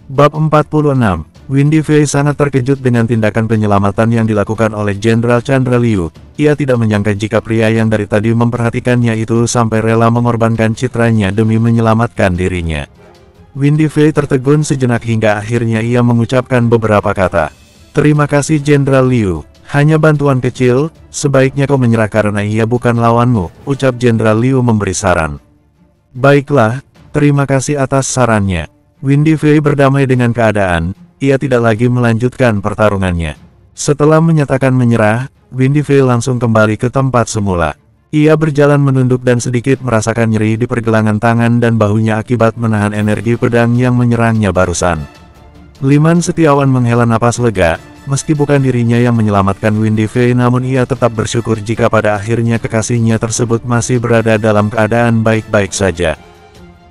Bab 46, Windy Fei sangat terkejut dengan tindakan penyelamatan yang dilakukan oleh Jenderal Chandra Liu. Ia tidak menyangka jika pria yang dari tadi memperhatikannya itu sampai rela mengorbankan citranya demi menyelamatkan dirinya. Windy Fei tertegun sejenak hingga akhirnya ia mengucapkan beberapa kata. Terima kasih Jenderal Liu, hanya bantuan kecil, sebaiknya kau menyerah karena ia bukan lawanmu, ucap Jenderal Liu memberi saran. Baiklah, terima kasih atas sarannya. Windy Fei berdamai dengan keadaan, ia tidak lagi melanjutkan pertarungannya. Setelah menyatakan menyerah, Windy Fei langsung kembali ke tempat semula. Ia berjalan menunduk dan sedikit merasakan nyeri di pergelangan tangan dan bahunya akibat menahan energi pedang yang menyerangnya barusan. Liman Setiawan menghela napas lega, meski bukan dirinya yang menyelamatkan Windy Fei namun ia tetap bersyukur jika pada akhirnya kekasihnya tersebut masih berada dalam keadaan baik-baik saja.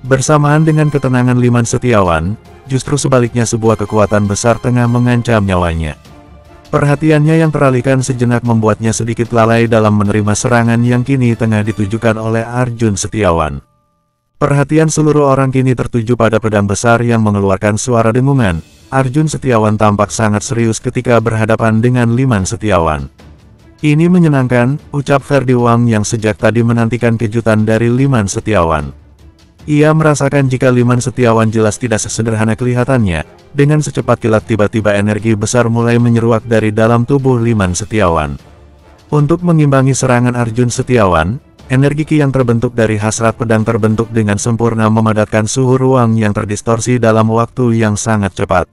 Bersamaan dengan ketenangan Liman Setiawan, justru sebaliknya sebuah kekuatan besar tengah mengancam nyawanya. Perhatiannya yang teralihkan sejenak membuatnya sedikit lalai dalam menerima serangan yang kini tengah ditujukan oleh Arjun Setiawan. Perhatian seluruh orang kini tertuju pada pedang besar yang mengeluarkan suara dengungan. Arjun Setiawan tampak sangat serius ketika berhadapan dengan Liman Setiawan. Ini menyenangkan, ucap Ferdi Wang yang sejak tadi menantikan kejutan dari Liman Setiawan. Ia merasakan jika Liman Setiawan jelas tidak sesederhana kelihatannya. Dengan secepat kilat tiba-tiba energi besar mulai menyeruak dari dalam tubuh Liman Setiawan. Untuk mengimbangi serangan Arjun Setiawan, energi ki yang terbentuk dari hasrat pedang terbentuk dengan sempurna memadatkan suhu ruang yang terdistorsi dalam waktu yang sangat cepat.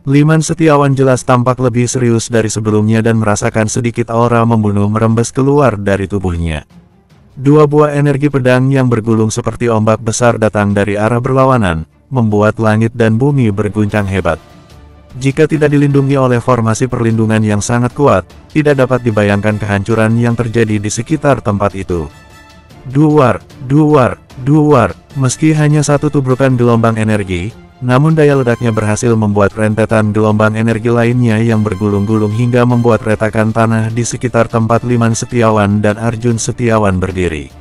Liman Setiawan jelas tampak lebih serius dari sebelumnya dan merasakan sedikit aura membunuh merembes keluar dari tubuhnya. Dua buah energi pedang yang bergulung seperti ombak besar datang dari arah berlawanan, membuat langit dan bumi berguncang hebat. Jika tidak dilindungi oleh formasi perlindungan yang sangat kuat, tidak dapat dibayangkan kehancuran yang terjadi di sekitar tempat itu. Duar, duar, duar, meski hanya satu tubrukan gelombang energi, namun daya ledaknya berhasil membuat rentetan gelombang energi lainnya yang bergulung-gulung hingga membuat retakan tanah di sekitar tempat Liman Setiawan dan Arjun Setiawan berdiri.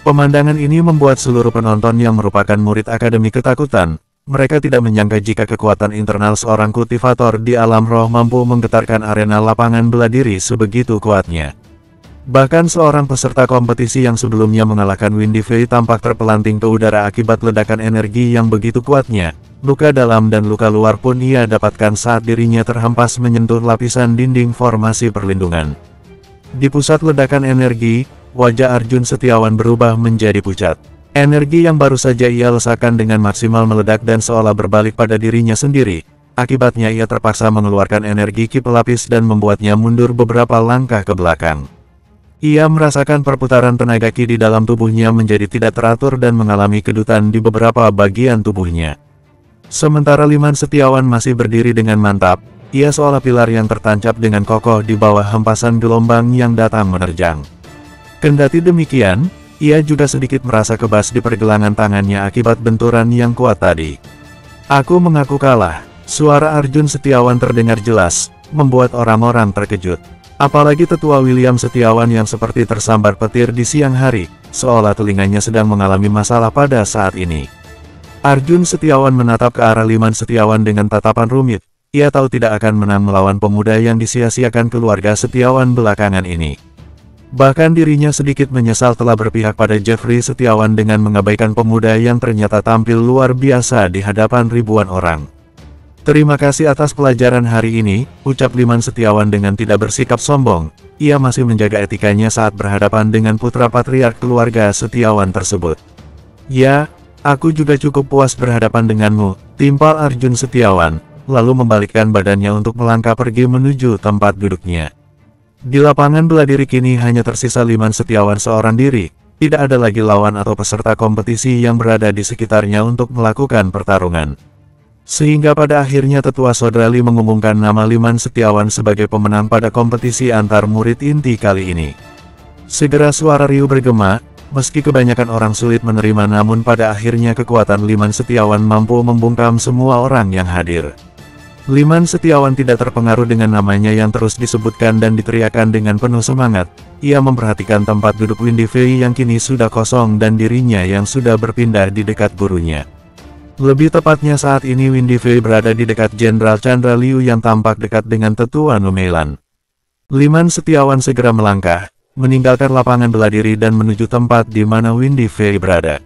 Pemandangan ini membuat seluruh penonton yang merupakan murid akademi ketakutan. Mereka tidak menyangka jika kekuatan internal seorang kultivator di alam roh mampu menggetarkan arena lapangan bela diri sebegitu kuatnya. Bahkan seorang peserta kompetisi yang sebelumnya mengalahkan Windy Fei tampak terpelanting ke udara akibat ledakan energi yang begitu kuatnya. Luka dalam dan luka luar pun ia dapatkan saat dirinya terhempas menyentuh lapisan dinding formasi perlindungan. Di pusat ledakan energi, wajah Arjun Setiawan berubah menjadi pucat. Energi yang baru saja ia lesakan dengan maksimal meledak dan seolah berbalik pada dirinya sendiri. Akibatnya ia terpaksa mengeluarkan energi ki pelapis dan membuatnya mundur beberapa langkah ke belakang. Ia merasakan perputaran tenaga ki di dalam tubuhnya menjadi tidak teratur dan mengalami kedutan di beberapa bagian tubuhnya. Sementara Liman Setiawan masih berdiri dengan mantap, ia seolah pilar yang tertancap dengan kokoh di bawah hempasan gelombang yang datang menerjang. Kendati demikian, ia juga sedikit merasa kebas di pergelangan tangannya akibat benturan yang kuat tadi. Aku mengaku kalah, suara Arjun Setiawan terdengar jelas, membuat orang-orang terkejut. Apalagi tetua William Setiawan yang seperti tersambar petir di siang hari, seolah telinganya sedang mengalami masalah pada saat ini. Arjun Setiawan menatap ke arah Liman Setiawan dengan tatapan rumit. Ia tahu tidak akan menang melawan pemuda yang disia-siakan keluarga Setiawan belakangan ini. Bahkan dirinya sedikit menyesal telah berpihak pada Jeffrey Setiawan dengan mengabaikan pemuda yang ternyata tampil luar biasa di hadapan ribuan orang. Terima kasih atas pelajaran hari ini, ucap Liman Setiawan dengan tidak bersikap sombong. Ia masih menjaga etikanya saat berhadapan dengan putra patriark keluarga Setiawan tersebut. Ya, aku juga cukup puas berhadapan denganmu, timpal Arjun Setiawan, lalu membalikkan badannya untuk melangkah pergi menuju tempat duduknya. Di lapangan bela diri kini hanya tersisa Liman Setiawan seorang diri, tidak ada lagi lawan atau peserta kompetisi yang berada di sekitarnya untuk melakukan pertarungan. Sehingga pada akhirnya tetua Sodrali mengumumkan nama Liman Setiawan sebagai pemenang pada kompetisi antar murid inti kali ini. Segera suara riuh bergema, meski kebanyakan orang sulit menerima namun pada akhirnya kekuatan Liman Setiawan mampu membungkam semua orang yang hadir. Liman Setiawan tidak terpengaruh dengan namanya yang terus disebutkan dan diteriakan dengan penuh semangat. Ia memperhatikan tempat duduk Windy Fei yang kini sudah kosong dan dirinya yang sudah berpindah di dekat gurunya. Lebih tepatnya saat ini Windy Fei berada di dekat Jenderal Chandra Liu yang tampak dekat dengan tetua Numeilan. Liman Setiawan segera melangkah, meninggalkan lapangan bela diri dan menuju tempat di mana Windy Fei berada.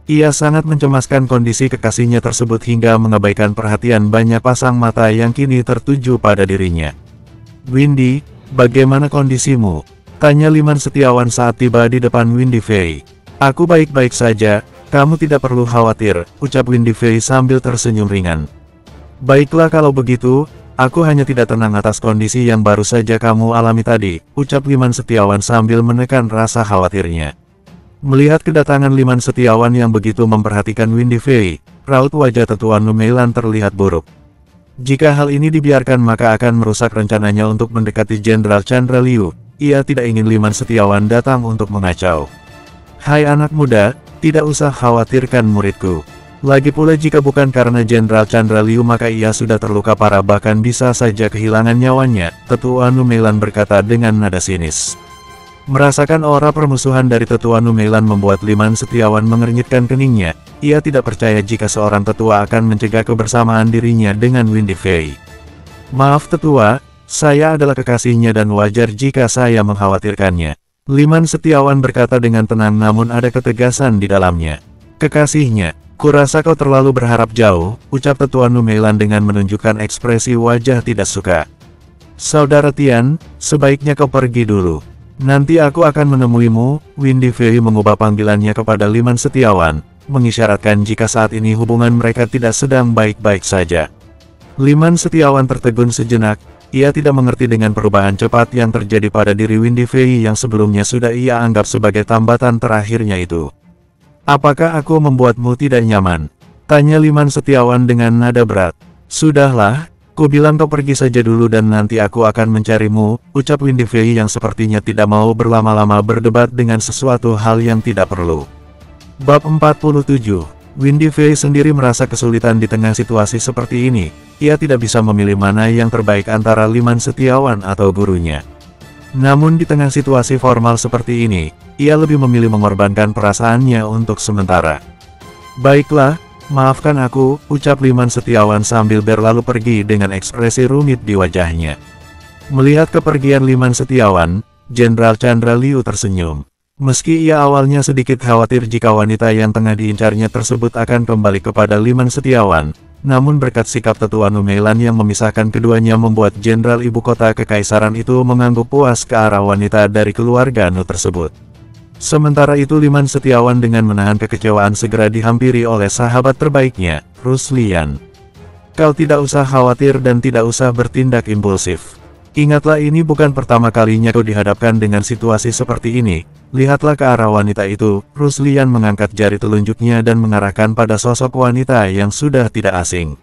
Ia sangat mencemaskan kondisi kekasihnya tersebut hingga mengabaikan perhatian banyak pasang mata yang kini tertuju pada dirinya. "Windy, bagaimana kondisimu?" tanya Liman Setiawan saat tiba di depan Windy Fei. "Aku baik-baik saja. Kamu tidak perlu khawatir," ucap Windy Fei sambil tersenyum ringan. "Baiklah kalau begitu, aku hanya tidak tenang atas kondisi yang baru saja kamu alami tadi," ucap Liman Setiawan sambil menekan rasa khawatirnya. Melihat kedatangan Liman Setiawan yang begitu memperhatikan Windy Fei, raut wajah tetua Numeilan terlihat buruk. Jika hal ini dibiarkan maka akan merusak rencananya untuk mendekati Jenderal Chandra Liu. Ia tidak ingin Liman Setiawan datang untuk mengacau. "Hai anak muda, tidak usah khawatirkan muridku. Lagi pula jika bukan karena Jenderal Chandra Liu maka ia sudah terluka parah bahkan bisa saja kehilangan nyawanya," tetua Numeilan berkata dengan nada sinis. Merasakan aura permusuhan dari tetua Numeilan membuat Liman Setiawan mengernyitkan keningnya. Ia tidak percaya jika seorang tetua akan mencegah kebersamaan dirinya dengan Windy Fei. "Maaf tetua, saya adalah kekasihnya dan wajar jika saya mengkhawatirkannya," Liman Setiawan berkata dengan tenang namun ada ketegasan di dalamnya. "Kekasihnya, kurasa kau terlalu berharap jauh," ucap tetua Numeilan dengan menunjukkan ekspresi wajah tidak suka. "Saudara Tian, sebaiknya kau pergi dulu. Nanti aku akan menemuimu." Windy Fei mengubah panggilannya kepada Liman Setiawan, mengisyaratkan jika saat ini hubungan mereka tidak sedang baik-baik saja. Liman Setiawan tertegun sejenak. Ia tidak mengerti dengan perubahan cepat yang terjadi pada diri Windy Fei yang sebelumnya sudah ia anggap sebagai tambatan terakhirnya itu. "Apakah aku membuatmu tidak nyaman?" tanya Liman Setiawan dengan nada berat. "Sudahlah, ku bilang kau pergi saja dulu dan nanti aku akan mencarimu," ucap Windy Fei yang sepertinya tidak mau berlama-lama berdebat dengan sesuatu hal yang tidak perlu. Bab 47. Windy Fei sendiri merasa kesulitan di tengah situasi seperti ini. Ia tidak bisa memilih mana yang terbaik antara Liman Setiawan atau gurunya. Namun di tengah situasi formal seperti ini, ia lebih memilih mengorbankan perasaannya untuk sementara. "Baiklah, maafkan aku," ucap Liman Setiawan sambil berlalu pergi dengan ekspresi rumit di wajahnya. Melihat kepergian Liman Setiawan, Jenderal Chandra Liu tersenyum. Meski ia awalnya sedikit khawatir jika wanita yang tengah diincarnya tersebut akan kembali kepada Liman Setiawan, namun berkat sikap tetua Numeilan yang memisahkan keduanya membuat Jenderal Ibu Kota Kekaisaran itu mengangguk puas ke arah wanita dari keluarga Nu tersebut. Sementara itu Liman Setiawan dengan menahan kekecewaan segera dihampiri oleh sahabat terbaiknya, Ruslian. "Kau tidak usah khawatir dan tidak usah bertindak impulsif. Ingatlah ini bukan pertama kalinya kau dihadapkan dengan situasi seperti ini." Lihatlah ke arah wanita itu. Ruslian mengangkat jari telunjuknya dan mengarahkan pada sosok wanita yang sudah tidak asing.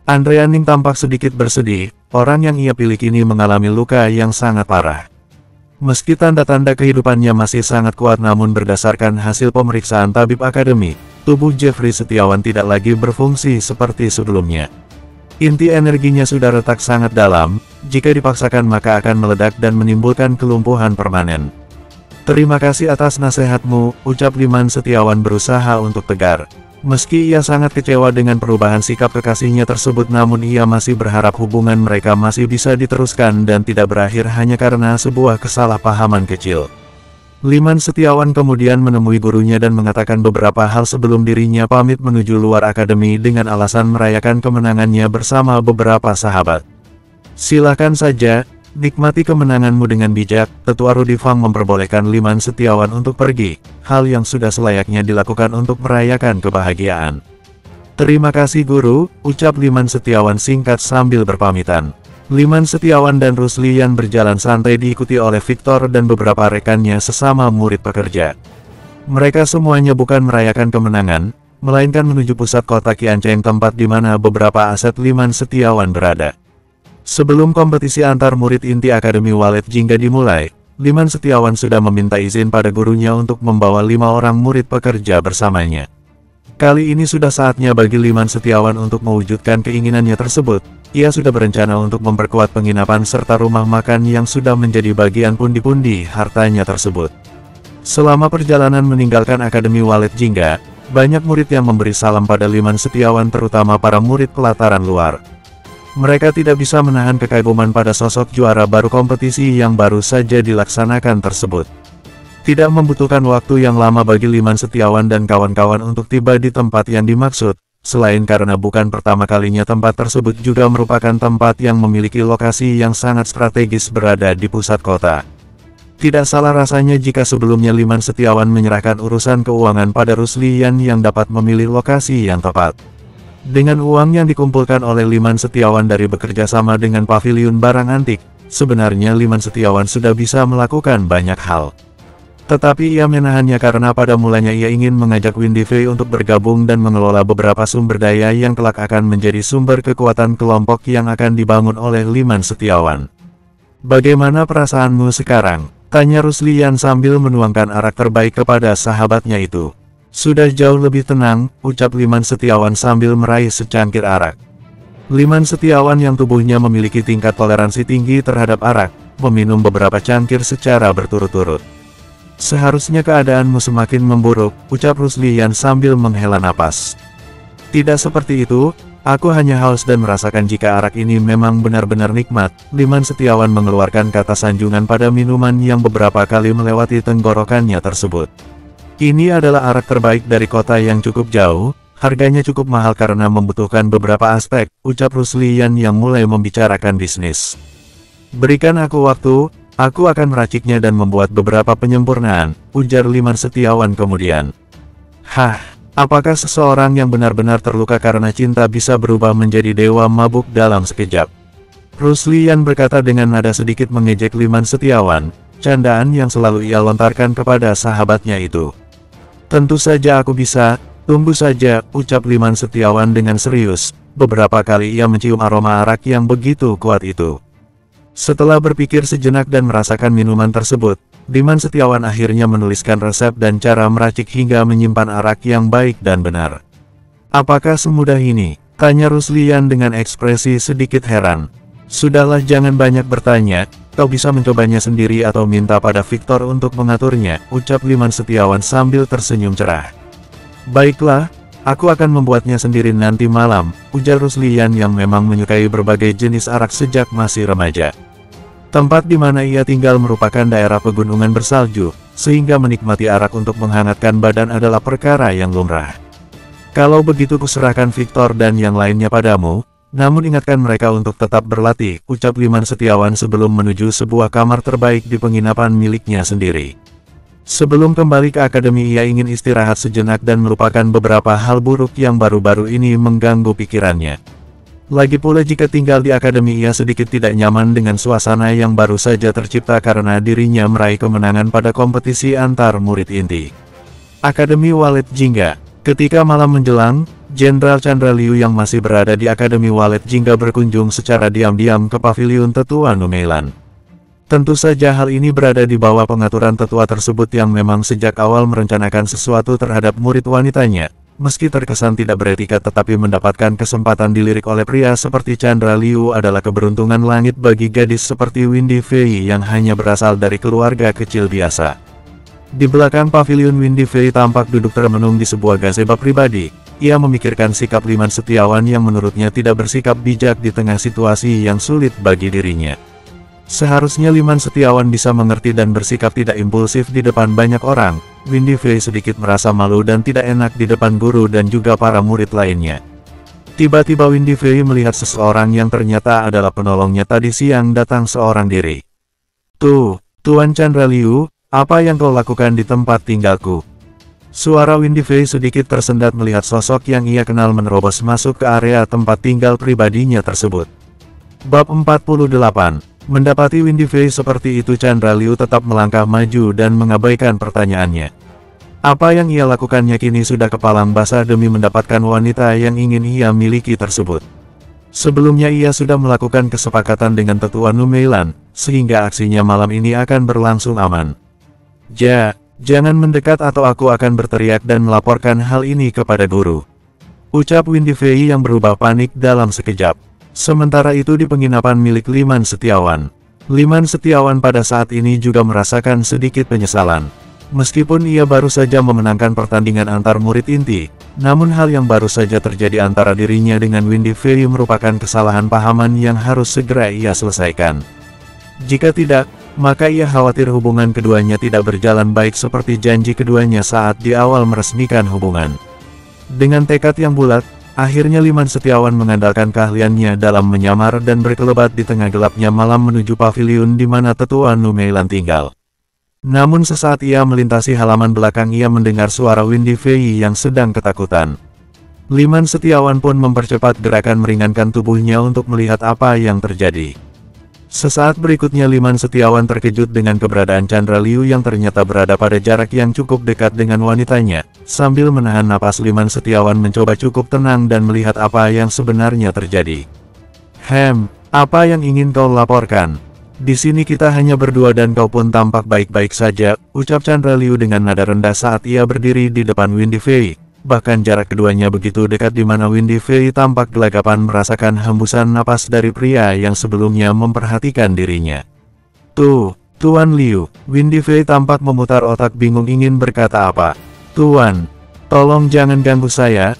Andreaning tampak sedikit bersedih, orang yang ia pilih kini mengalami luka yang sangat parah. Meski tanda-tanda kehidupannya masih sangat kuat namun berdasarkan hasil pemeriksaan tabib akademi, tubuh Jeffrey Setiawan tidak lagi berfungsi seperti sebelumnya. Inti energinya sudah retak sangat dalam, jika dipaksakan maka akan meledak dan menimbulkan kelumpuhan permanen. "Terima kasih atas nasihatmu," ucap Liman Setiawan berusaha untuk tegar. Meski ia sangat kecewa dengan perubahan sikap kekasihnya tersebut namun ia masih berharap hubungan mereka masih bisa diteruskan dan tidak berakhir hanya karena sebuah kesalahpahaman kecil. Liman Setiawan kemudian menemui gurunya dan mengatakan beberapa hal sebelum dirinya pamit menuju luar akademi dengan alasan merayakan kemenangannya bersama beberapa sahabat. "Silakan saja. Nikmati kemenanganmu dengan bijak," tetua Rudifang memperbolehkan Liman Setiawan untuk pergi, hal yang sudah selayaknya dilakukan untuk merayakan kebahagiaan. "Terima kasih guru," ucap Liman Setiawan singkat sambil berpamitan. Liman Setiawan dan Ruslian berjalan santai diikuti oleh Victor dan beberapa rekannya sesama murid pekerja. Mereka semuanya bukan merayakan kemenangan, melainkan menuju pusat kota Qiancheng tempat di mana beberapa aset Liman Setiawan berada. Sebelum kompetisi antar murid inti Akademi Walet Jingga dimulai, Liman Setiawan sudah meminta izin pada gurunya untuk membawa 5 orang murid pekerja bersamanya. Kali ini sudah saatnya bagi Liman Setiawan untuk mewujudkan keinginannya tersebut. Ia sudah berencana untuk memperkuat penginapan serta rumah makan yang sudah menjadi bagian pundi-pundi hartanya tersebut. Selama perjalanan meninggalkan Akademi Walet Jingga, banyak murid yang memberi salam pada Liman Setiawan, terutama para murid pelataran luar. Mereka tidak bisa menahan kekaguman pada sosok juara baru kompetisi yang baru saja dilaksanakan tersebut. Tidak membutuhkan waktu yang lama bagi Liman Setiawan dan kawan-kawan untuk tiba di tempat yang dimaksud, selain karena bukan pertama kalinya tempat tersebut juga merupakan tempat yang memiliki lokasi yang sangat strategis berada di pusat kota. Tidak salah rasanya jika sebelumnya Liman Setiawan menyerahkan urusan keuangan pada Ruslian yang dapat memilih lokasi yang tepat. Dengan uang yang dikumpulkan oleh Liman Setiawan dari bekerja sama dengan paviliun barang antik, sebenarnya Liman Setiawan sudah bisa melakukan banyak hal. Tetapi ia menahannya karena pada mulanya ia ingin mengajak Windy Fei untuk bergabung dan mengelola beberapa sumber daya yang kelak akan menjadi sumber kekuatan kelompok yang akan dibangun oleh Liman Setiawan. "Bagaimana perasaanmu sekarang?" tanya Ruslian sambil menuangkan arak terbaik kepada sahabatnya itu. "Sudah jauh lebih tenang," ucap Liman Setiawan sambil meraih secangkir arak. Liman Setiawan yang tubuhnya memiliki tingkat toleransi tinggi terhadap arak, meminum beberapa cangkir secara berturut-turut. "Seharusnya keadaanmu semakin memburuk," ucap Ruslian sambil menghela napas. "Tidak seperti itu, aku hanya haus dan merasakan jika arak ini memang benar-benar nikmat." Liman Setiawan mengeluarkan kata sanjungan pada minuman yang beberapa kali melewati tenggorokannya tersebut. "Ini adalah arak terbaik dari kota yang cukup jauh, harganya cukup mahal karena membutuhkan beberapa aspek," ucap Ruslian yang mulai membicarakan bisnis. "Berikan aku waktu. Aku akan meraciknya dan membuat beberapa penyempurnaan," ujar Liman Setiawan kemudian. "Hah, apakah seseorang yang benar-benar terluka karena cinta bisa berubah menjadi dewa mabuk dalam sekejap?" Ruslian berkata dengan nada sedikit mengejek Liman Setiawan, candaan yang selalu ia lontarkan kepada sahabatnya itu. "Tentu saja aku bisa, tunggu saja," ucap Liman Setiawan dengan serius. Beberapa kali ia mencium aroma arak yang begitu kuat itu. Setelah berpikir sejenak dan merasakan minuman tersebut, Liman Setiawan akhirnya menuliskan resep dan cara meracik hingga menyimpan arak yang baik dan benar. "Apakah semudah ini?" tanya Ruslian dengan ekspresi sedikit heran. "Sudahlah, jangan banyak bertanya, kau bisa mencobanya sendiri atau minta pada Victor untuk mengaturnya," ucap Liman Setiawan sambil tersenyum cerah. "Baiklah, aku akan membuatnya sendiri nanti malam," ujar Ruslian yang memang menyukai berbagai jenis arak sejak masih remaja. Tempat di mana ia tinggal merupakan daerah pegunungan bersalju, sehingga menikmati arak untuk menghangatkan badan adalah perkara yang lumrah. "Kalau begitu kuserahkan Victor dan yang lainnya padamu, namun ingatkan mereka untuk tetap berlatih," ucap Liman Setiawan sebelum menuju sebuah kamar terbaik di penginapan miliknya sendiri. Sebelum kembali ke akademi ia ingin istirahat sejenak dan melupakan beberapa hal buruk yang baru-baru ini mengganggu pikirannya. Lagi pula jika tinggal di akademi ia sedikit tidak nyaman dengan suasana yang baru saja tercipta karena dirinya meraih kemenangan pada kompetisi antar murid inti. Akademi Walet Jingga. Ketika malam menjelang, Jenderal Chandra Liu yang masih berada di Akademi Walet Jingga berkunjung secara diam-diam ke paviliun tetua Numeilan. Tentu saja hal ini berada di bawah pengaturan tetua tersebut yang memang sejak awal merencanakan sesuatu terhadap murid wanitanya. Meski terkesan tidak beretika tetapi mendapatkan kesempatan dilirik oleh pria seperti Chandra Liu adalah keberuntungan langit bagi gadis seperti Windy Fei yang hanya berasal dari keluarga kecil biasa. Di belakang paviliun Windy Fei tampak duduk termenung di sebuah gazebo pribadi. Ia memikirkan sikap Liman Setiawan yang menurutnya tidak bersikap bijak di tengah situasi yang sulit bagi dirinya. Seharusnya Liman Setiawan bisa mengerti dan bersikap tidak impulsif di depan banyak orang. Windy Fei sedikit merasa malu dan tidak enak di depan guru dan juga para murid lainnya. Tiba-tiba Windy Fei melihat seseorang yang ternyata adalah penolongnya tadi siang datang seorang diri. "Tuh, Tuan Chandra Liu, apa yang kau lakukan di tempat tinggalku?" Suara Windy Fei sedikit tersendat melihat sosok yang ia kenal menerobos masuk ke area tempat tinggal pribadinya tersebut. Bab 48. Mendapati Windy Fei seperti itu, Chandra Liu tetap melangkah maju dan mengabaikan pertanyaannya. Apa yang ia lakukannya kini sudah kepalang basah demi mendapatkan wanita yang ingin ia miliki tersebut. Sebelumnya ia sudah melakukan kesepakatan dengan tetua Numeilan, sehingga aksinya malam ini akan berlangsung aman. Jangan mendekat atau aku akan berteriak dan melaporkan hal ini kepada guru," ucap Windy Fei yang berubah panik dalam sekejap. Sementara itu di penginapan milik Liman Setiawan. Liman Setiawan pada saat ini juga merasakan sedikit penyesalan. Meskipun ia baru saja memenangkan pertandingan antar murid inti, namun hal yang baru saja terjadi antara dirinya dengan Windy Fei merupakan kesalahan pahaman yang harus segera ia selesaikan. Jika tidak, maka ia khawatir hubungan keduanya tidak berjalan baik seperti janji keduanya saat di awal meresmikan hubungan. Dengan tekad yang bulat, akhirnya Liman Setiawan mengandalkan keahliannya dalam menyamar dan berkelebat di tengah gelapnya malam menuju paviliun di mana tetua Numeilan tinggal. Namun sesaat ia melintasi halaman belakang ia mendengar suara Windy Fei yang sedang ketakutan. Liman Setiawan pun mempercepat gerakan meringankan tubuhnya untuk melihat apa yang terjadi. Sesaat berikutnya Liman Setiawan terkejut dengan keberadaan Chandra Liu yang ternyata berada pada jarak yang cukup dekat dengan wanitanya. Sambil menahan napas Liman Setiawan mencoba cukup tenang dan melihat apa yang sebenarnya terjadi. Apa yang ingin kau laporkan? Di sini kita hanya berdua dan kau pun tampak baik-baik saja, ucap Chandra Liu dengan nada rendah saat ia berdiri di depan Windy Fei. Bahkan jarak keduanya begitu dekat di mana Windy Fei tampak gelagapan merasakan hembusan napas dari pria yang sebelumnya memperhatikan dirinya. Tuan Liu, Windy Fei tampak memutar otak bingung ingin berkata apa. Tuan, tolong jangan ganggu saya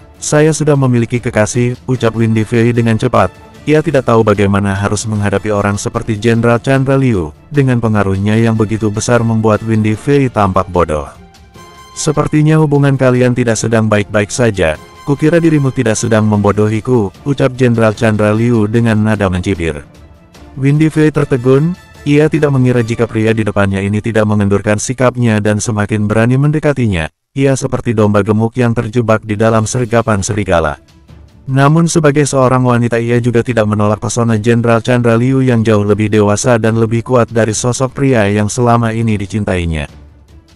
sudah memiliki kekasih, ucap Windy Fei dengan cepat. Ia tidak tahu bagaimana harus menghadapi orang seperti Jenderal Chandra Liu, dengan pengaruhnya yang begitu besar membuat Windy Fei tampak bodoh. Sepertinya hubungan kalian tidak sedang baik-baik saja, kukira dirimu tidak sedang membodohiku, ucap Jenderal Chandra Liu dengan nada mencibir. Windy Fei tertegun, ia tidak mengira jika pria di depannya ini tidak mengendurkan sikapnya dan semakin berani mendekatinya, ia seperti domba gemuk yang terjebak di dalam sergapan serigala. Namun sebagai seorang wanita ia juga tidak menolak pesona Jenderal Chandra Liu yang jauh lebih dewasa dan lebih kuat dari sosok pria yang selama ini dicintainya.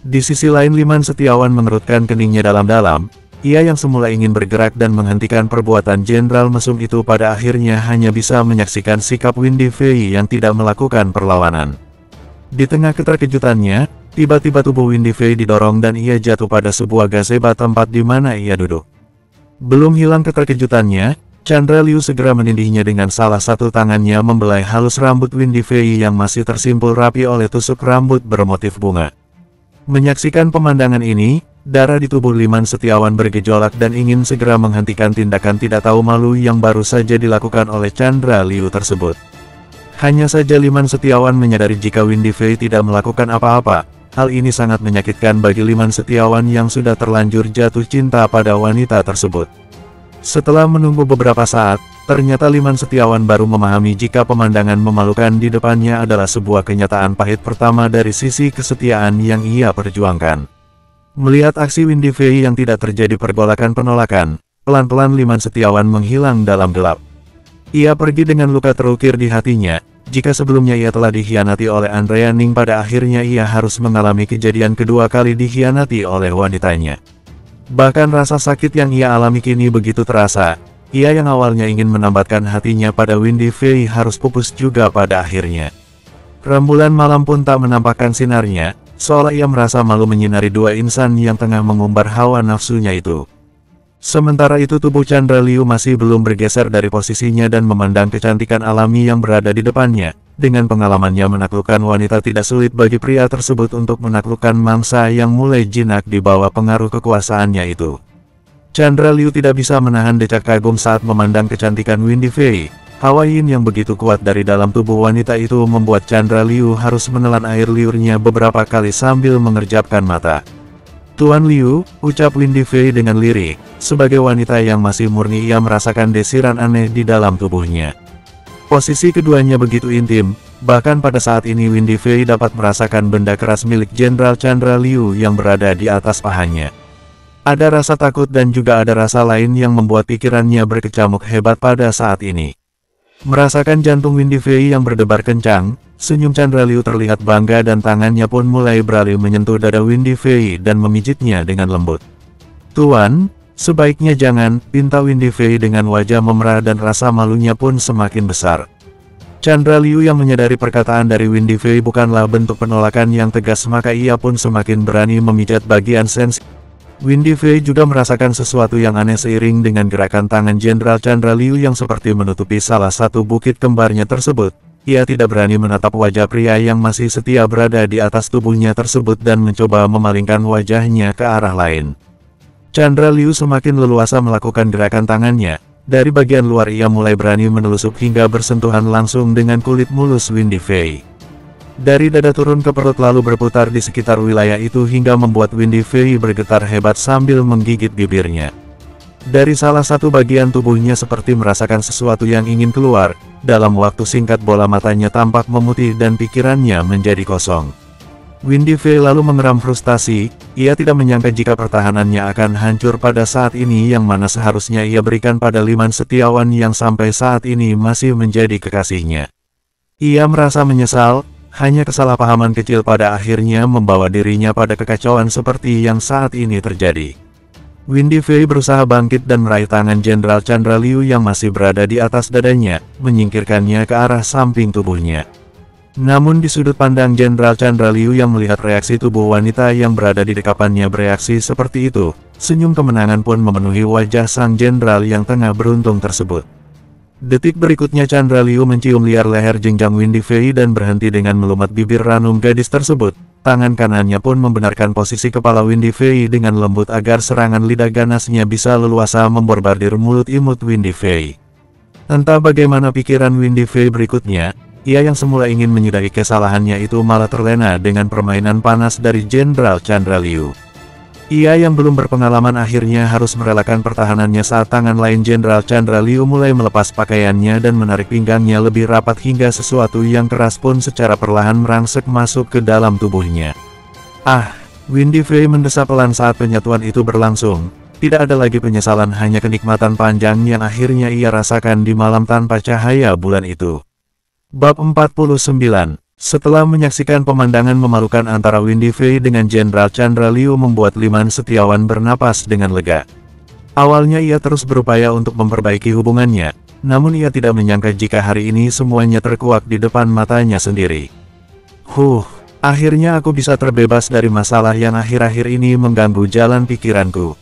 Di sisi lain Liman Setiawan mengerutkan keningnya dalam-dalam, ia yang semula ingin bergerak dan menghentikan perbuatan Jenderal Mesum itu pada akhirnya hanya bisa menyaksikan sikap Windy Fei yang tidak melakukan perlawanan. Di tengah keterkejutannya, tiba-tiba tubuh Windy Fei didorong dan ia jatuh pada sebuah gazebo tempat di mana ia duduk. Belum hilang keterkejutannya, Chandra Liu segera menindihnya dengan salah satu tangannya membelai halus rambut Windy Fei yang masih tersimpul rapi oleh tusuk rambut bermotif bunga. Menyaksikan pemandangan ini, darah di tubuh Liman Setiawan bergejolak dan ingin segera menghentikan tindakan tidak tahu malu yang baru saja dilakukan oleh Chandra Liu tersebut. Hanya saja Liman Setiawan menyadari jika Windy Fei tidak melakukan apa-apa. Hal ini sangat menyakitkan bagi Liman Setiawan yang sudah terlanjur jatuh cinta pada wanita tersebut. Setelah menunggu beberapa saat, ternyata Liman Setiawan baru memahami jika pemandangan memalukan di depannya adalah sebuah kenyataan pahit pertama dari sisi kesetiaan yang ia perjuangkan. Melihat aksi Windy Fei yang tidak terjadi pergolakan penolakan, pelan-pelan Liman Setiawan menghilang dalam gelap. Ia pergi dengan luka terukir di hatinya. Jika sebelumnya ia telah dikhianati oleh Andrea Ning, pada akhirnya ia harus mengalami kejadian kedua kali dikhianati oleh wanitanya. Bahkan rasa sakit yang ia alami kini begitu terasa, ia yang awalnya ingin menambatkan hatinya pada Windy Fei harus pupus juga pada akhirnya. Rembulan malam pun tak menampakkan sinarnya, seolah ia merasa malu menyinari dua insan yang tengah mengumbar hawa nafsunya itu. Sementara itu tubuh Chandra Liu masih belum bergeser dari posisinya dan memandang kecantikan alami yang berada di depannya. Dengan pengalamannya menaklukkan wanita tidak sulit bagi pria tersebut untuk menaklukkan mangsa yang mulai jinak di bawah pengaruh kekuasaannya itu. Chandra Liu tidak bisa menahan decak kagum saat memandang kecantikan Windy Fei. Hawa yin yang begitu kuat dari dalam tubuh wanita itu membuat Chandra Liu harus menelan air liurnya beberapa kali sambil mengerjapkan mata. Tuan Liu, ucap Windy Fei dengan lirik, sebagai wanita yang masih murni ia merasakan desiran aneh di dalam tubuhnya. Posisi keduanya begitu intim, bahkan pada saat ini Windy Fei dapat merasakan benda keras milik Jenderal Chandra Liu yang berada di atas pahanya. Ada rasa takut dan juga ada rasa lain yang membuat pikirannya berkecamuk hebat pada saat ini. Merasakan jantung Windy Fei yang berdebar kencang, senyum Chandra Liu terlihat bangga dan tangannya pun mulai beralih menyentuh dada Windy Fei dan memijitnya dengan lembut. Tuan, sebaiknya jangan, pinta Windy Fei dengan wajah memerah dan rasa malunya pun semakin besar. Chandra Liu yang menyadari perkataan dari Windy Fei bukanlah bentuk penolakan yang tegas, maka ia pun semakin berani memijat bagian sensitif. Windy Fei juga merasakan sesuatu yang aneh seiring dengan gerakan tangan Jenderal Chandra Liu yang seperti menutupi salah satu bukit kembarnya tersebut. ia tidak berani menatap wajah pria yang masih setia berada di atas tubuhnya tersebut dan mencoba memalingkan wajahnya ke arah lain. Chandra Liu semakin leluasa melakukan gerakan tangannya. Dari bagian luar ia mulai berani menelusup hingga bersentuhan langsung dengan kulit mulus Windy Fei. Dari dada turun ke perut lalu berputar di sekitar wilayah itu hingga membuat Windy Fei bergetar hebat sambil menggigit bibirnya. Dari salah satu bagian tubuhnya seperti merasakan sesuatu yang ingin keluar. Dalam waktu singkat bola matanya tampak memutih dan pikirannya menjadi kosong. Windy Fei lalu mengeram frustasi, ia tidak menyangka jika pertahanannya akan hancur pada saat ini yang mana seharusnya ia berikan pada Liman Setiawan yang sampai saat ini masih menjadi kekasihnya. Ia merasa menyesal, hanya kesalahpahaman kecil pada akhirnya membawa dirinya pada kekacauan seperti yang saat ini terjadi. Windy Fei berusaha bangkit dan meraih tangan Jenderal Chandra Liu yang masih berada di atas dadanya, menyingkirkannya ke arah samping tubuhnya. Namun di sudut pandang Jenderal Chandra Liu yang melihat reaksi tubuh wanita yang berada di dekapannya bereaksi seperti itu, senyum kemenangan pun memenuhi wajah sang jenderal yang tengah beruntung tersebut. Detik berikutnya Chandra Liu mencium liar leher jenjang Windy Fei dan berhenti dengan melumat bibir ranum gadis tersebut. Tangan kanannya pun membenarkan posisi kepala Windy Fei dengan lembut agar serangan lidah ganasnya bisa leluasa memborbardir mulut imut Windy Fei. Entah bagaimana pikiran Windy Fei berikutnya, ia yang semula ingin menyudahi kesalahannya itu malah terlena dengan permainan panas dari Jenderal Chandra Liu. Ia yang belum berpengalaman akhirnya harus merelakan pertahanannya saat tangan lain Jenderal Chandra Liu mulai melepas pakaiannya dan menarik pinggangnya lebih rapat hingga sesuatu yang keras pun secara perlahan merangsek masuk ke dalam tubuhnya. Ah, Windy Fei mendesah pelan saat penyatuan itu berlangsung. Tidak ada lagi penyesalan, hanya kenikmatan panjang yang akhirnya ia rasakan di malam tanpa cahaya bulan itu. Bab 49. Setelah menyaksikan pemandangan memalukan antara Windy Fei dengan Jenderal Chandra Liu membuat Liman Setiawan bernapas dengan lega. Awalnya ia terus berupaya untuk memperbaiki hubungannya, namun ia tidak menyangka jika hari ini semuanya terkuak di depan matanya sendiri. Akhirnya aku bisa terbebas dari masalah yang akhir-akhir ini mengganggu jalan pikiranku.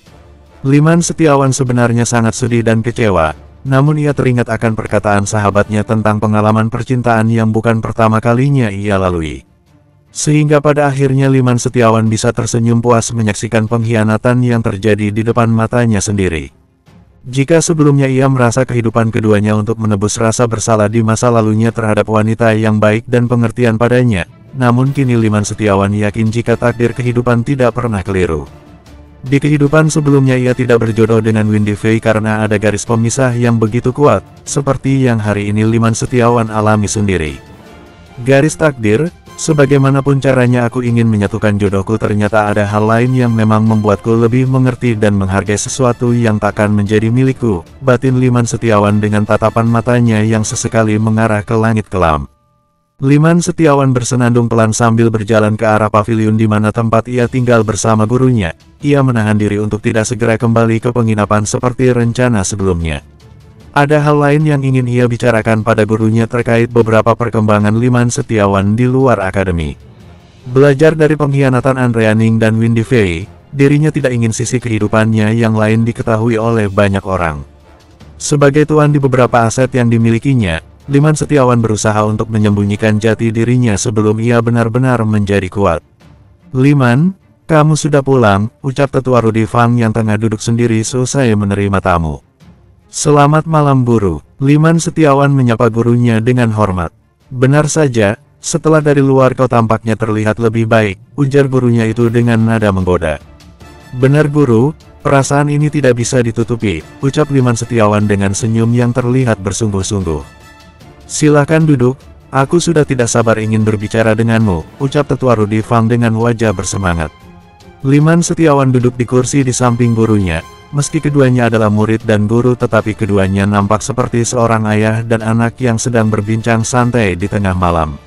Liman Setiawan sebenarnya sangat sedih dan kecewa. Namun ia teringat akan perkataan sahabatnya tentang pengalaman percintaan yang bukan pertama kalinya ia lalui. Sehingga pada akhirnya Liman Setiawan bisa tersenyum puas menyaksikan pengkhianatan yang terjadi di depan matanya sendiri. Jika sebelumnya ia merasa kehidupan keduanya untuk menebus rasa bersalah di masa lalunya terhadap wanita yang baik dan pengertian padanya, namun kini Liman Setiawan yakin jika takdir kehidupan tidak pernah keliru. Di kehidupan sebelumnya ia tidak berjodoh dengan Windy Fei karena ada garis pemisah yang begitu kuat, seperti yang hari ini Liman Setiawan alami sendiri. Garis takdir, sebagaimanapun caranya aku ingin menyatukan jodohku, ternyata ada hal lain yang memang membuatku lebih mengerti dan menghargai sesuatu yang takkan menjadi milikku, batin Liman Setiawan dengan tatapan matanya yang sesekali mengarah ke langit kelam. Liman Setiawan bersenandung pelan sambil berjalan ke arah paviliun di mana tempat ia tinggal bersama gurunya. Ia menahan diri untuk tidak segera kembali ke penginapan seperti rencana sebelumnya. Ada hal lain yang ingin ia bicarakan pada gurunya terkait beberapa perkembangan Liman Setiawan di luar akademi. Belajar dari pengkhianatan Andrea Ning dan Windy Fei, dirinya tidak ingin sisi kehidupannya yang lain diketahui oleh banyak orang. Sebagai tuan di beberapa aset yang dimilikinya, Liman Setiawan berusaha untuk menyembunyikan jati dirinya sebelum ia benar-benar menjadi kuat. "Liman, kamu sudah pulang," ucap tetua Rudi Fang yang tengah duduk sendiri selesai menerima tamu. "Selamat malam guru." Liman Setiawan menyapa gurunya dengan hormat. "Benar saja, setelah dari luar kau tampaknya terlihat lebih baik," ujar gurunya itu dengan nada menggoda. "Benar guru, perasaan ini tidak bisa ditutupi," ucap Liman Setiawan dengan senyum yang terlihat bersungguh-sungguh. "Silakan duduk, aku sudah tidak sabar ingin berbicara denganmu," ucap tetua Rudi Fang dengan wajah bersemangat. Liman Setiawan duduk di kursi di samping gurunya. Meski keduanya adalah murid dan guru, tetapi keduanya nampak seperti seorang ayah dan anak yang sedang berbincang santai di tengah malam.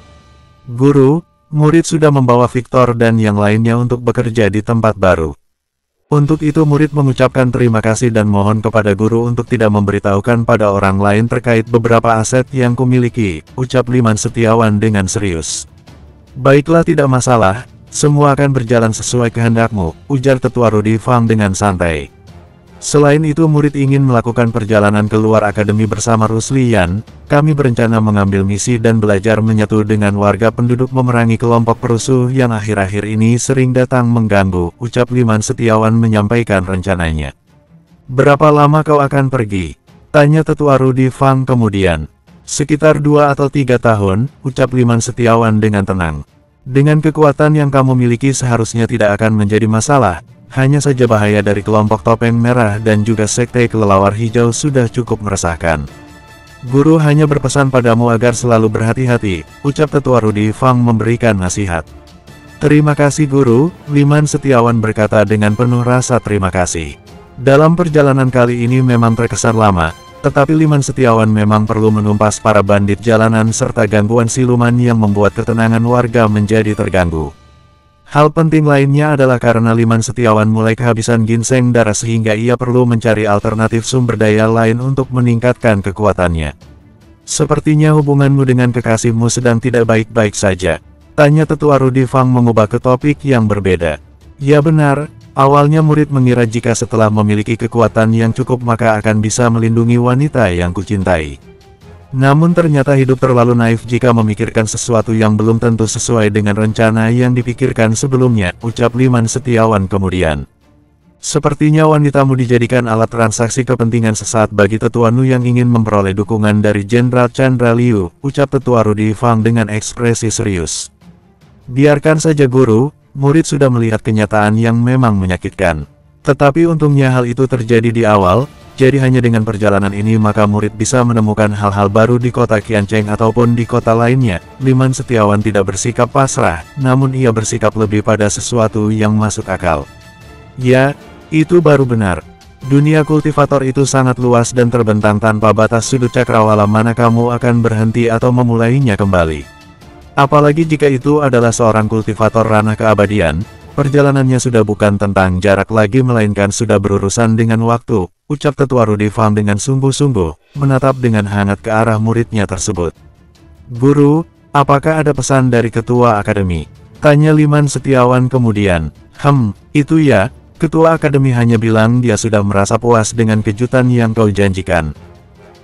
"Guru, murid sudah membawa Victor dan yang lainnya untuk bekerja di tempat baru. Untuk itu murid mengucapkan terima kasih dan mohon kepada guru untuk tidak memberitahukan pada orang lain terkait beberapa aset yang kumiliki," ucap Liman Setiawan dengan serius. "Baiklah, tidak masalah, semua akan berjalan sesuai kehendakmu," ujar tetua Rudi Fang dengan santai. Selain itu murid ingin melakukan perjalanan keluar akademi bersama Ruslian, kami berencana mengambil misi dan belajar menyatu dengan warga penduduk memerangi kelompok perusuh yang akhir-akhir ini sering datang mengganggu, ucap Liman Setiawan menyampaikan rencananya. Berapa lama kau akan pergi? Tanya Tetua Rudi Fang kemudian. Sekitar 2 atau 3 tahun, ucap Liman Setiawan dengan tenang. Dengan kekuatan yang kamu miliki seharusnya tidak akan menjadi masalah. Hanya saja bahaya dari kelompok topeng merah dan juga sekte kelelawar hijau sudah cukup meresahkan. Guru hanya berpesan padamu agar selalu berhati-hati, ucap Tetua Rudi Fang memberikan nasihat. Terima kasih guru, Liman Setiawan berkata dengan penuh rasa terima kasih. Dalam perjalanan kali ini memang terkesan lama, tetapi Liman Setiawan memang perlu menumpas para bandit jalanan serta gangguan siluman yang membuat ketenangan warga menjadi terganggu. Hal penting lainnya adalah karena Liman Setiawan mulai kehabisan ginseng darah sehingga ia perlu mencari alternatif sumber daya lain untuk meningkatkan kekuatannya. Sepertinya hubunganmu dengan kekasihmu sedang tidak baik-baik saja. Tanya Tetua Rudi Fang mengubah ke topik yang berbeda. Ya benar, awalnya murid mengira jika setelah memiliki kekuatan yang cukup maka akan bisa melindungi wanita yang kucintai. Namun ternyata hidup terlalu naif jika memikirkan sesuatu yang belum tentu sesuai dengan rencana yang dipikirkan sebelumnya, ucap Liman Setiawan kemudian. Sepertinya wanitamu dijadikan alat transaksi kepentingan sesaat bagi Tetua Nu yang ingin memperoleh dukungan dari Jenderal Chandra Liu, ucap Tetua Rudi Fang dengan ekspresi serius. Biarkan saja guru, murid sudah melihat kenyataan yang memang menyakitkan. Tetapi untungnya hal itu terjadi di awal. Jadi hanya dengan perjalanan ini maka murid bisa menemukan hal-hal baru di kota Qiancheng ataupun di kota lainnya. Liman Setiawan tidak bersikap pasrah, namun ia bersikap lebih pada sesuatu yang masuk akal. Ya, itu baru benar. Dunia kultivator itu sangat luas dan terbentang tanpa batas sudut cakrawala mana kamu akan berhenti atau memulainya kembali. Apalagi jika itu adalah seorang kultivator ranah keabadian, perjalanannya sudah bukan tentang jarak lagi melainkan sudah berurusan dengan waktu, ucap Tetua Rudi Fang dengan sungguh-sungguh, menatap dengan hangat ke arah muridnya tersebut. Guru, apakah ada pesan dari Ketua Akademi? Tanya Liman Setiawan kemudian. Itu ya, Ketua Akademi hanya bilang dia sudah merasa puas dengan kejutan yang kau janjikan.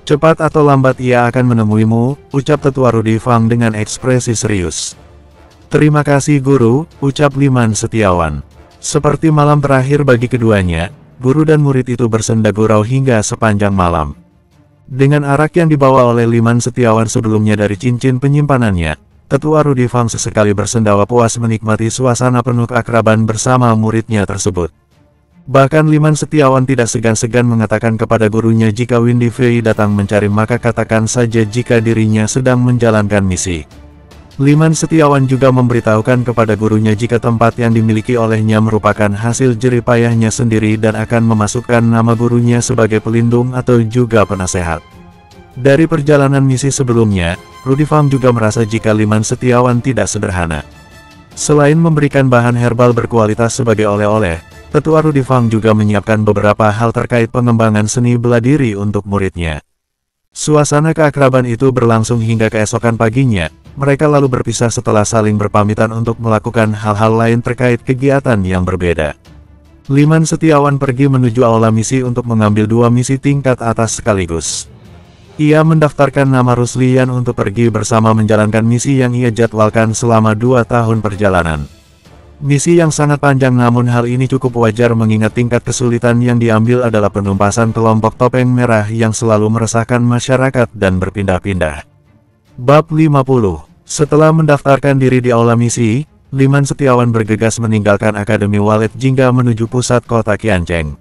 Cepat atau lambat ia akan menemuimu, ucap Tetua Rudi Fang dengan ekspresi serius. Terima kasih guru, ucap Liman Setiawan. Seperti malam terakhir bagi keduanya, guru dan murid itu bersenda gurau hingga sepanjang malam. Dengan arak yang dibawa oleh Liman Setiawan sebelumnya dari cincin penyimpanannya, Tetua Rudi Fang sesekali bersendawa puas menikmati suasana penuh keakraban bersama muridnya tersebut. Bahkan Liman Setiawan tidak segan-segan mengatakan kepada gurunya jika Windy Fei datang mencari maka katakan saja jika dirinya sedang menjalankan misi. Liman Setiawan juga memberitahukan kepada gurunya jika tempat yang dimiliki olehnya merupakan hasil jerih payahnya sendiri dan akan memasukkan nama gurunya sebagai pelindung atau juga penasehat. Dari perjalanan misi sebelumnya, Rudi Fang juga merasa jika Liman Setiawan tidak sederhana. Selain memberikan bahan herbal berkualitas sebagai oleh-oleh, Tetua Rudi Fang juga menyiapkan beberapa hal terkait pengembangan seni bela diri untuk muridnya. Suasana keakraban itu berlangsung hingga keesokan paginya. Mereka lalu berpisah setelah saling berpamitan untuk melakukan hal-hal lain terkait kegiatan yang berbeda. Liman Setiawan pergi menuju aula misi untuk mengambil 2 misi tingkat atas sekaligus. Ia mendaftarkan nama Ruslian untuk pergi bersama menjalankan misi yang ia jadwalkan selama 2 tahun perjalanan. Misi yang sangat panjang namun hal ini cukup wajar mengingat tingkat kesulitan yang diambil adalah penumpasan kelompok topeng merah yang selalu meresahkan masyarakat dan berpindah-pindah. Bab 50. Setelah mendaftarkan diri di aula misi, Liman Setiawan bergegas meninggalkan Akademi Walet Jingga menuju pusat kota Qiancheng.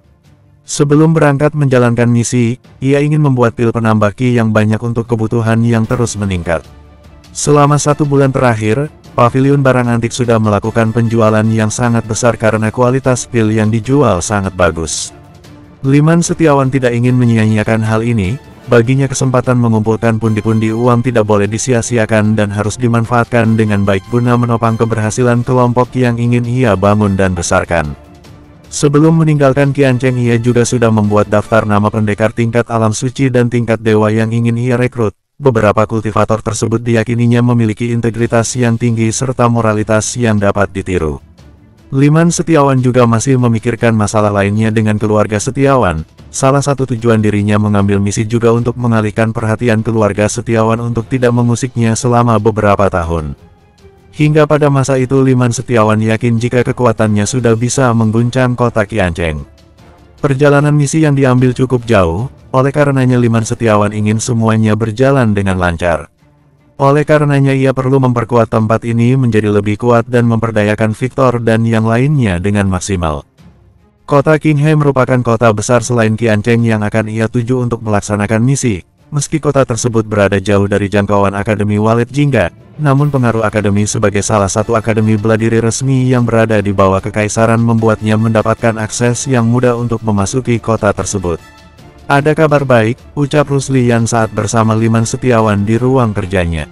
Sebelum berangkat menjalankan misi, ia ingin membuat pil penambah ki yang banyak untuk kebutuhan yang terus meningkat. Selama 1 bulan terakhir, pavilion barang antik sudah melakukan penjualan yang sangat besar karena kualitas pil yang dijual sangat bagus. Liman Setiawan tidak ingin menyia-nyiakan hal ini. Baginya kesempatan mengumpulkan pundi-pundi uang tidak boleh disia-siakan dan harus dimanfaatkan dengan baik guna menopang keberhasilan kelompok yang ingin ia bangun dan besarkan. Sebelum meninggalkan Qiancheng ia juga sudah membuat daftar nama pendekar tingkat alam suci dan tingkat dewa yang ingin ia rekrut. Beberapa kultivator tersebut diyakininya memiliki integritas yang tinggi serta moralitas yang dapat ditiru. Liman Setiawan juga masih memikirkan masalah lainnya dengan keluarga Setiawan. Salah satu tujuan dirinya mengambil misi juga untuk mengalihkan perhatian keluarga Setiawan untuk tidak mengusiknya selama beberapa tahun. Hingga pada masa itu Liman Setiawan yakin jika kekuatannya sudah bisa mengguncang kota Kiancheng. Perjalanan misi yang diambil cukup jauh, oleh karenanya Liman Setiawan ingin semuanya berjalan dengan lancar. Oleh karenanya ia perlu memperkuat tempat ini menjadi lebih kuat dan memperdayakan Victor dan yang lainnya dengan maksimal. Kota Qinghai merupakan kota besar selain Kiancheng yang akan ia tuju untuk melaksanakan misi. Meski kota tersebut berada jauh dari jangkauan Akademi Walid Jingga, namun pengaruh akademi sebagai salah satu akademi bela diri resmi yang berada di bawah kekaisaran membuatnya mendapatkan akses yang mudah untuk memasuki kota tersebut. "Ada kabar baik," ucap Ruslian saat bersama Liman Setiawan di ruang kerjanya.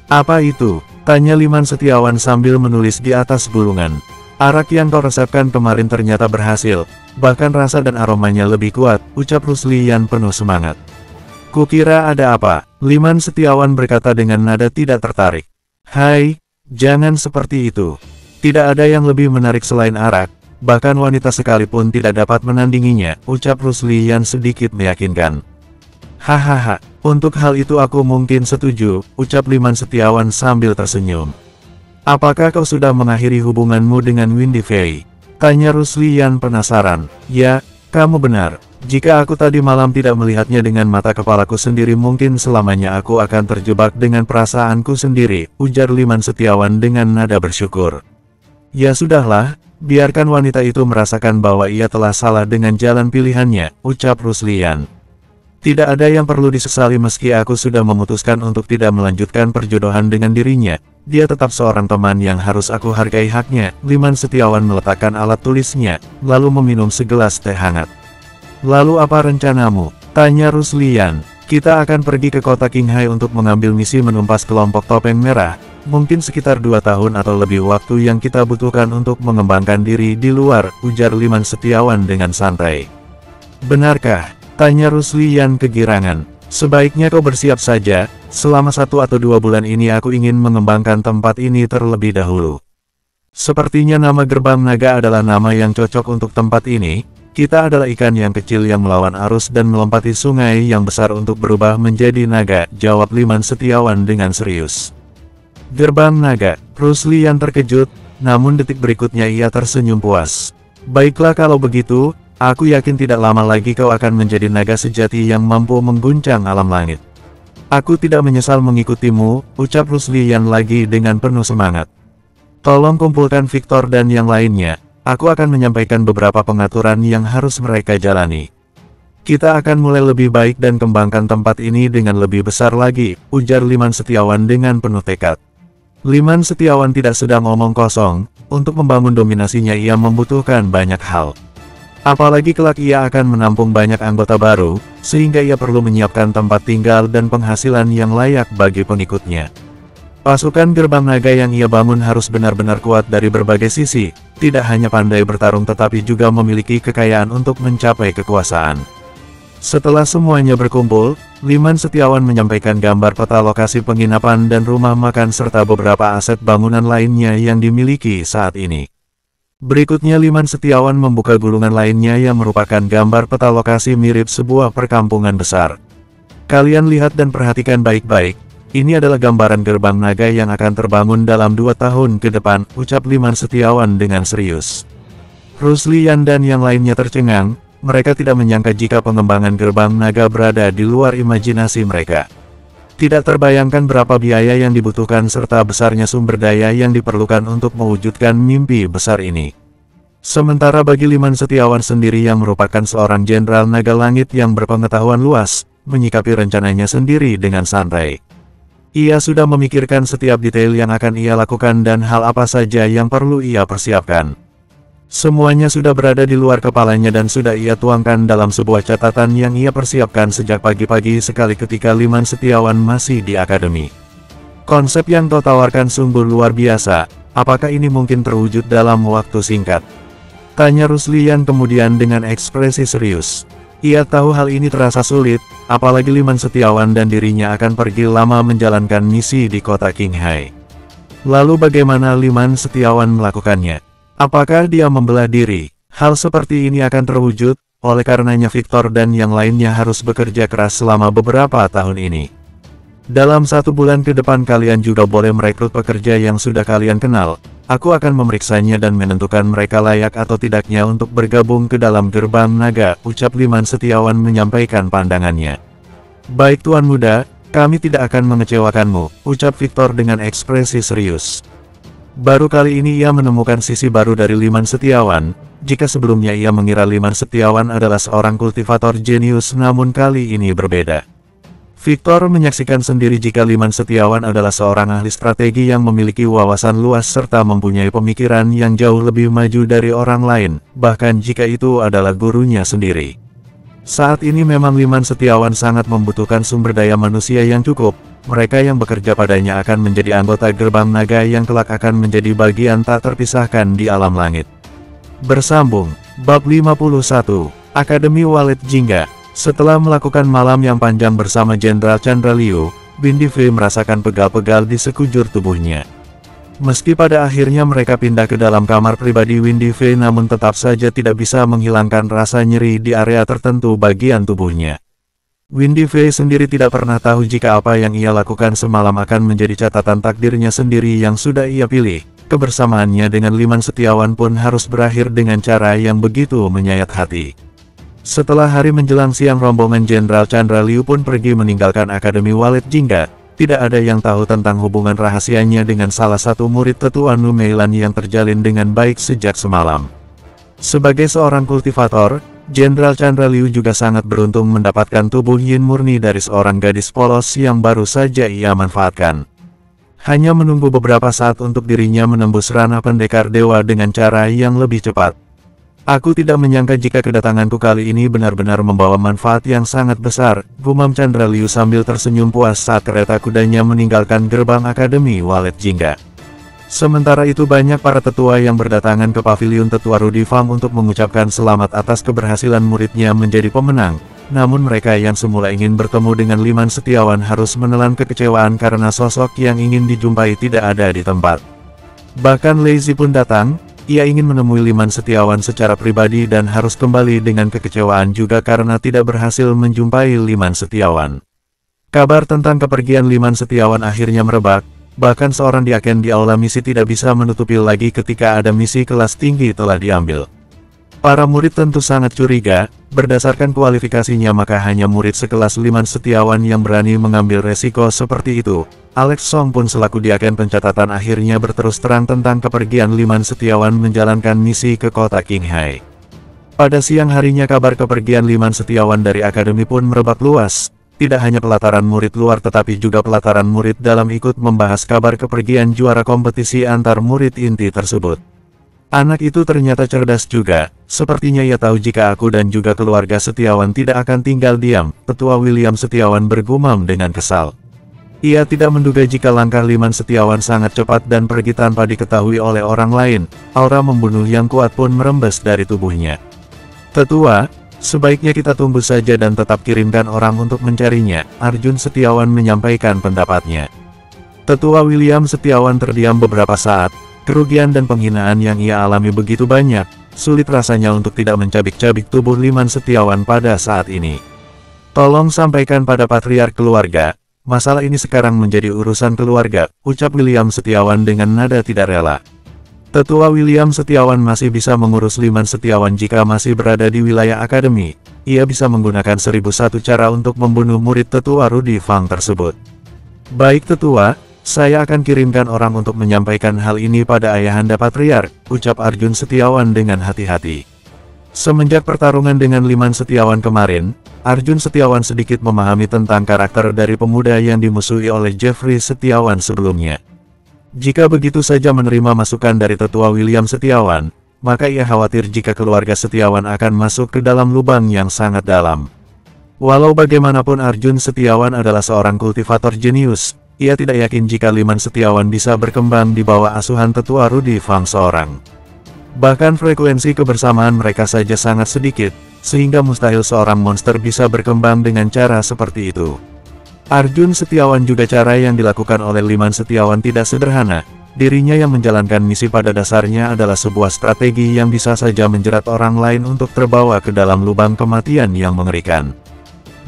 "Apa itu?" tanya Liman Setiawan sambil menulis di atas gulungan. "Arak yang kau resepkan kemarin ternyata berhasil, bahkan rasa dan aromanya lebih kuat," ucap Ruslian penuh semangat. "Kukira ada apa?" Liman Setiawan berkata dengan nada tidak tertarik. "Hai, jangan seperti itu. Tidak ada yang lebih menarik selain arak. Bahkan wanita sekalipun tidak dapat menandinginya," ucap Ruslian sedikit meyakinkan. "Hahaha, untuk hal itu aku mungkin setuju," ucap Liman Setiawan sambil tersenyum. "Apakah kau sudah mengakhiri hubunganmu dengan Windy Fei?" tanya Ruslian penasaran. "Ya, kamu benar. Jika aku tadi malam tidak melihatnya dengan mata kepalaku sendiri mungkin selamanya aku akan terjebak dengan perasaanku sendiri," ujar Liman Setiawan dengan nada bersyukur. "Ya sudahlah. Biarkan wanita itu merasakan bahwa ia telah salah dengan jalan pilihannya," ucap Ruslian. "Tidak ada yang perlu disesali meski aku sudah memutuskan untuk tidak melanjutkan perjodohan dengan dirinya. Dia tetap seorang teman yang harus aku hargai haknya." Liman Setiawan meletakkan alat tulisnya, lalu meminum segelas teh hangat. "Lalu apa rencanamu?" tanya Ruslian. "Kita akan pergi ke kota Qinghai untuk mengambil misi menumpas kelompok topeng merah. Mungkin sekitar 2 tahun atau lebih waktu yang kita butuhkan untuk mengembangkan diri di luar," ujar Liman Setiawan dengan santai. "Benarkah?" tanya Ruslian kegirangan. "Sebaiknya kau bersiap saja, selama 1 atau 2 bulan ini aku ingin mengembangkan tempat ini terlebih dahulu. Sepertinya nama Gerbang Naga adalah nama yang cocok untuk tempat ini. Kita adalah ikan yang kecil yang melawan arus dan melompati sungai yang besar untuk berubah menjadi naga," jawab Liman Setiawan dengan serius. "Gerbang Naga," Ruslian terkejut, namun detik berikutnya ia tersenyum puas. "Baiklah kalau begitu, aku yakin tidak lama lagi kau akan menjadi naga sejati yang mampu mengguncang alam langit." "Aku tidak menyesal mengikutimu," ucap Ruslian lagi dengan penuh semangat. "Tolong kumpulkan Victor dan yang lainnya, aku akan menyampaikan beberapa pengaturan yang harus mereka jalani. Kita akan mulai lebih baik dan kembangkan tempat ini dengan lebih besar lagi," ujar Liman Setiawan dengan penuh tekad. Liman Setiawan tidak sedang omong kosong. Untuk membangun dominasinya ia membutuhkan banyak hal. Apalagi kelak ia akan menampung banyak anggota baru, sehingga ia perlu menyiapkan tempat tinggal dan penghasilan yang layak bagi pengikutnya. Pasukan Gerbang Naga yang ia bangun harus benar-benar kuat dari berbagai sisi, tidak hanya pandai bertarung tetapi juga memiliki kekayaan untuk mencapai kekuasaan. Setelah semuanya berkumpul, Liman Setiawan menyampaikan gambar peta lokasi penginapan dan rumah makan serta beberapa aset bangunan lainnya yang dimiliki saat ini. Berikutnya Liman Setiawan membuka gulungan lainnya yang merupakan gambar peta lokasi mirip sebuah perkampungan besar. "Kalian lihat dan perhatikan baik-baik, ini adalah gambaran Gerbang Naga yang akan terbangun dalam 2 tahun ke depan," ucap Liman Setiawan dengan serius. Ruslian dan yang lainnya tercengang. Mereka tidak menyangka jika pengembangan Gerbang Naga berada di luar imajinasi mereka. Tidak terbayangkan berapa biaya yang dibutuhkan serta besarnya sumber daya yang diperlukan untuk mewujudkan mimpi besar ini. Sementara bagi Liman Setiawan sendiri yang merupakan seorang jenderal naga langit yang berpengetahuan luas, menyikapi rencananya sendiri dengan santai. Ia sudah memikirkan setiap detail yang akan ia lakukan dan hal apa saja yang perlu ia persiapkan. Semuanya sudah berada di luar kepalanya dan sudah ia tuangkan dalam sebuah catatan yang ia persiapkan sejak pagi-pagi sekali ketika Liman Setiawan masih di akademi. "Konsep yang kau tawarkan sungguh luar biasa, apakah ini mungkin terwujud dalam waktu singkat?" tanya Ruslian kemudian dengan ekspresi serius. Ia tahu hal ini terasa sulit, apalagi Liman Setiawan dan dirinya akan pergi lama menjalankan misi di kota Qinghai. Lalu bagaimana Liman Setiawan melakukannya? Apakah dia membelah diri? Hal seperti ini akan terwujud, oleh karenanya Victor dan yang lainnya harus bekerja keras selama beberapa tahun ini. Dalam 1 bulan ke depan kalian juga boleh merekrut pekerja yang sudah kalian kenal. Aku akan memeriksanya dan menentukan mereka layak atau tidaknya untuk bergabung ke dalam gerbang naga, ucap Liman Setiawan menyampaikan pandangannya. Baik Tuan Muda, kami tidak akan mengecewakanmu, ucap Victor dengan ekspresi serius. Baru kali ini ia menemukan sisi baru dari Liman Setiawan. Jika sebelumnya ia mengira Liman Setiawan adalah seorang kultivator jenius, namun kali ini berbeda. Victor menyaksikan sendiri jika Liman Setiawan adalah seorang ahli strategi yang memiliki wawasan luas serta mempunyai pemikiran yang jauh lebih maju dari orang lain, bahkan jika itu adalah gurunya sendiri. Saat ini memang Liman Setiawan sangat membutuhkan sumber daya manusia yang cukup. Mereka yang bekerja padanya akan menjadi anggota gerbang naga yang kelak akan menjadi bagian tak terpisahkan di alam langit. Bersambung, Bab 51, Akademi Walet Jingga. Setelah melakukan malam yang panjang bersama Jenderal Chandra Liu, Windy Fei merasakan pegal-pegal di sekujur tubuhnya. Meski pada akhirnya mereka pindah ke dalam kamar pribadi Windy Fei, namun tetap saja tidak bisa menghilangkan rasa nyeri di area tertentu bagian tubuhnya. Windy Fei sendiri tidak pernah tahu jika apa yang ia lakukan semalam akan menjadi catatan takdirnya sendiri yang sudah ia pilih. Kebersamaannya dengan Liman Setiawan pun harus berakhir dengan cara yang begitu menyayat hati. Setelah hari menjelang siang, rombongan Jenderal Chandra Liu pun pergi meninggalkan Akademi Walet Jingga. Tidak ada yang tahu tentang hubungan rahasianya dengan salah satu murid tetua Nu Meilan yang terjalin dengan baik sejak semalam. Sebagai seorang kultivator, Jenderal Chandra Liu juga sangat beruntung mendapatkan tubuh yin murni dari seorang gadis polos yang baru saja ia manfaatkan. Hanya menunggu beberapa saat untuk dirinya menembus ranah pendekar dewa dengan cara yang lebih cepat. Aku tidak menyangka jika kedatanganku kali ini benar-benar membawa manfaat yang sangat besar, gumam Chandra Liu sambil tersenyum puas saat kereta kudanya meninggalkan gerbang Akademi Walet Jingga. Sementara itu banyak para tetua yang berdatangan ke pavilion tetua Rudi Fang untuk mengucapkan selamat atas keberhasilan muridnya menjadi pemenang. Namun mereka yang semula ingin bertemu dengan Liman Setiawan harus menelan kekecewaan karena sosok yang ingin dijumpai tidak ada di tempat. Bahkan Lazy pun datang, ia ingin menemui Liman Setiawan secara pribadi dan harus kembali dengan kekecewaan juga karena tidak berhasil menjumpai Liman Setiawan. Kabar tentang kepergian Liman Setiawan akhirnya merebak. Bahkan seorang diaken di aula misi tidak bisa menutupi lagi ketika ada misi kelas tinggi telah diambil. Para murid tentu sangat curiga, berdasarkan kualifikasinya maka hanya murid sekelas Liman Setiawan yang berani mengambil resiko seperti itu. Alex Song pun selaku diaken pencatatan akhirnya berterus terang tentang kepergian Liman Setiawan menjalankan misi ke kota Qinghai. Pada siang harinya kabar kepergian Liman Setiawan dari akademi pun merebak luas. Tidak hanya pelataran murid luar tetapi juga pelataran murid dalam ikut membahas kabar kepergian juara kompetisi antar murid inti tersebut. Anak itu ternyata cerdas juga, sepertinya ia tahu jika aku dan juga keluarga Setiawan tidak akan tinggal diam, Tetua William Setiawan bergumam dengan kesal. Ia tidak menduga jika langkah Liman Setiawan sangat cepat dan pergi tanpa diketahui oleh orang lain, aura membunuh yang kuat pun merembes dari tubuhnya. Tetua, sebaiknya kita tunggu saja dan tetap kirimkan orang untuk mencarinya, Arjun Setiawan menyampaikan pendapatnya. Tetua William Setiawan terdiam beberapa saat, kerugian dan penghinaan yang ia alami begitu banyak, sulit rasanya untuk tidak mencabik-cabik tubuh Liman Setiawan pada saat ini. Tolong sampaikan pada patriark keluarga, masalah ini sekarang menjadi urusan keluarga, ucap William Setiawan dengan nada tidak rela. Tetua William Setiawan masih bisa mengurus Liman Setiawan jika masih berada di wilayah akademi. Ia bisa menggunakan 1001 cara untuk membunuh murid tetua Rudi Fang tersebut. Baik tetua, saya akan kirimkan orang untuk menyampaikan hal ini pada ayahanda patriark, ucap Arjun Setiawan dengan hati-hati. Semenjak pertarungan dengan Liman Setiawan kemarin, Arjun Setiawan sedikit memahami tentang karakter dari pemuda yang dimusuhi oleh Jeffrey Setiawan sebelumnya. Jika begitu saja menerima masukan dari tetua William Setiawan, maka ia khawatir jika keluarga Setiawan akan masuk ke dalam lubang yang sangat dalam. Walau bagaimanapun Arjun Setiawan adalah seorang kultivator jenius, ia tidak yakin jika Liman Setiawan bisa berkembang di bawah asuhan tetua Rudi Fang seorang. Bahkan frekuensi kebersamaan mereka saja sangat sedikit, sehingga mustahil seorang monster bisa berkembang dengan cara seperti itu. Arjun Setiawan juga cara yang dilakukan oleh Liman Setiawan tidak sederhana. Dirinya yang menjalankan misi pada dasarnya adalah sebuah strategi yang bisa saja menjerat orang lain untuk terbawa ke dalam lubang kematian yang mengerikan.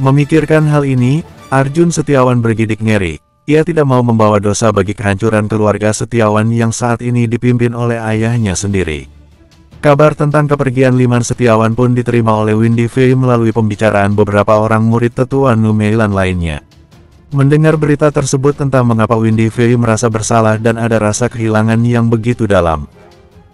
Memikirkan hal ini, Arjun Setiawan bergidik ngeri. Ia tidak mau membawa dosa bagi kehancuran keluarga Setiawan yang saat ini dipimpin oleh ayahnya sendiri. Kabar tentang kepergian Liman Setiawan pun diterima oleh Windy Fei melalui pembicaraan beberapa orang murid tetua Numeilan lainnya. Mendengar berita tersebut tentang mengapa Windy Fei merasa bersalah dan ada rasa kehilangan yang begitu dalam.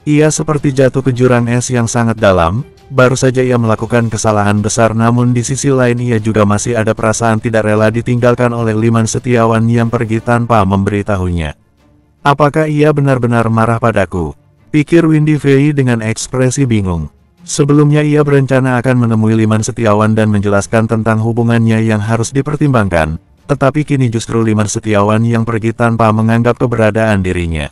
Ia seperti jatuh ke jurang es yang sangat dalam, baru saja ia melakukan kesalahan besar namun di sisi lain ia juga masih ada perasaan tidak rela ditinggalkan oleh Liman Setiawan yang pergi tanpa memberitahunya. Apakah ia benar-benar marah padaku? Pikir Windy Fei dengan ekspresi bingung. Sebelumnya ia berencana akan menemui Liman Setiawan dan menjelaskan tentang hubungannya yang harus dipertimbangkan, tetapi kini justru Liman Setiawan yang pergi tanpa menganggap keberadaan dirinya.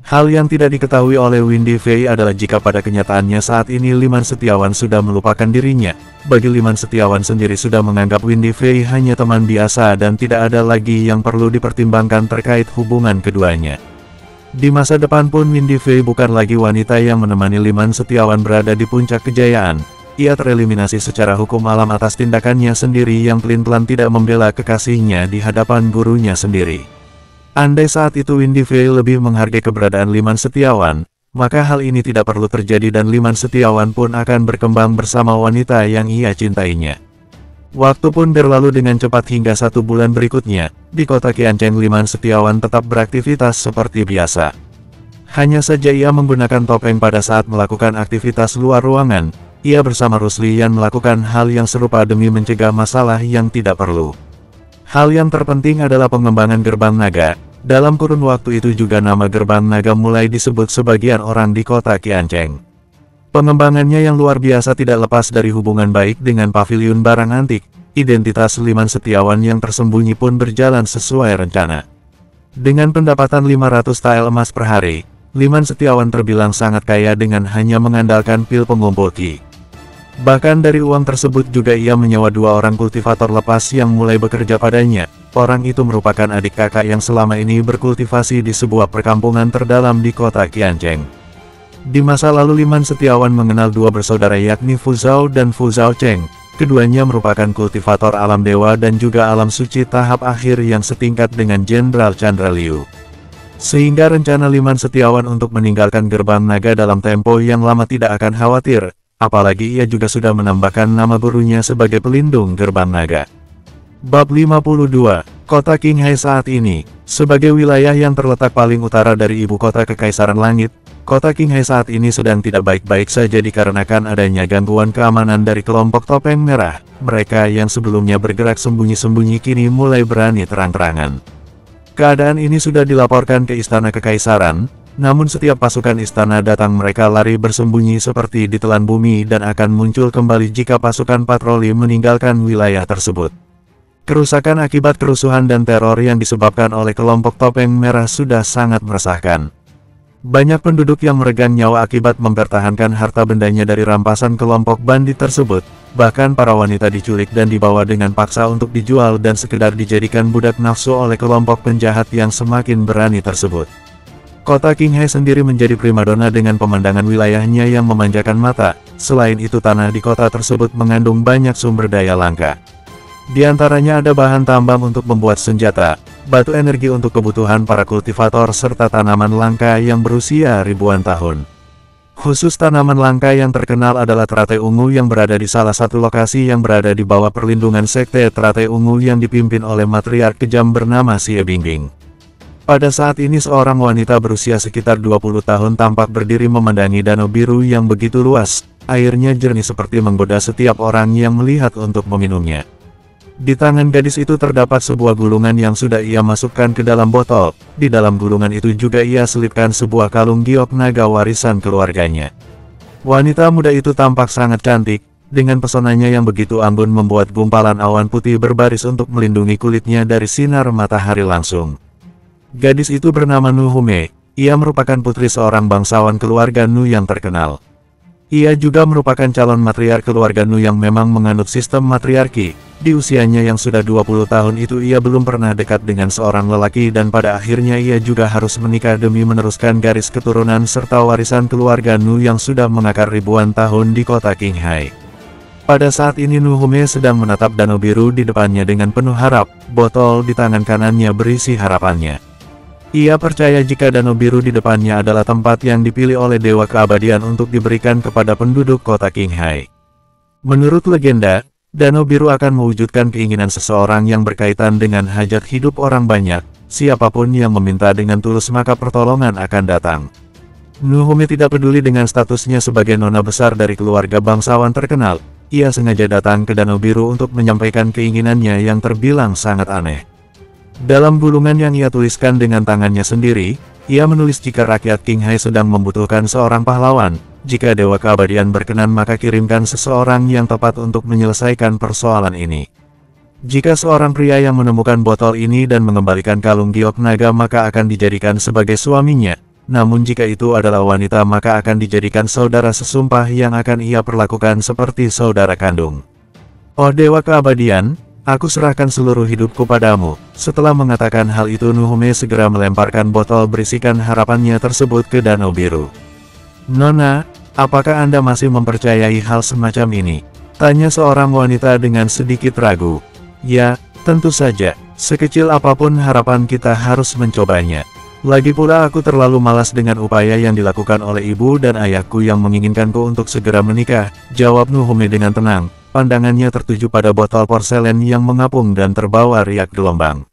Hal yang tidak diketahui oleh Windy Fei adalah jika pada kenyataannya saat ini Liman Setiawan sudah melupakan dirinya. Bagi Liman Setiawan sendiri sudah menganggap Windy Fei hanya teman biasa dan tidak ada lagi yang perlu dipertimbangkan terkait hubungan keduanya. Di masa depan pun Windy Fei bukan lagi wanita yang menemani Liman Setiawan berada di puncak kejayaan. Ia tereliminasi secara hukum alam atas tindakannya sendiri yang pelin-pelan tidak membela kekasihnya di hadapan gurunya sendiri. Andai saat itu Windy Fei lebih menghargai keberadaan Liman Setiawan, maka hal ini tidak perlu terjadi dan Liman Setiawan pun akan berkembang bersama wanita yang ia cintainya. Waktu pun berlalu dengan cepat hingga 1 bulan berikutnya, di kota Qiancheng Liman Setiawan tetap beraktivitas seperti biasa. Hanya saja ia menggunakan topeng pada saat melakukan aktivitas luar ruangan, ia bersama Ruslian melakukan hal yang serupa demi mencegah masalah yang tidak perlu. Hal yang terpenting adalah pengembangan gerbang naga, dalam kurun waktu itu juga nama gerbang naga mulai disebut sebagian orang di kota Qiancheng. Pengembangannya yang luar biasa tidak lepas dari hubungan baik dengan paviliun barang antik. Identitas Liman Setiawan yang tersembunyi pun berjalan sesuai rencana. Dengan pendapatan 500 tael emas per hari, Liman Setiawan terbilang sangat kaya dengan hanya mengandalkan pil pengumpul Qi. Bahkan dari uang tersebut juga ia menyewa 2 orang kultivator lepas yang mulai bekerja padanya. Orang itu merupakan adik kakak yang selama ini berkultivasi di sebuah perkampungan terdalam di kota Qiancheng. Di masa lalu Liman Setiawan mengenal 2 bersaudara yakni Fu Zhao dan Fu Zhao Cheng. Keduanya merupakan kultivator alam dewa dan juga alam suci tahap akhir yang setingkat dengan Jenderal Chandra Liu. Sehingga rencana Liman Setiawan untuk meninggalkan gerbang naga dalam tempo yang lama tidak akan khawatir, apalagi ia juga sudah menambahkan nama gurunya sebagai pelindung gerbang naga. Bab 52, Kota Qinghai saat ini, sebagai wilayah yang terletak paling utara dari ibu kota Kekaisaran Langit, Kota Qinghai saat ini sedang tidak baik-baik saja dikarenakan adanya gangguan keamanan dari kelompok topeng merah. Mereka yang sebelumnya bergerak sembunyi-sembunyi kini mulai berani terang-terangan. Keadaan ini sudah dilaporkan ke Istana Kekaisaran, namun setiap pasukan istana datang mereka lari bersembunyi seperti ditelan bumi dan akan muncul kembali jika pasukan patroli meninggalkan wilayah tersebut. Kerusakan akibat kerusuhan dan teror yang disebabkan oleh kelompok topeng merah sudah sangat meresahkan. Banyak penduduk yang meregang nyawa akibat mempertahankan harta bendanya dari rampasan kelompok bandit tersebut. Bahkan para wanita diculik dan dibawa dengan paksa untuk dijual dan sekedar dijadikan budak nafsu oleh kelompok penjahat yang semakin berani tersebut. Kota Qinghai sendiri menjadi primadona dengan pemandangan wilayahnya yang memanjakan mata. Selain itu tanah di kota tersebut mengandung banyak sumber daya langka. Di antaranya ada bahan tambang untuk membuat senjata, batu energi untuk kebutuhan para kultivator serta tanaman langka yang berusia ribuan tahun. Khusus tanaman langka yang terkenal adalah teratai ungu yang berada di salah satu lokasi yang berada di bawah perlindungan sekte teratai ungu yang dipimpin oleh matriark kejam bernama Xie Bingbing. Pada saat ini seorang wanita berusia sekitar 20 tahun tampak berdiri memandangi danau biru yang begitu luas, airnya jernih seperti menggoda setiap orang yang melihat untuk meminumnya. Di tangan gadis itu terdapat sebuah gulungan yang sudah ia masukkan ke dalam botol. Di dalam gulungan itu juga ia selipkan sebuah kalung giok naga warisan keluarganya. Wanita muda itu tampak sangat cantik, dengan pesonanya yang begitu anggun membuat gumpalan awan putih berbaris untuk melindungi kulitnya dari sinar matahari langsung. Gadis itu bernama Nu Hume, ia merupakan putri seorang bangsawan keluarga Nu yang terkenal. Ia juga merupakan calon matriark keluarga Nu yang memang menganut sistem matriarki. di usianya yang sudah 20 tahun itu ia belum pernah dekat dengan seorang lelaki dan pada akhirnya ia juga harus menikah demi meneruskan garis keturunan serta warisan keluarga Nu yang sudah mengakar ribuan tahun di kota Qinghai. Pada saat ini Nuhume sedang menatap danau biru di depannya dengan penuh harap, botol di tangan kanannya berisi harapannya. Ia percaya jika danau biru di depannya adalah tempat yang dipilih oleh Dewa Keabadian untuk diberikan kepada penduduk kota Qinghai. Menurut legenda, danau biru akan mewujudkan keinginan seseorang yang berkaitan dengan hajat hidup orang banyak. Siapapun yang meminta dengan tulus maka pertolongan akan datang. Nuhume tidak peduli dengan statusnya sebagai nona besar dari keluarga bangsawan terkenal. Ia sengaja datang ke danau biru untuk menyampaikan keinginannya yang terbilang sangat aneh. Dalam gulungan yang ia tuliskan dengan tangannya sendiri, ia menulis jika rakyat Qinghai sedang membutuhkan seorang pahlawan. Jika Dewa Keabadian berkenan maka kirimkan seseorang yang tepat untuk menyelesaikan persoalan ini. Jika seorang pria yang menemukan botol ini dan mengembalikan kalung giok naga maka akan dijadikan sebagai suaminya. Namun jika itu adalah wanita maka akan dijadikan saudara sesumpah yang akan ia perlakukan seperti saudara kandung. Oh Dewa Keabadian, aku serahkan seluruh hidupku padamu. Setelah mengatakan hal itu Nuhume segera melemparkan botol berisikan harapannya tersebut ke danau biru. Nona, apakah Anda masih mempercayai hal semacam ini? Tanya seorang wanita dengan sedikit ragu. Ya, tentu saja. Sekecil apapun harapan kita harus mencobanya. Lagi pula aku terlalu malas dengan upaya yang dilakukan oleh ibu dan ayahku yang menginginkanku untuk segera menikah, jawab Nuhume dengan tenang. Pandangannya tertuju pada botol porselen yang mengapung dan terbawa riak gelombang.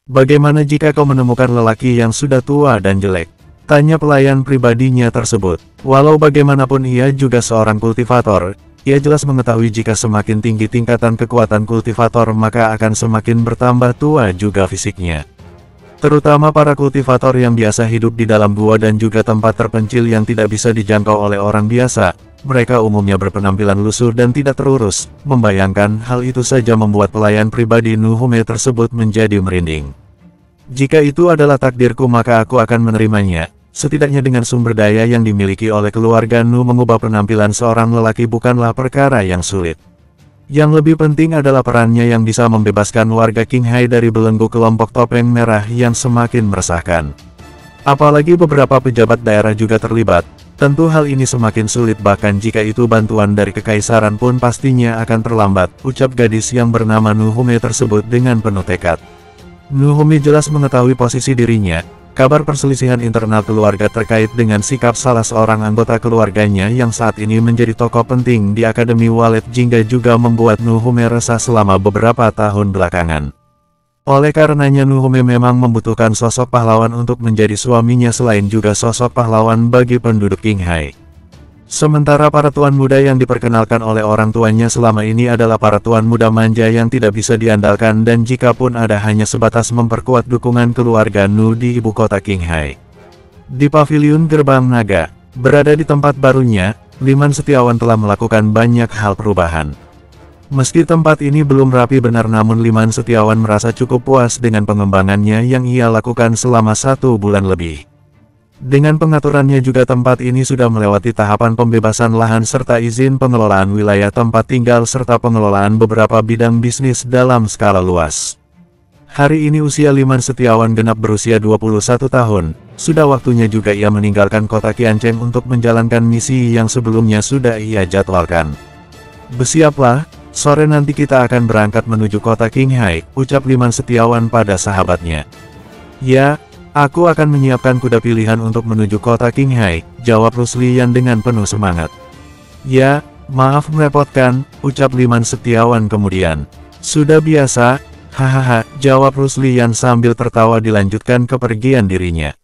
Bagaimana jika kau menemukan lelaki yang sudah tua dan jelek? Tanya pelayan pribadinya tersebut. Walau bagaimanapun ia juga seorang kultivator, ia jelas mengetahui jika semakin tinggi tingkatan kekuatan kultivator maka akan semakin bertambah tua juga fisiknya. Terutama para kultivator yang biasa hidup di dalam gua dan juga tempat terpencil yang tidak bisa dijangkau oleh orang biasa. Mereka umumnya berpenampilan lusuh dan tidak terurus. Membayangkan hal itu saja membuat pelayan pribadi Nuhume tersebut menjadi merinding. Jika itu adalah takdirku maka aku akan menerimanya. Setidaknya dengan sumber daya yang dimiliki oleh keluarga Nu mengubah penampilan seorang lelaki bukanlah perkara yang sulit. Yang lebih penting adalah perannya yang bisa membebaskan warga Qinghai dari belenggu kelompok topeng merah yang semakin meresahkan. Apalagi beberapa pejabat daerah juga terlibat. Tentu hal ini semakin sulit bahkan jika itu bantuan dari kekaisaran pun pastinya akan terlambat, ucap gadis yang bernama Nuhume tersebut dengan penuh tekad. Nuhume jelas mengetahui posisi dirinya. Kabar perselisihan internal keluarga terkait dengan sikap salah seorang anggota keluarganya yang saat ini menjadi tokoh penting di Akademi Walet Jingga juga membuat Nuhume resah selama beberapa tahun belakangan. Oleh karenanya Nuhume memang membutuhkan sosok pahlawan untuk menjadi suaminya selain juga sosok pahlawan bagi penduduk Qinghai. Sementara para tuan muda yang diperkenalkan oleh orang tuanya selama ini adalah para tuan muda manja yang tidak bisa diandalkan dan jika pun ada hanya sebatas memperkuat dukungan keluarga Nu di ibu kota Qinghai. Di paviliun Gerbang Naga, berada di tempat barunya, Liman Setiawan telah melakukan banyak hal perubahan. Meski tempat ini belum rapi benar namun Liman Setiawan merasa cukup puas dengan pengembangannya yang ia lakukan selama 1 bulan lebih. Dengan pengaturannya juga tempat ini sudah melewati tahapan pembebasan lahan serta izin pengelolaan wilayah tempat tinggal serta pengelolaan beberapa bidang bisnis dalam skala luas. Hari ini usia Liman Setiawan genap berusia 21 tahun, sudah waktunya juga ia meninggalkan kota Qiancheng untuk menjalankan misi yang sebelumnya sudah ia jadwalkan. Bersiaplah, sore nanti kita akan berangkat menuju kota Qinghai, ucap Liman Setiawan pada sahabatnya. Ya, aku akan menyiapkan kuda pilihan untuk menuju kota Qinghai, jawab Ruslian dengan penuh semangat. Ya, maaf merepotkan, ucap Liman Setiawan kemudian. Sudah biasa, hahaha, jawab Ruslian sambil tertawa dilanjutkan kepergian dirinya.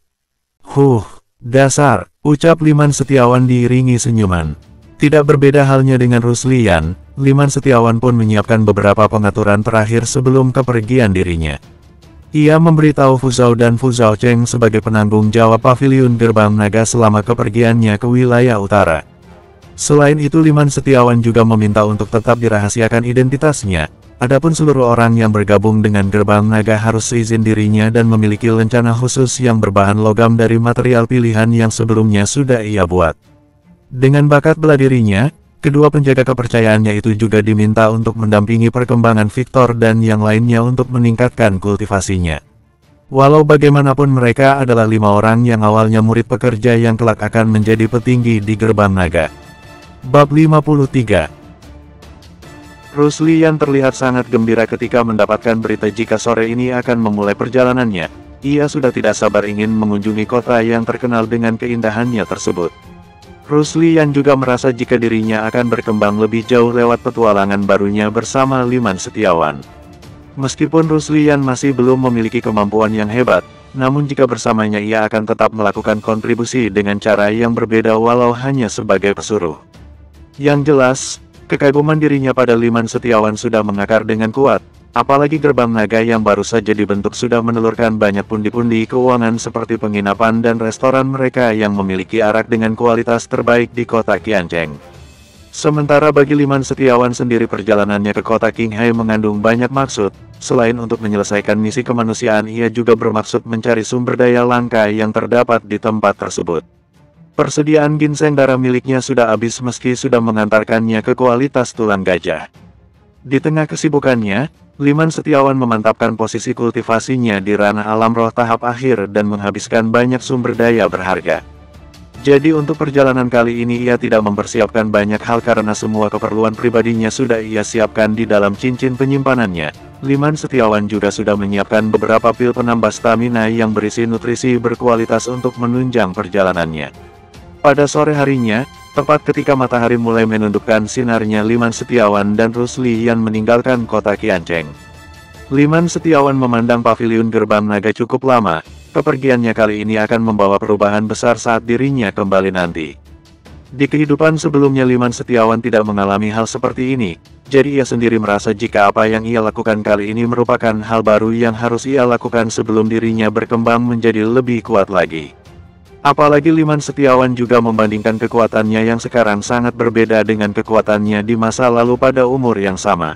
Dasar, ucap Liman Setiawan diiringi senyuman. Tidak berbeda halnya dengan Ruslian, Liman Setiawan pun menyiapkan beberapa pengaturan terakhir sebelum kepergian dirinya. Ia memberitahu Fu Zhao dan Fu Zhao Cheng sebagai penanggung jawab paviliun Gerbang Naga selama kepergiannya ke wilayah utara. Selain itu Liman Setiawan juga meminta untuk tetap dirahasiakan identitasnya. Adapun seluruh orang yang bergabung dengan Gerbang Naga harus seizin dirinya dan memiliki lencana khusus yang berbahan logam dari material pilihan yang sebelumnya sudah ia buat. Dengan bakat bela dirinya, Kedua penjaga kepercayaannya itu juga diminta untuk mendampingi perkembangan Victor dan yang lainnya untuk meningkatkan kultivasinya. Walau bagaimanapun mereka adalah 5 orang yang awalnya murid pekerja yang kelak akan menjadi petinggi di Gerbang Naga. Bab 53. Rusli yang terlihat sangat gembira ketika mendapatkan berita jika sore ini akan memulai perjalanannya. Ia sudah tidak sabar ingin mengunjungi kota yang terkenal dengan keindahannya tersebut. Ruslian juga merasa jika dirinya akan berkembang lebih jauh lewat petualangan barunya bersama Liman Setiawan. Meskipun Ruslian masih belum memiliki kemampuan yang hebat, namun jika bersamanya ia akan tetap melakukan kontribusi dengan cara yang berbeda walau hanya sebagai pesuruh. Yang jelas, kekaguman dirinya pada Liman Setiawan sudah mengakar dengan kuat. Apalagi Gerbang Naga yang baru saja dibentuk sudah menelurkan banyak pundi-pundi keuangan seperti penginapan dan restoran mereka yang memiliki arak dengan kualitas terbaik di kota Qiancheng. Sementara bagi Liman Setiawan sendiri perjalanannya ke kota Qinghai mengandung banyak maksud. Selain untuk menyelesaikan misi kemanusiaan, ia juga bermaksud mencari sumber daya langka yang terdapat di tempat tersebut. Persediaan ginseng darah miliknya sudah habis meski sudah mengantarkannya ke kualitas tulang gajah. Di tengah kesibukannya, Liman Setiawan memantapkan posisi kultivasinya di ranah alam roh tahap akhir dan menghabiskan banyak sumber daya berharga. Jadi untuk perjalanan kali ini ia tidak mempersiapkan banyak hal karena semua keperluan pribadinya sudah ia siapkan di dalam cincin penyimpanannya. Liman Setiawan juga sudah menyiapkan beberapa pil penambah stamina yang berisi nutrisi berkualitas untuk menunjang perjalanannya. Pada sore harinya, tepat ketika matahari mulai menundukkan sinarnya, Liman Setiawan dan Ruslian meninggalkan kota Qiancheng. Liman Setiawan memandang paviliun Gerbang Naga cukup lama. Kepergiannya kali ini akan membawa perubahan besar saat dirinya kembali nanti. Di kehidupan sebelumnya Liman Setiawan tidak mengalami hal seperti ini, jadi ia sendiri merasa jika apa yang ia lakukan kali ini merupakan hal baru yang harus ia lakukan sebelum dirinya berkembang menjadi lebih kuat lagi. Apalagi Liman Setiawan juga membandingkan kekuatannya yang sekarang sangat berbeda dengan kekuatannya di masa lalu pada umur yang sama.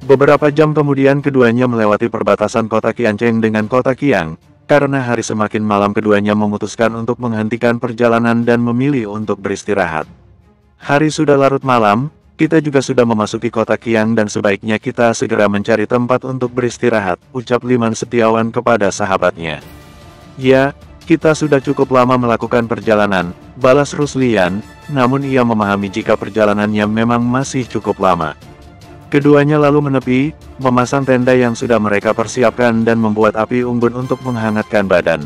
Beberapa jam kemudian keduanya melewati perbatasan kota Qiancheng dengan kota Qiang. Karena hari semakin malam keduanya memutuskan untuk menghentikan perjalanan dan memilih untuk beristirahat. Hari sudah larut malam, kita juga sudah memasuki kota Qiang dan sebaiknya kita segera mencari tempat untuk beristirahat, ucap Liman Setiawan kepada sahabatnya. Ya, kita sudah cukup lama melakukan perjalanan, balas Ruslian, namun ia memahami jika perjalanannya memang masih cukup lama. Keduanya lalu menepi, memasang tenda yang sudah mereka persiapkan dan membuat api unggun untuk menghangatkan badan.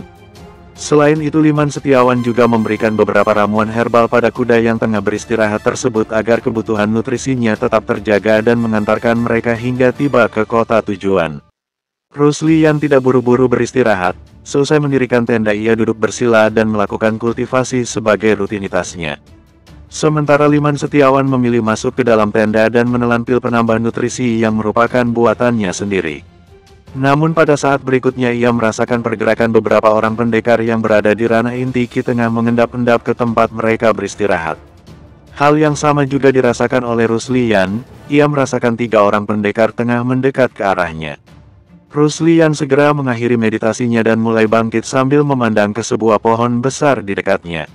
Selain itu Liman Setiawan juga memberikan beberapa ramuan herbal pada kuda yang tengah beristirahat tersebut agar kebutuhan nutrisinya tetap terjaga dan mengantarkan mereka hingga tiba ke kota tujuan. Ruslian tidak buru-buru beristirahat. Selesai mendirikan tenda ia duduk bersila dan melakukan kultivasi sebagai rutinitasnya. Sementara Liman Setiawan memilih masuk ke dalam tenda dan menelan pil penambah nutrisi yang merupakan buatannya sendiri. Namun pada saat berikutnya ia merasakan pergerakan beberapa orang pendekar yang berada di ranah inti Qi tengah mengendap-endap ke tempat mereka beristirahat. Hal yang sama juga dirasakan oleh Ruslian, ia merasakan 3 orang pendekar tengah mendekat ke arahnya. Ruslian segera mengakhiri meditasinya dan mulai bangkit sambil memandang ke sebuah pohon besar di dekatnya.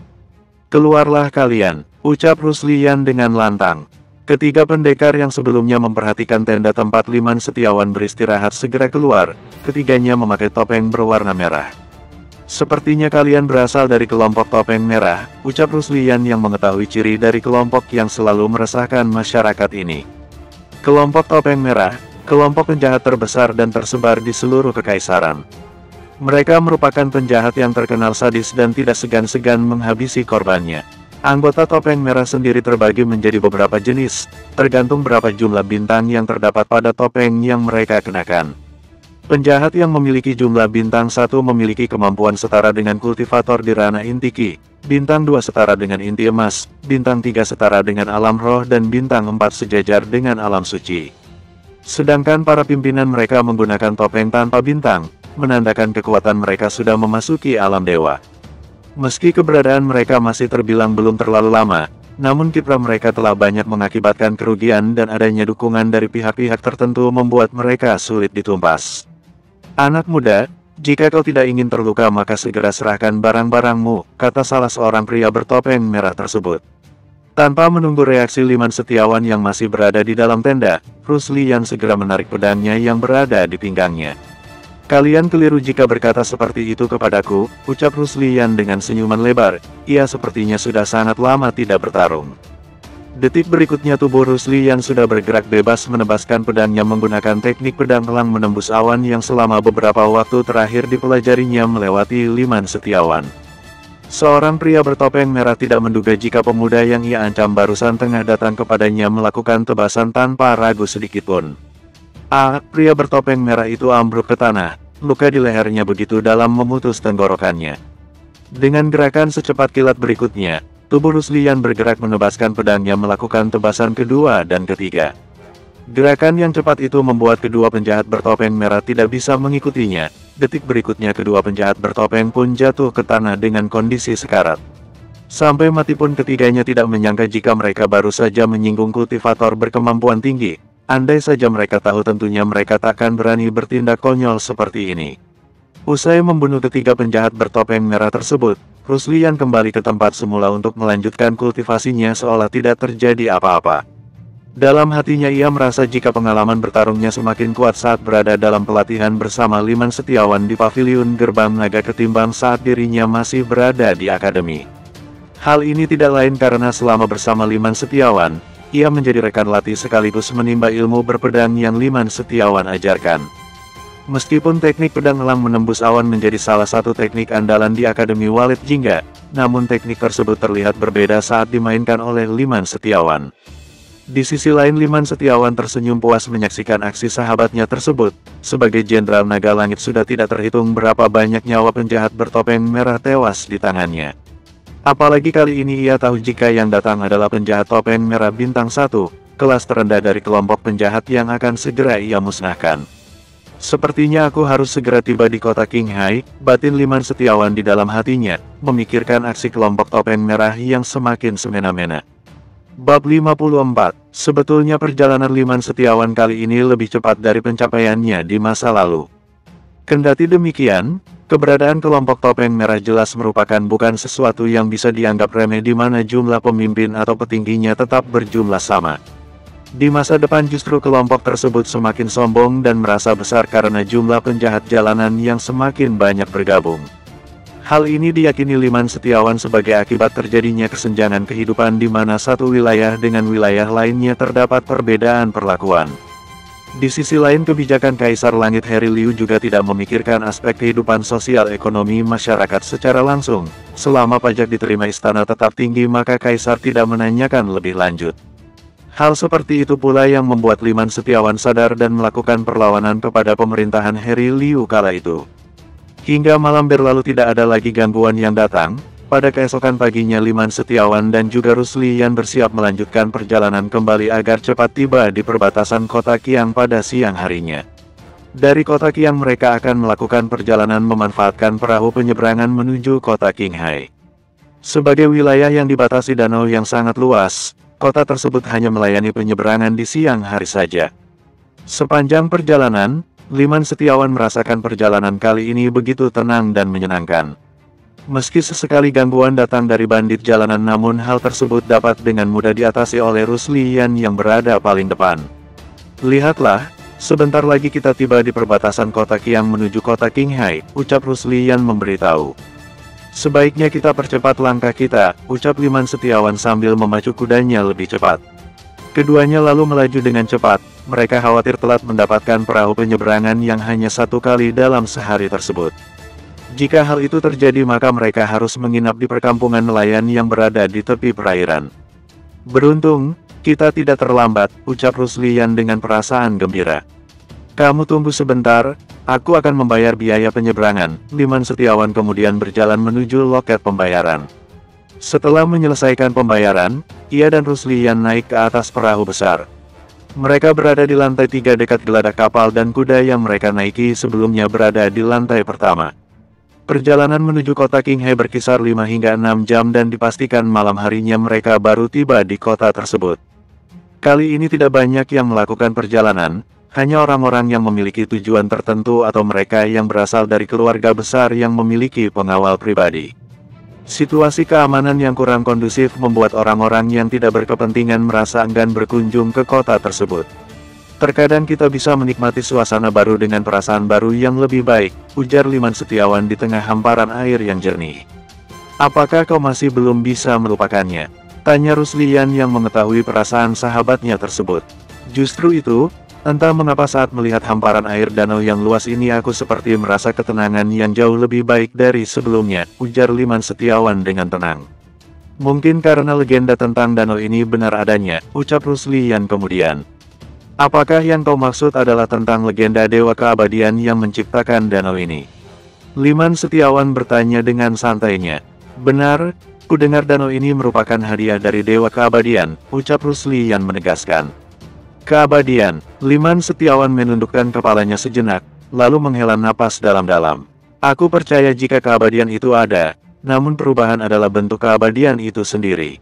"Keluarlah kalian," ucap Ruslian dengan lantang. Ketiga pendekar yang sebelumnya memperhatikan tenda tempat Liman Setiawan beristirahat segera keluar, ketiganya memakai topeng berwarna merah. "Sepertinya kalian berasal dari kelompok topeng merah," ucap Ruslian yang mengetahui ciri dari kelompok yang selalu meresahkan masyarakat ini. Kelompok topeng merah, kelompok penjahat terbesar dan tersebar di seluruh kekaisaran. Mereka merupakan penjahat yang terkenal sadis dan tidak segan-segan menghabisi korbannya. Anggota topeng merah sendiri terbagi menjadi beberapa jenis, tergantung berapa jumlah bintang yang terdapat pada topeng yang mereka kenakan. Penjahat yang memiliki jumlah bintang 1 memiliki kemampuan setara dengan kultivator di ranah inti Qi, bintang 2 setara dengan inti emas, bintang 3 setara dengan alam roh dan bintang 4 sejajar dengan alam suci. Sedangkan para pimpinan mereka menggunakan topeng tanpa bintang, menandakan kekuatan mereka sudah memasuki alam dewa. Meski keberadaan mereka masih terbilang belum terlalu lama, namun kiprah mereka telah banyak mengakibatkan kerugian dan adanya dukungan dari pihak-pihak tertentu membuat mereka sulit ditumpas. "Anak muda, jika kau tidak ingin terluka maka segera serahkan barang-barangmu," kata salah seorang pria bertopeng merah tersebut. Tanpa menunggu reaksi Liman Setiawan yang masih berada di dalam tenda, Ruslian segera menarik pedangnya yang berada di pinggangnya. "Kalian keliru jika berkata seperti itu kepadaku," ucap Ruslian dengan senyuman lebar. Ia sepertinya sudah sangat lama tidak bertarung. Detik berikutnya tubuh Ruslian sudah bergerak bebas menebaskan pedangnya menggunakan teknik pedang elang menembus awan yang selama beberapa waktu terakhir dipelajarinya melewati Liman Setiawan. Seorang pria bertopeng merah tidak menduga jika pemuda yang ia ancam barusan tengah datang kepadanya melakukan tebasan tanpa ragu sedikitpun. Pria bertopeng merah itu ambruk ke tanah, luka di lehernya begitu dalam memutus tenggorokannya. Dengan gerakan secepat kilat berikutnya, tubuh Ruslian bergerak menebaskan pedangnya melakukan tebasan kedua dan ketiga. Gerakan yang cepat itu membuat kedua penjahat bertopeng merah tidak bisa mengikutinya. Detik berikutnya kedua penjahat bertopeng pun jatuh ke tanah dengan kondisi sekarat. Sampai mati pun ketiganya tidak menyangka jika mereka baru saja menyinggung kultivator berkemampuan tinggi. Andai saja mereka tahu tentunya mereka takkan berani bertindak konyol seperti ini. Usai membunuh ketiga penjahat bertopeng merah tersebut, Ruslian kembali ke tempat semula untuk melanjutkan kultivasinya seolah tidak terjadi apa-apa. Dalam hatinya ia merasa jika pengalaman bertarungnya semakin kuat saat berada dalam pelatihan bersama Liman Setiawan di Paviliun Gerbang Naga ketimbang saat dirinya masih berada di akademi. Hal ini tidak lain karena selama bersama Liman Setiawan, ia menjadi rekan latih sekaligus menimba ilmu berpedang yang Liman Setiawan ajarkan. Meskipun teknik pedang elang menembus awan menjadi salah satu teknik andalan di Akademi Walid Jingga, namun teknik tersebut terlihat berbeda saat dimainkan oleh Liman Setiawan. Di sisi lain Liman Setiawan tersenyum puas menyaksikan aksi sahabatnya tersebut. Sebagai Jenderal Naga Langit sudah tidak terhitung berapa banyak nyawa penjahat bertopeng merah tewas di tangannya. Apalagi kali ini ia tahu jika yang datang adalah penjahat topeng merah bintang 1, kelas terendah dari kelompok penjahat yang akan segera ia musnahkan. "Sepertinya aku harus segera tiba di kota Qinghai," batin Liman Setiawan di dalam hatinya, memikirkan aksi kelompok topeng merah yang semakin semena-mena. Bab 54. Sebetulnya perjalanan Liman Setiawan kali ini lebih cepat dari pencapaiannya di masa lalu. Kendati demikian, keberadaan kelompok topeng merah jelas merupakan bukan sesuatu yang bisa dianggap remeh di mana jumlah pemimpin atau petingginya tetap berjumlah sama. Di masa depan justru kelompok tersebut semakin sombong dan merasa besar karena jumlah penjahat jalanan yang semakin banyak bergabung. Hal ini diyakini Liman Setiawan sebagai akibat terjadinya kesenjangan kehidupan di mana satu wilayah dengan wilayah lainnya terdapat perbedaan perlakuan. Di sisi lain kebijakan Kaisar Langit Harry Liu juga tidak memikirkan aspek kehidupan sosial ekonomi masyarakat secara langsung. Selama pajak diterima istana tetap tinggi maka Kaisar tidak menanyakan lebih lanjut. Hal seperti itu pula yang membuat Liman Setiawan sadar dan melakukan perlawanan kepada pemerintahan Harry Liu kala itu. Hingga malam berlalu tidak ada lagi gangguan yang datang. Pada keesokan paginya Liman Setiawan dan juga Ruslian bersiap melanjutkan perjalanan kembali agar cepat tiba di perbatasan kota Qiang pada siang harinya. Dari kota Qiang mereka akan melakukan perjalanan memanfaatkan perahu penyeberangan menuju kota Qinghai. Sebagai wilayah yang dibatasi danau yang sangat luas, kota tersebut hanya melayani penyeberangan di siang hari saja. Sepanjang perjalanan, Liman Setiawan merasakan perjalanan kali ini begitu tenang dan menyenangkan. Meski sesekali gangguan datang dari bandit jalanan namun hal tersebut dapat dengan mudah diatasi oleh Ruslian yang berada paling depan. "Lihatlah, sebentar lagi kita tiba di perbatasan kota Qiang menuju kota Qinghai," ucap Ruslian memberitahu. "Sebaiknya kita percepat langkah kita," ucap Liman Setiawan sambil memacu kudanya lebih cepat. Keduanya lalu melaju dengan cepat. Mereka khawatir telat mendapatkan perahu penyeberangan yang hanya satu kali dalam sehari tersebut. Jika hal itu terjadi maka mereka harus menginap di perkampungan nelayan yang berada di tepi perairan. "Beruntung, kita tidak terlambat," ucap Ruslian dengan perasaan gembira. "Kamu tunggu sebentar, aku akan membayar biaya penyeberangan." Liman Setiawan kemudian berjalan menuju loket pembayaran. Setelah menyelesaikan pembayaran, ia dan Ruslian naik ke atas perahu besar. Mereka berada di lantai 3 dekat geladak kapal dan kuda yang mereka naiki sebelumnya berada di lantai pertama. Perjalanan menuju kota Qinghai berkisar 5 hingga 6 jam dan dipastikan malam harinya mereka baru tiba di kota tersebut. Kali ini tidak banyak yang melakukan perjalanan, hanya orang-orang yang memiliki tujuan tertentu atau mereka yang berasal dari keluarga besar yang memiliki pengawal pribadi. Situasi keamanan yang kurang kondusif membuat orang-orang yang tidak berkepentingan merasa enggan berkunjung ke kota tersebut. Terkadang kita bisa menikmati suasana baru dengan perasaan baru yang lebih baik, ujar Liman Setiawan di tengah hamparan air yang jernih. Apakah kau masih belum bisa melupakannya? Tanya Ruslian yang mengetahui perasaan sahabatnya tersebut. Justru itu, entah mengapa saat melihat hamparan air danau yang luas ini aku seperti merasa ketenangan yang jauh lebih baik dari sebelumnya, ujar Liman Setiawan dengan tenang. Mungkin karena legenda tentang danau ini benar adanya, ucap Ruslian kemudian. Apakah yang kau maksud adalah tentang legenda Dewa Keabadian yang menciptakan danau ini? Liman Setiawan bertanya dengan santainya. Benar, ku dengar danau ini merupakan hadiah dari Dewa Keabadian, ucap Ruslian menegaskan. Keabadian, Liman Setiawan menundukkan kepalanya sejenak, lalu menghela napas dalam-dalam. Aku percaya jika keabadian itu ada, namun perubahan adalah bentuk keabadian itu sendiri.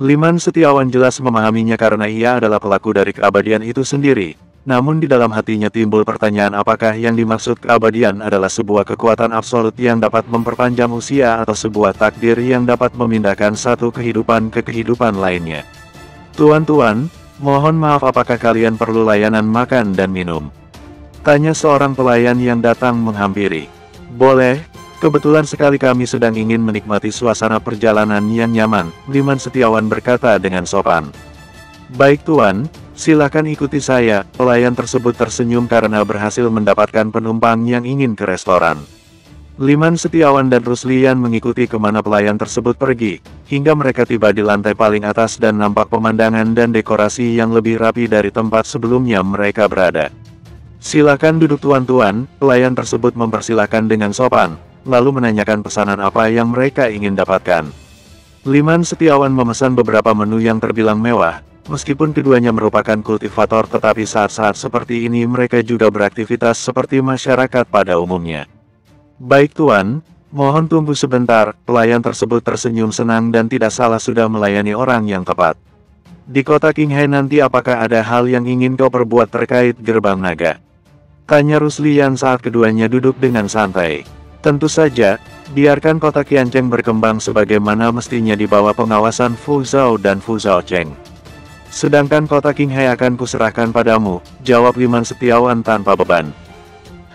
Liman Setiawan jelas memahaminya karena ia adalah pelaku dari keabadian itu sendiri. Namun di dalam hatinya timbul pertanyaan apakah yang dimaksud keabadian adalah sebuah kekuatan absolut yang dapat memperpanjang usia atau sebuah takdir yang dapat memindahkan satu kehidupan ke kehidupan lainnya. Tuan-tuan, mohon maaf apakah kalian perlu layanan makan dan minum? Tanya seorang pelayan yang datang menghampiri. Boleh, kebetulan sekali kami sedang ingin menikmati suasana perjalanan yang nyaman, Liman Setiawan berkata dengan sopan. Baik tuan, silakan ikuti saya. Pelayan tersebut tersenyum karena berhasil mendapatkan penumpang yang ingin ke restoran. Liman Setiawan dan Ruslian mengikuti kemana pelayan tersebut pergi, hingga mereka tiba di lantai paling atas dan nampak pemandangan dan dekorasi yang lebih rapi dari tempat sebelumnya mereka berada. Silakan duduk tuan-tuan, pelayan tersebut mempersilahkan dengan sopan, lalu menanyakan pesanan apa yang mereka ingin dapatkan. Liman Setiawan memesan beberapa menu yang terbilang mewah. Meskipun keduanya merupakan kultivator tetapi saat-saat seperti ini mereka juga beraktivitas seperti masyarakat pada umumnya. Baik tuan, mohon tunggu sebentar, pelayan tersebut tersenyum senang dan tidak salah sudah melayani orang yang tepat. Di kota Qinghai nanti apakah ada hal yang ingin kau perbuat terkait gerbang naga? Tanya Ruslian saat keduanya duduk dengan santai. Tentu saja, biarkan kota Qiancheng berkembang sebagaimana mestinya di bawah pengawasan Fu Zhao dan Fu Zhaocheng. Sedangkan kota Qinghai akan kuserahkan padamu, jawab Liman Setiawan tanpa beban.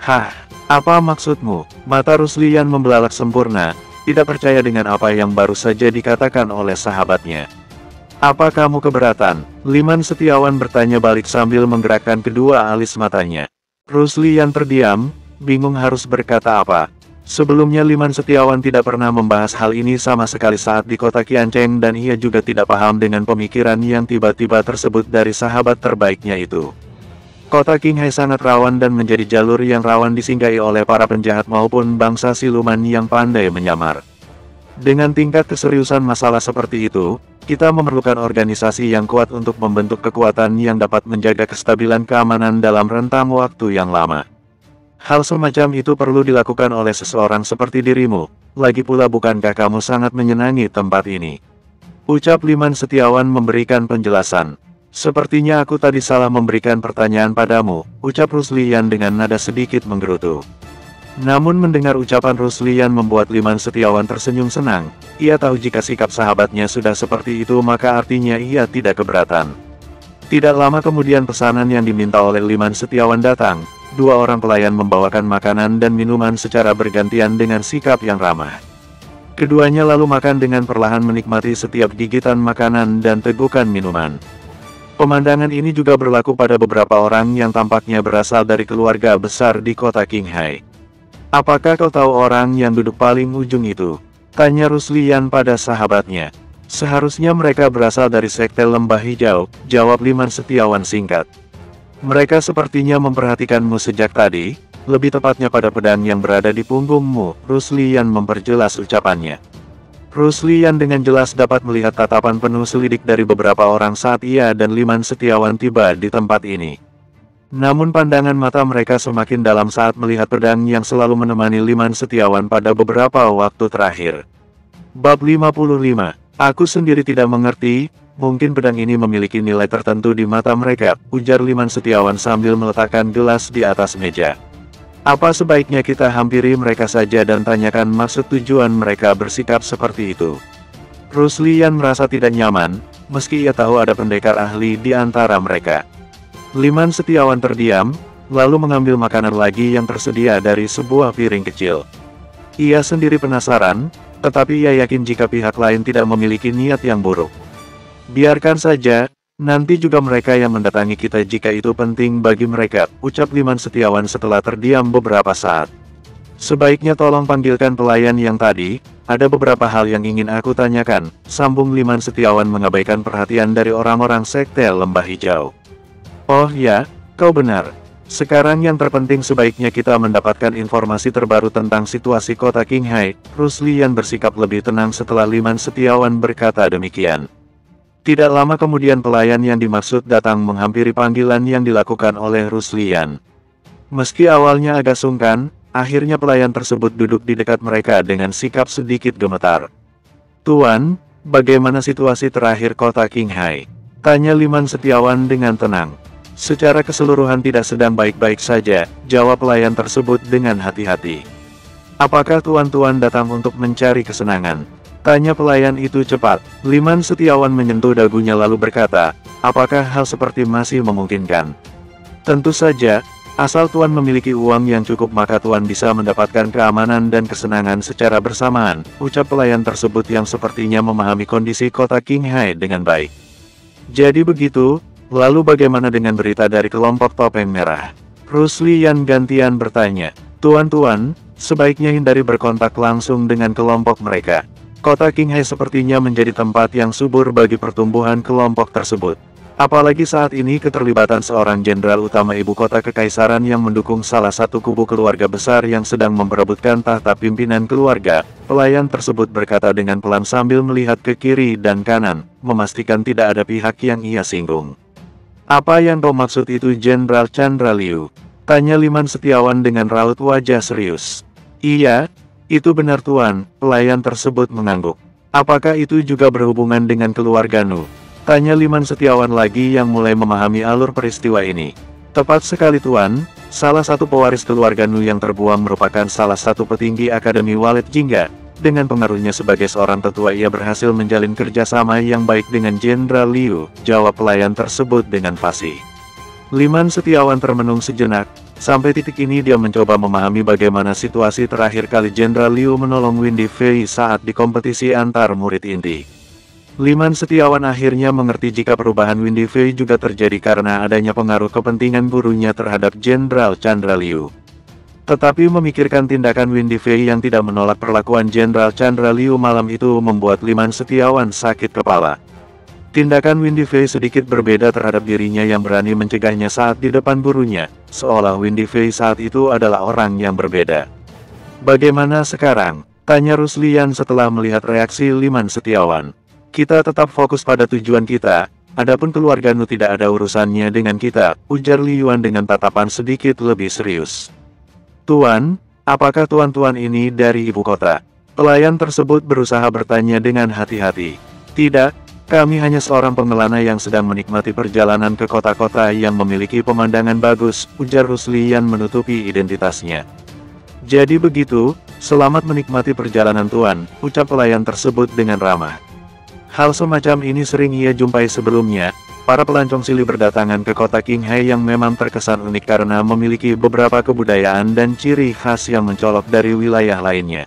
Hah, apa maksudmu? Mata Ruslian membelalak sempurna, tidak percaya dengan apa yang baru saja dikatakan oleh sahabatnya. Apa kamu keberatan? Liman Setiawan bertanya balik sambil menggerakkan kedua alis matanya. Ruslian terdiam, bingung harus berkata apa. Sebelumnya Liman Setiawan tidak pernah membahas hal ini sama sekali saat di kota Qiancheng dan ia juga tidak paham dengan pemikiran yang tiba-tiba tersebut dari sahabat terbaiknya itu. Kota Qinghai sangat rawan dan menjadi jalur yang rawan disinggahi oleh para penjahat maupun bangsa siluman yang pandai menyamar. Dengan tingkat keseriusan masalah seperti itu, kita memerlukan organisasi yang kuat untuk membentuk kekuatan yang dapat menjaga kestabilan keamanan dalam rentang waktu yang lama. Hal semacam itu perlu dilakukan oleh seseorang seperti dirimu, lagi pula bukankah kamu sangat menyenangi tempat ini? Ucap Liman Setiawan memberikan penjelasan. Sepertinya aku tadi salah memberikan pertanyaan padamu, ucap Ruslian dengan nada sedikit menggerutu. Namun mendengar ucapan Ruslian membuat Liman Setiawan tersenyum senang, ia tahu jika sikap sahabatnya sudah seperti itu maka artinya ia tidak keberatan. Tidak lama kemudian pesanan yang diminta oleh Liman Setiawan datang. Dua orang pelayan membawakan makanan dan minuman secara bergantian dengan sikap yang ramah. Keduanya lalu makan dengan perlahan menikmati setiap gigitan makanan dan tegukan minuman. Pemandangan ini juga berlaku pada beberapa orang yang tampaknya berasal dari keluarga besar di kota Qinghai. Apakah kau tahu orang yang duduk paling ujung itu? Tanya Ruslian pada sahabatnya. Seharusnya mereka berasal dari sekte Lembah Hijau, jawab Liman Setiawan singkat. Mereka sepertinya memperhatikanmu sejak tadi, lebih tepatnya pada pedang yang berada di punggungmu, Ruslian memperjelas ucapannya. Ruslian dengan jelas dapat melihat tatapan penuh selidik dari beberapa orang saat ia dan Liman Setiawan tiba di tempat ini. Namun pandangan mata mereka semakin dalam saat melihat pedang yang selalu menemani Liman Setiawan pada beberapa waktu terakhir. Bab 55. Aku sendiri tidak mengerti. Mungkin pedang ini memiliki nilai tertentu di mata mereka, ujar Liman Setiawan sambil meletakkan gelas di atas meja. Apa sebaiknya kita hampiri mereka saja dan tanyakan maksud tujuan mereka bersikap seperti itu? Ruslian merasa tidak nyaman, meski ia tahu ada pendekar ahli di antara mereka. Liman Setiawan terdiam, lalu mengambil makanan lagi yang tersedia dari sebuah piring kecil. Ia sendiri penasaran, tetapi ia yakin jika pihak lain tidak memiliki niat yang buruk. Biarkan saja, nanti juga mereka yang mendatangi kita jika itu penting bagi mereka, ucap Liman Setiawan setelah terdiam beberapa saat. Sebaiknya tolong panggilkan pelayan yang tadi, ada beberapa hal yang ingin aku tanyakan, sambung Liman Setiawan mengabaikan perhatian dari orang-orang sekte Lembah Hijau. Oh ya, kau benar. Sekarang yang terpenting sebaiknya kita mendapatkan informasi terbaru tentang situasi kota Qinghai. Ruslian bersikap lebih tenang setelah Liman Setiawan berkata demikian. Tidak lama kemudian pelayan yang dimaksud datang menghampiri panggilan yang dilakukan oleh Ruslian. Meski awalnya agak sungkan, akhirnya pelayan tersebut duduk di dekat mereka dengan sikap sedikit gemetar. Tuan, bagaimana situasi terakhir kota Qinghai? Tanya Liman Setiawan dengan tenang. Secara keseluruhan tidak sedang baik-baik saja, jawab pelayan tersebut dengan hati-hati. Apakah tuan-tuan datang untuk mencari kesenangan? Tanya pelayan itu cepat. Liman Setiawan menyentuh dagunya lalu berkata, apakah hal seperti masih memungkinkan? Tentu saja, asal tuan memiliki uang yang cukup maka tuan bisa mendapatkan keamanan dan kesenangan secara bersamaan, ucap pelayan tersebut yang sepertinya memahami kondisi kota Qinghai dengan baik. Jadi begitu. Lalu bagaimana dengan berita dari kelompok topeng merah? Ruslian gantian bertanya. Tuan-tuan, sebaiknya hindari berkontak langsung dengan kelompok mereka. Kota Qinghai sepertinya menjadi tempat yang subur bagi pertumbuhan kelompok tersebut. Apalagi saat ini keterlibatan seorang jenderal utama ibu kota kekaisaran yang mendukung salah satu kubu keluarga besar yang sedang memperebutkan tahta pimpinan keluarga. Pelayan tersebut berkata dengan pelan sambil melihat ke kiri dan kanan, memastikan tidak ada pihak yang ia singgung. Apa yang kau maksud itu Jenderal Chandra Liu? Tanya Liman Setiawan dengan raut wajah serius. Iya, itu benar tuan, pelayan tersebut mengangguk. Apakah itu juga berhubungan dengan keluarga Nu? Tanya Liman Setiawan lagi yang mulai memahami alur peristiwa ini. Tepat sekali tuan, salah satu pewaris keluarga Nu yang terbuang merupakan salah satu petinggi Akademi Walet Jingga. Dengan pengaruhnya sebagai seorang tetua ia berhasil menjalin kerjasama yang baik dengan Jenderal Liu, jawab pelayan tersebut dengan fasih. Liman Setiawan termenung sejenak, sampai titik ini dia mencoba memahami bagaimana situasi terakhir kali Jenderal Liu menolong Windy Fei saat di kompetisi antar murid inti. Liman Setiawan akhirnya mengerti jika perubahan Windy Fei juga terjadi karena adanya pengaruh kepentingan gurunya terhadap Jenderal Chandra Liu. Tetapi memikirkan tindakan Windy Fei yang tidak menolak perlakuan Jenderal Chandra Liu malam itu membuat Liman Setiawan sakit kepala. Tindakan Windy Fei sedikit berbeda terhadap dirinya yang berani mencegahnya saat di depan gurunya, seolah Windy Fei saat itu adalah orang yang berbeda. Bagaimana sekarang? Tanya Ruslian setelah melihat reaksi Liman Setiawan. Kita tetap fokus pada tujuan kita, adapun keluarga Nu tidak ada urusannya dengan kita, ujar Li Yuan dengan tatapan sedikit lebih serius. Tuan, apakah tuan-tuan ini dari ibu kota? Pelayan tersebut berusaha bertanya dengan hati-hati. Tidak, kami hanya seorang pengelana yang sedang menikmati perjalanan ke kota-kota yang memiliki pemandangan bagus, ujar Ruslian menutupi identitasnya. Jadi begitu, selamat menikmati perjalanan tuan, ucap pelayan tersebut dengan ramah. Hal semacam ini sering ia jumpai sebelumnya. Para pelancong silih berdatangan ke kota Qinghai yang memang terkesan unik karena memiliki beberapa kebudayaan dan ciri khas yang mencolok dari wilayah lainnya.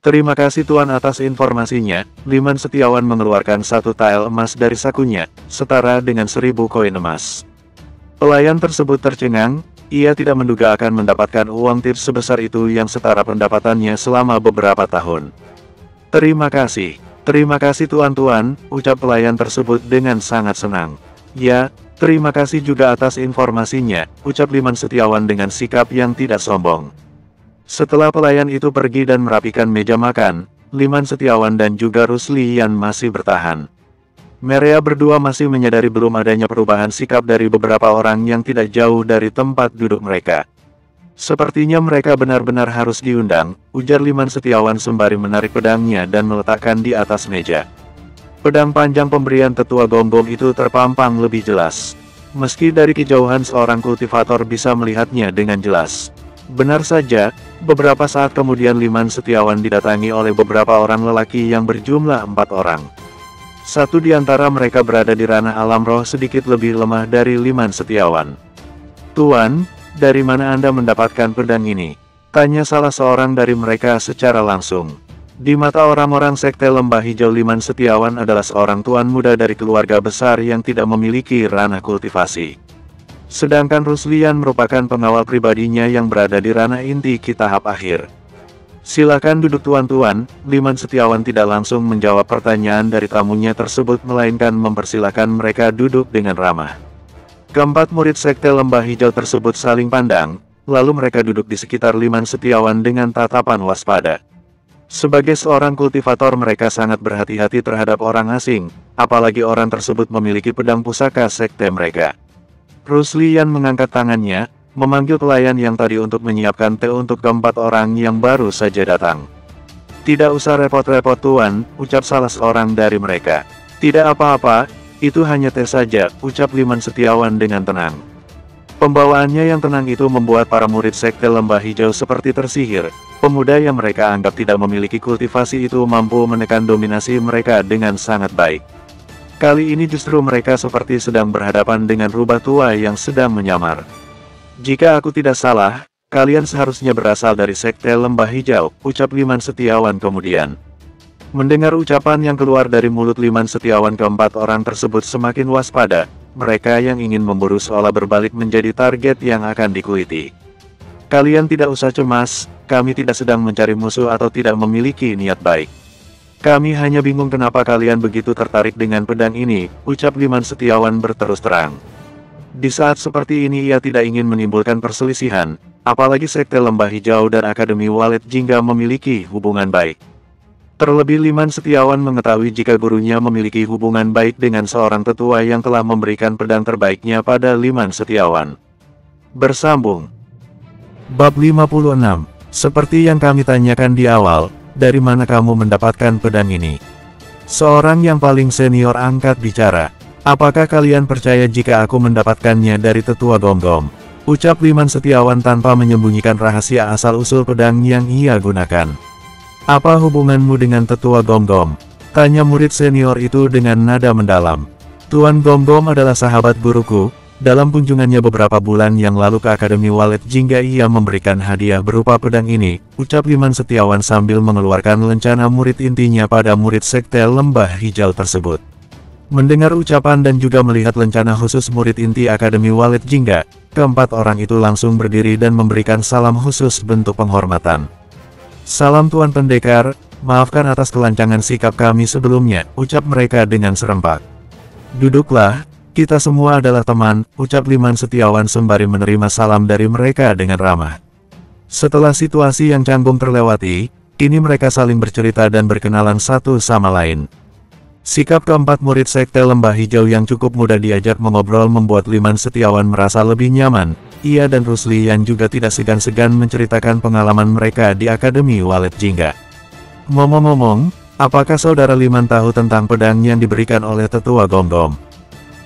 Terima kasih tuan atas informasinya. Liman Setiawan mengeluarkan satu tael emas dari sakunya, setara dengan 1000 koin emas. Pelayan tersebut tercengang, ia tidak menduga akan mendapatkan uang tips sebesar itu yang setara pendapatannya selama beberapa tahun. Terima kasih tuan-tuan, ucap pelayan tersebut dengan sangat senang. Ya, terima kasih juga atas informasinya, ucap Liman Setiawan dengan sikap yang tidak sombong. Setelah pelayan itu pergi dan merapikan meja makan, Liman Setiawan dan juga Ruslian masih bertahan. Mereka berdua masih menyadari belum adanya perubahan sikap dari beberapa orang yang tidak jauh dari tempat duduk mereka. Sepertinya mereka benar-benar harus diundang, ujar Liman Setiawan sembari menarik pedangnya dan meletakkan di atas meja. Pedang panjang pemberian tetua Gonggong itu terpampang lebih jelas. Meski dari kejauhan seorang kultivator bisa melihatnya dengan jelas. Benar saja, beberapa saat kemudian Liman Setiawan didatangi oleh beberapa orang lelaki yang berjumlah 4 orang. Satu di antara mereka berada di ranah alam roh sedikit lebih lemah dari Liman Setiawan. "Tuan, dari mana Anda mendapatkan pedang ini?" tanya salah seorang dari mereka secara langsung. Di mata orang-orang sekte Lembah Hijau, Liman Setiawan adalah seorang tuan muda dari keluarga besar yang tidak memiliki ranah kultivasi. Sedangkan Ruslian merupakan pengawal pribadinya yang berada di ranah inti ki tahap akhir. "Silakan duduk tuan-tuan." Liman Setiawan tidak langsung menjawab pertanyaan dari tamunya tersebut, melainkan mempersilahkan mereka duduk dengan ramah. Keempat murid sekte Lembah Hijau tersebut saling pandang, lalu mereka duduk di sekitar Liman Setiawan dengan tatapan waspada. Sebagai seorang kultivator, mereka sangat berhati-hati terhadap orang asing, apalagi orang tersebut memiliki pedang pusaka sekte mereka. Ruslian mengangkat tangannya, memanggil pelayan yang tadi untuk menyiapkan teh untuk keempat orang yang baru saja datang. "Tidak usah repot-repot tuan," ucap salah seorang dari mereka. "Tidak apa-apa, itu hanya teh saja," ucap Liman Setiawan dengan tenang. Pembawaannya yang tenang itu membuat para murid sekte Lembah Hijau seperti tersihir. Pemuda yang mereka anggap tidak memiliki kultivasi itu mampu menekan dominasi mereka dengan sangat baik. Kali ini justru mereka seperti sedang berhadapan dengan rubah tua yang sedang menyamar. "Jika aku tidak salah, kalian seharusnya berasal dari sekte Lembah Hijau," ucap Liman Setiawan kemudian. Mendengar ucapan yang keluar dari mulut Liman Setiawan, keempat orang tersebut semakin waspada. Mereka yang ingin memburu seolah berbalik menjadi target yang akan dikuliti. "Kalian tidak usah cemas, kami tidak sedang mencari musuh atau tidak memiliki niat baik. Kami hanya bingung kenapa kalian begitu tertarik dengan pedang ini," ucap Liman Setiawan berterus terang. Di saat seperti ini ia tidak ingin menimbulkan perselisihan, apalagi sekte Lembah Hijau dan Akademi Walet Jingga memiliki hubungan baik. Terlebih Liman Setiawan mengetahui jika gurunya memiliki hubungan baik dengan seorang tetua yang telah memberikan pedang terbaiknya pada Liman Setiawan. Bersambung. Bab 56. Seperti yang kami tanyakan di awal, dari mana kamu mendapatkan pedang ini? Seorang yang paling senior angkat bicara. "Apakah kalian percaya jika aku mendapatkannya dari tetua Gom-Gom?" ucap Liman Setiawan tanpa menyembunyikan rahasia asal-usul pedang yang ia gunakan. "Apa hubunganmu dengan tetua Gom-Gom?" tanya murid senior itu dengan nada mendalam. "Tuan Gom-Gom adalah sahabat guruku. Dalam kunjungannya beberapa bulan yang lalu ke Akademi Walet Jingga, ia memberikan hadiah berupa pedang ini," ucap Liman Setiawan sambil mengeluarkan lencana murid intinya pada murid sekte Lembah Hijau tersebut. Mendengar ucapan dan juga melihat lencana khusus murid inti Akademi Walet Jingga, keempat orang itu langsung berdiri dan memberikan salam khusus bentuk penghormatan. "Salam Tuan Pendekar, maafkan atas kelancangan sikap kami sebelumnya," ucap mereka dengan serempak. "Duduklah, kita semua adalah teman," ucap Liman Setiawan sembari menerima salam dari mereka dengan ramah. Setelah situasi yang canggung terlewati, kini mereka saling bercerita dan berkenalan satu sama lain. Sikap keempat murid sekte Lembah Hijau yang cukup mudah diajak mengobrol membuat Liman Setiawan merasa lebih nyaman. Ia dan Ruslian juga tidak segan-segan menceritakan pengalaman mereka di Akademi Walet Jingga. "Ngomong-ngomong, apakah saudara Liman tahu tentang pedang yang diberikan oleh tetua Gom-Gom?"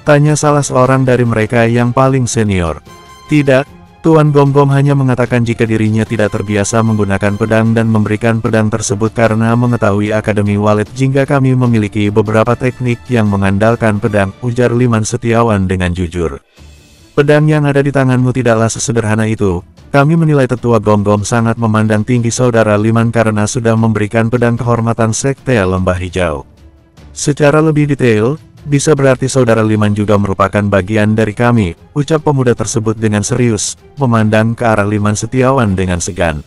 tanya salah seorang dari mereka yang paling senior. "Tidak, Tuan Gom-Gom hanya mengatakan jika dirinya tidak terbiasa menggunakan pedang dan memberikan pedang tersebut karena mengetahui Akademi Walet Jingga kami memiliki beberapa teknik yang mengandalkan pedang," ujar Liman Setiawan dengan jujur. "Pedang yang ada di tanganmu tidaklah sesederhana itu. Kami menilai tetua Gom-Gom sangat memandang tinggi saudara Liman karena sudah memberikan pedang kehormatan sekte Lembah Hijau. Secara lebih detail, bisa berarti saudara Liman juga merupakan bagian dari kami," ucap pemuda tersebut dengan serius, memandang ke arah Liman Setiawan dengan segan.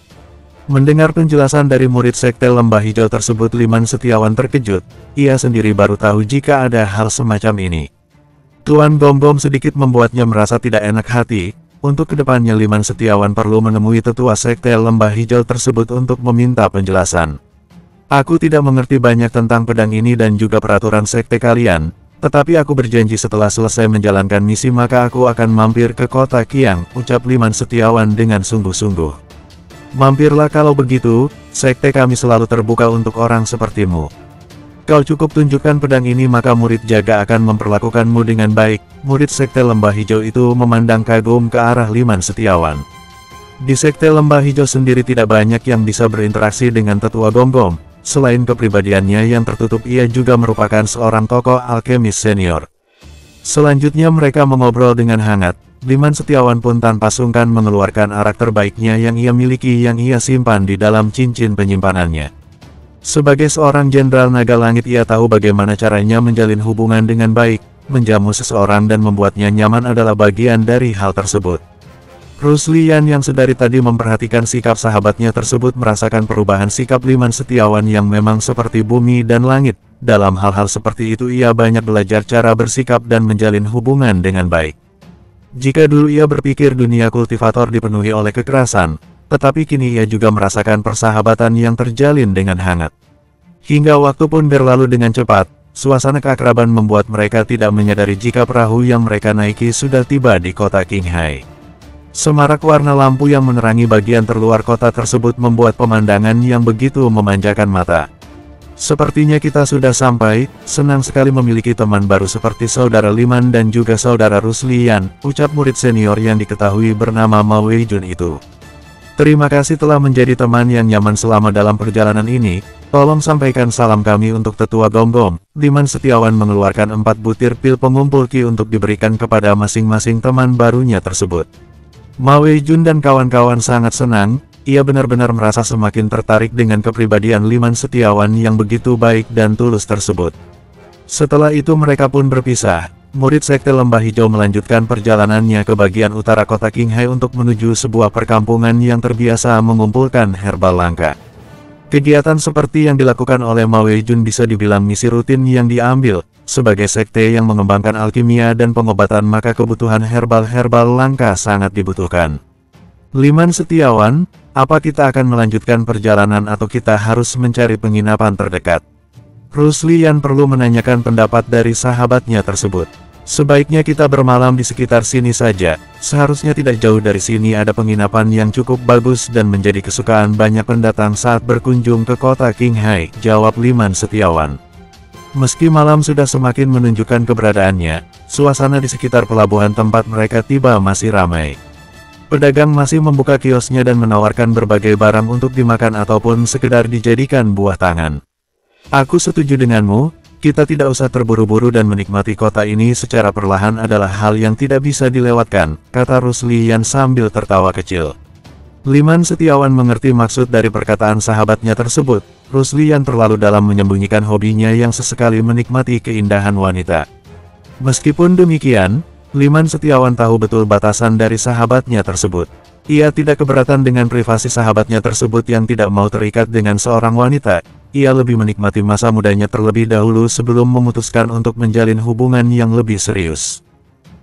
Mendengar penjelasan dari murid sekte Lembah Hijau tersebut, Liman Setiawan terkejut. Ia sendiri baru tahu jika ada hal semacam ini. Tuan Gom-Gom sedikit membuatnya merasa tidak enak hati. Untuk kedepannya Liman Setiawan perlu menemui tetua sekte Lembah Hijau tersebut untuk meminta penjelasan. "Aku tidak mengerti banyak tentang pedang ini dan juga peraturan sekte kalian. Tetapi aku berjanji setelah selesai menjalankan misi maka aku akan mampir ke kota Qiang," ucap Liman Setiawan dengan sungguh-sungguh. "Mampirlah kalau begitu, sekte kami selalu terbuka untuk orang sepertimu. Kau cukup tunjukkan pedang ini maka murid jaga akan memperlakukanmu dengan baik." Murid sekte Lembah Hijau itu memandang kagum ke arah Liman Setiawan. Di Sekte Lembah Hijau sendiri tidak banyak yang bisa berinteraksi dengan Tetua Gonggong. Selain kepribadiannya yang tertutup, ia juga merupakan seorang tokoh alkemis senior. Selanjutnya mereka mengobrol dengan hangat. Liman Setiawan pun tanpa sungkan mengeluarkan arak terbaiknya yang ia miliki, yang ia simpan di dalam cincin penyimpanannya. Sebagai seorang jenderal naga langit, ia tahu bagaimana caranya menjalin hubungan dengan baik. Menjamu seseorang dan membuatnya nyaman adalah bagian dari hal tersebut. Ruslian yang sedari tadi memperhatikan sikap sahabatnya tersebut merasakan perubahan sikap Liman Setiawan yang memang seperti bumi dan langit. Dalam hal-hal seperti itu ia banyak belajar cara bersikap dan menjalin hubungan dengan baik. Jika dulu ia berpikir dunia kultivator dipenuhi oleh kekerasan, tetapi kini ia juga merasakan persahabatan yang terjalin dengan hangat. Hingga waktu pun berlalu dengan cepat, suasana keakraban membuat mereka tidak menyadari jika perahu yang mereka naiki sudah tiba di kota Qinghai. Semarak warna lampu yang menerangi bagian terluar kota tersebut membuat pemandangan yang begitu memanjakan mata. Sepertinya kita sudah sampai, senang sekali memiliki teman baru seperti Saudara Liman dan juga Saudara Ruslian, ucap murid senior yang diketahui bernama Ma Weijun itu. Terima kasih telah menjadi teman yang nyaman selama dalam perjalanan ini, tolong sampaikan salam kami untuk Tetua Gonggong. Liman Setiawan mengeluarkan 4 butir pil pengumpul Qi untuk diberikan kepada masing-masing teman barunya tersebut. Ma Weijun dan kawan-kawan sangat senang, ia benar-benar merasa semakin tertarik dengan kepribadian Liman Setiawan yang begitu baik dan tulus tersebut. Setelah itu mereka pun berpisah. Murid Sekte Lembah Hijau melanjutkan perjalanannya ke bagian utara kota Qinghai untuk menuju sebuah perkampungan yang terbiasa mengumpulkan herbal langka. Kegiatan seperti yang dilakukan oleh Ma Weijun bisa dibilang misi rutin yang diambil. Sebagai sekte yang mengembangkan alkimia dan pengobatan, maka kebutuhan herbal-herbal langka sangat dibutuhkan. Liman Setiawan, apa kita akan melanjutkan perjalanan atau kita harus mencari penginapan terdekat? Ruslian perlu menanyakan pendapat dari sahabatnya tersebut. Sebaiknya kita bermalam di sekitar sini saja, seharusnya tidak jauh dari sini ada penginapan yang cukup bagus dan menjadi kesukaan banyak pendatang saat berkunjung ke kota Qinghai, jawab Liman Setiawan. Meski malam sudah semakin menunjukkan keberadaannya, suasana di sekitar pelabuhan tempat mereka tiba masih ramai. Pedagang masih membuka kiosnya dan menawarkan berbagai barang untuk dimakan ataupun sekedar dijadikan buah tangan. Aku setuju denganmu, kita tidak usah terburu-buru dan menikmati kota ini secara perlahan adalah hal yang tidak bisa dilewatkan, kata Ruslian sambil tertawa kecil. Liman Setiawan mengerti maksud dari perkataan sahabatnya tersebut. Ruslian terlalu dalam menyembunyikan hobinya yang sesekali menikmati keindahan wanita. Meskipun demikian, Liman Setiawan tahu betul batasan dari sahabatnya tersebut. Ia tidak keberatan dengan privasi sahabatnya tersebut yang tidak mau terikat dengan seorang wanita. Ia lebih menikmati masa mudanya terlebih dahulu sebelum memutuskan untuk menjalin hubungan yang lebih serius.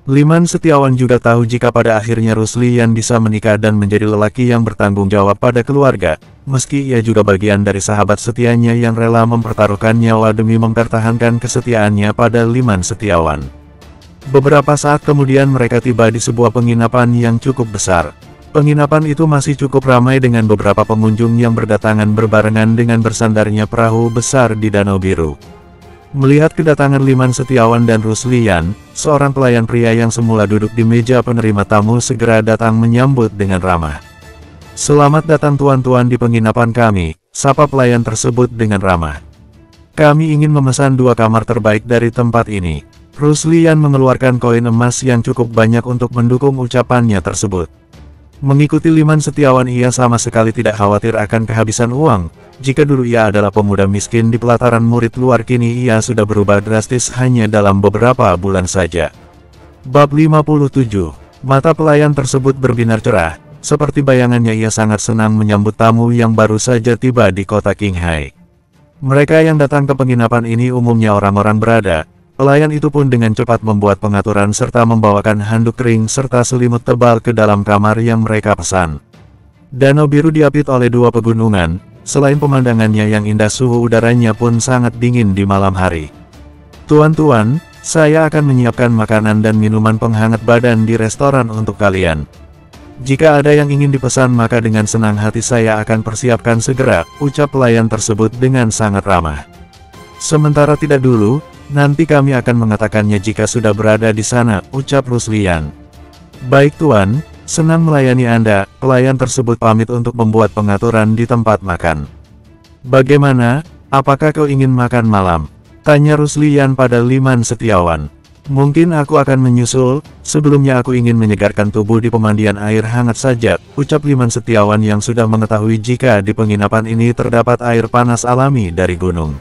Liman Setiawan juga tahu jika pada akhirnya Ruslian bisa menikah dan menjadi lelaki yang bertanggung jawab pada keluarga, meski ia juga bagian dari sahabat setianya yang rela mempertaruhkan nyawa demi mempertahankan kesetiaannya pada Liman Setiawan. Beberapa saat kemudian mereka tiba di sebuah penginapan yang cukup besar. Penginapan itu masih cukup ramai dengan beberapa pengunjung yang berdatangan berbarengan dengan bersandarnya perahu besar di Danau Biru. Melihat kedatangan Liman Setiawan dan Ruslian, seorang pelayan pria yang semula duduk di meja penerima tamu segera datang menyambut dengan ramah. Selamat datang tuan-tuan di penginapan kami, sapa pelayan tersebut dengan ramah. Kami ingin memesan 2 kamar terbaik dari tempat ini. Ruslian mengeluarkan koin emas yang cukup banyak untuk mendukung ucapannya tersebut. Mengikuti Liman Setiawan, ia sama sekali tidak khawatir akan kehabisan uang. Jika dulu ia adalah pemuda miskin di pelataran murid luar, kini ia sudah berubah drastis hanya dalam beberapa bulan saja. Bab 57. Mata pelayan tersebut berbinar cerah. Seperti bayangannya ia sangat senang menyambut tamu yang baru saja tiba di kota Qinghai. Mereka yang datang ke penginapan ini umumnya orang-orang berada. Pelayan itu pun dengan cepat membuat pengaturan serta membawakan handuk kering serta selimut tebal ke dalam kamar yang mereka pesan. Danau Biru diapit oleh 2 pegunungan, selain pemandangannya yang indah, suhu udaranya pun sangat dingin di malam hari. Tuan-tuan, saya akan menyiapkan makanan dan minuman penghangat badan di restoran untuk kalian. Jika ada yang ingin dipesan maka dengan senang hati saya akan persiapkan segera, ucap pelayan tersebut dengan sangat ramah. Sementara tidak dulu, nanti kami akan mengatakannya jika sudah berada di sana, ucap Ruslian. Baik tuan, Senang melayani Anda, pelayan tersebut pamit untuk membuat pengaturan di tempat makan. Bagaimana, apakah kau ingin makan malam? Tanya Ruslian pada Liman Setiawan. Mungkin aku akan menyusul, sebelumnya aku ingin menyegarkan tubuh di pemandian air hangat saja, ucap Liman Setiawan yang sudah mengetahui jika di penginapan ini terdapat air panas alami dari gunung.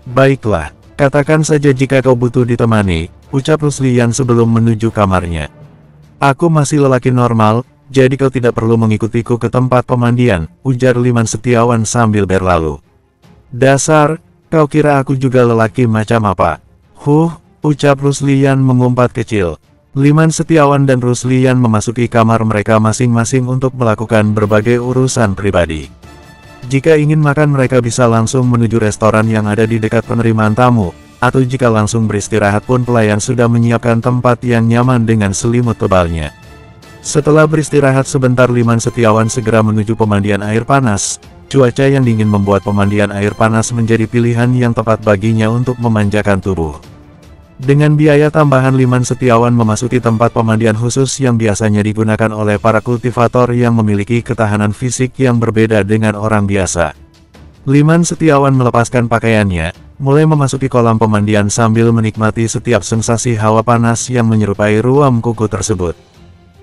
Baiklah, katakan saja jika kau butuh ditemani, ucap Ruslian sebelum menuju kamarnya. Aku masih lelaki normal, jadi kau tidak perlu mengikutiku ke tempat pemandian, ujar Liman Setiawan sambil berlalu. Dasar, kau kira aku juga lelaki macam apa? Ucap Ruslian mengumpat kecil. Liman Setiawan dan Ruslian memasuki kamar mereka masing-masing untuk melakukan berbagai urusan pribadi. Jika ingin makan mereka bisa langsung menuju restoran yang ada di dekat penerimaan tamu, atau jika langsung beristirahat pun pelayan sudah menyiapkan tempat yang nyaman dengan selimut tebalnya. Setelah beristirahat sebentar Liman Setiawan segera menuju pemandian air panas. Cuaca yang dingin membuat pemandian air panas menjadi pilihan yang tepat baginya untuk memanjakan tubuh. Dengan biaya tambahan Liman Setiawan memasuki tempat pemandian khusus yang biasanya digunakan oleh para kultivator yang memiliki ketahanan fisik yang berbeda dengan orang biasa. Liman Setiawan melepaskan pakaiannya, mulai memasuki kolam pemandian sambil menikmati setiap sensasi hawa panas yang menyerupai ruam kuku tersebut.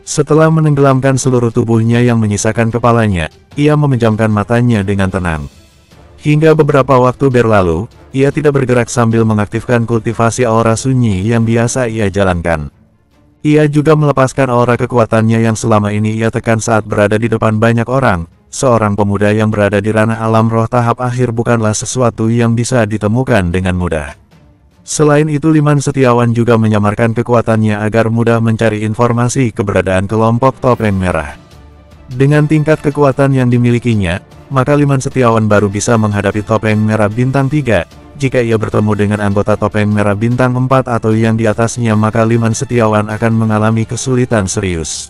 Setelah menenggelamkan seluruh tubuhnya yang menyisakan kepalanya, ia memejamkan matanya dengan tenang. Hingga beberapa waktu berlalu, ia tidak bergerak sambil mengaktifkan kultivasi aura sunyi yang biasa ia jalankan. Ia juga melepaskan aura kekuatannya yang selama ini ia tekan saat berada di depan banyak orang. Seorang pemuda yang berada di ranah alam roh tahap akhir bukanlah sesuatu yang bisa ditemukan dengan mudah. Selain itu Liman Setiawan juga menyamarkan kekuatannya agar mudah mencari informasi keberadaan kelompok topeng merah. Dengan tingkat kekuatan yang dimilikinya, maka Liman Setiawan baru bisa menghadapi topeng merah bintang 3. Jika ia bertemu dengan anggota topeng merah bintang 4 atau yang di atasnya maka Liman Setiawan akan mengalami kesulitan serius.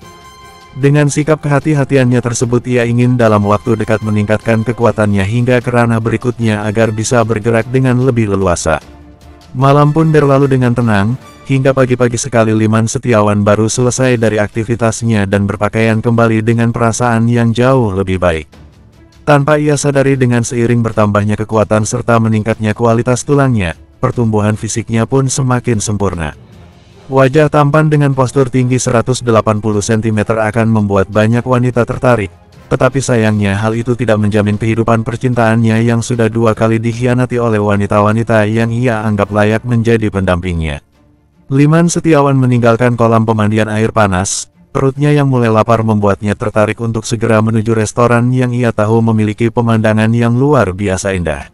Dengan sikap kehati-hatiannya tersebut ia ingin dalam waktu dekat meningkatkan kekuatannya hingga ke ranah berikutnya agar bisa bergerak dengan lebih leluasa. Malam pun berlalu dengan tenang, hingga pagi-pagi sekali Liman Setiawan baru selesai dari aktivitasnya dan berpakaian kembali dengan perasaan yang jauh lebih baik. Tanpa ia sadari dengan seiring bertambahnya kekuatan serta meningkatnya kualitas tulangnya, pertumbuhan fisiknya pun semakin sempurna. Wajah tampan dengan postur tinggi 180 cm akan membuat banyak wanita tertarik, tetapi sayangnya hal itu tidak menjamin kehidupan percintaannya yang sudah 2 kali dikhianati oleh wanita-wanita yang ia anggap layak menjadi pendampingnya. Liman Setiawan meninggalkan kolam pemandian air panas. Perutnya yang mulai lapar membuatnya tertarik untuk segera menuju restoran yang ia tahu memiliki pemandangan yang luar biasa indah.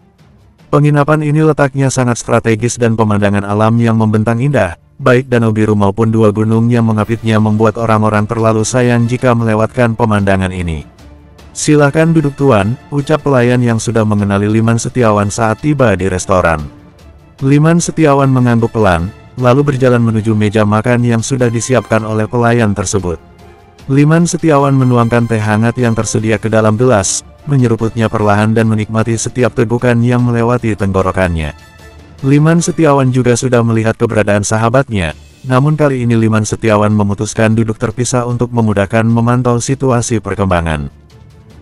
Penginapan ini letaknya sangat strategis dan pemandangan alam yang membentang indah, baik danau biru maupun 2 gunung yang mengapitnya membuat orang-orang terlalu sayang jika melewatkan pemandangan ini. Silakan duduk tuan, ucap pelayan yang sudah mengenali Liman Setiawan saat tiba di restoran. Liman Setiawan mengangguk pelan, lalu berjalan menuju meja makan yang sudah disiapkan oleh pelayan tersebut. Liman Setiawan menuangkan teh hangat yang tersedia ke dalam gelas, menyeruputnya perlahan dan menikmati setiap tegukan yang melewati tenggorokannya. Liman Setiawan juga sudah melihat keberadaan sahabatnya, namun kali ini Liman Setiawan memutuskan duduk terpisah untuk memudahkan memantau situasi perkembangan.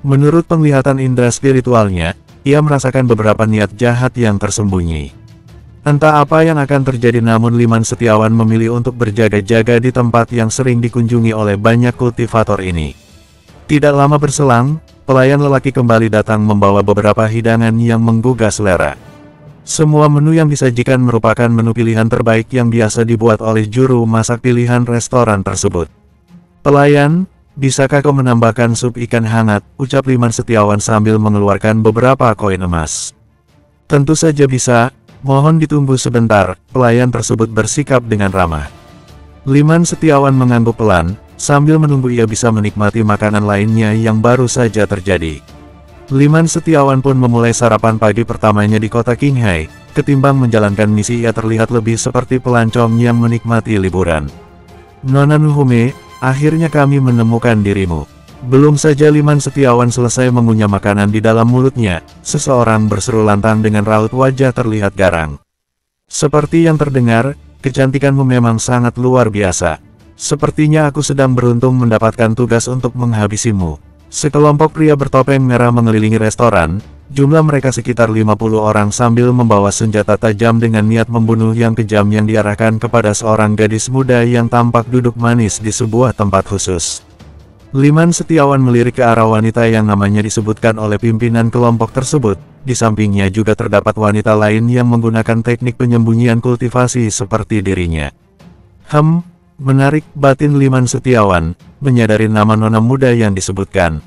Menurut penglihatan indera spiritualnya, ia merasakan beberapa niat jahat yang tersembunyi. Entah apa yang akan terjadi namun Liman Setiawan memilih untuk berjaga-jaga di tempat yang sering dikunjungi oleh banyak kultivator ini. Tidak lama berselang, pelayan lelaki kembali datang membawa beberapa hidangan yang menggugah selera. Semua menu yang disajikan merupakan menu pilihan terbaik yang biasa dibuat oleh juru masak pilihan restoran tersebut. Pelayan, bisakah kau menambahkan sup ikan hangat, ucap Liman Setiawan sambil mengeluarkan beberapa koin emas. Tentu saja bisa. Mohon ditunggu sebentar, pelayan tersebut bersikap dengan ramah. Liman Setiawan mengangguk pelan, sambil menunggu ia bisa menikmati makanan lainnya yang baru saja terjadi. Liman Setiawan pun memulai sarapan pagi pertamanya di kota Qinghai. Ketimbang menjalankan misi ia terlihat lebih seperti pelancong yang menikmati liburan. Nona Nuhume, akhirnya kami menemukan dirimu. Belum saja Liman Setiawan selesai mengunyah makanan di dalam mulutnya, seseorang berseru lantang dengan raut wajah terlihat garang. Seperti yang terdengar, kecantikanmu memang sangat luar biasa. Sepertinya aku sedang beruntung mendapatkan tugas untuk menghabisimu. Sekelompok pria bertopeng merah mengelilingi restoran, jumlah mereka sekitar 50 orang sambil membawa senjata tajam dengan niat membunuh yang kejam yang diarahkan kepada seorang gadis muda yang tampak duduk manis di sebuah tempat khusus. Liman Setiawan melirik ke arah wanita yang namanya disebutkan oleh pimpinan kelompok tersebut. Di sampingnya juga terdapat wanita lain yang menggunakan teknik penyembunyian kultivasi seperti dirinya. Menarik batin Liman Setiawan, menyadari nama nona muda yang disebutkan.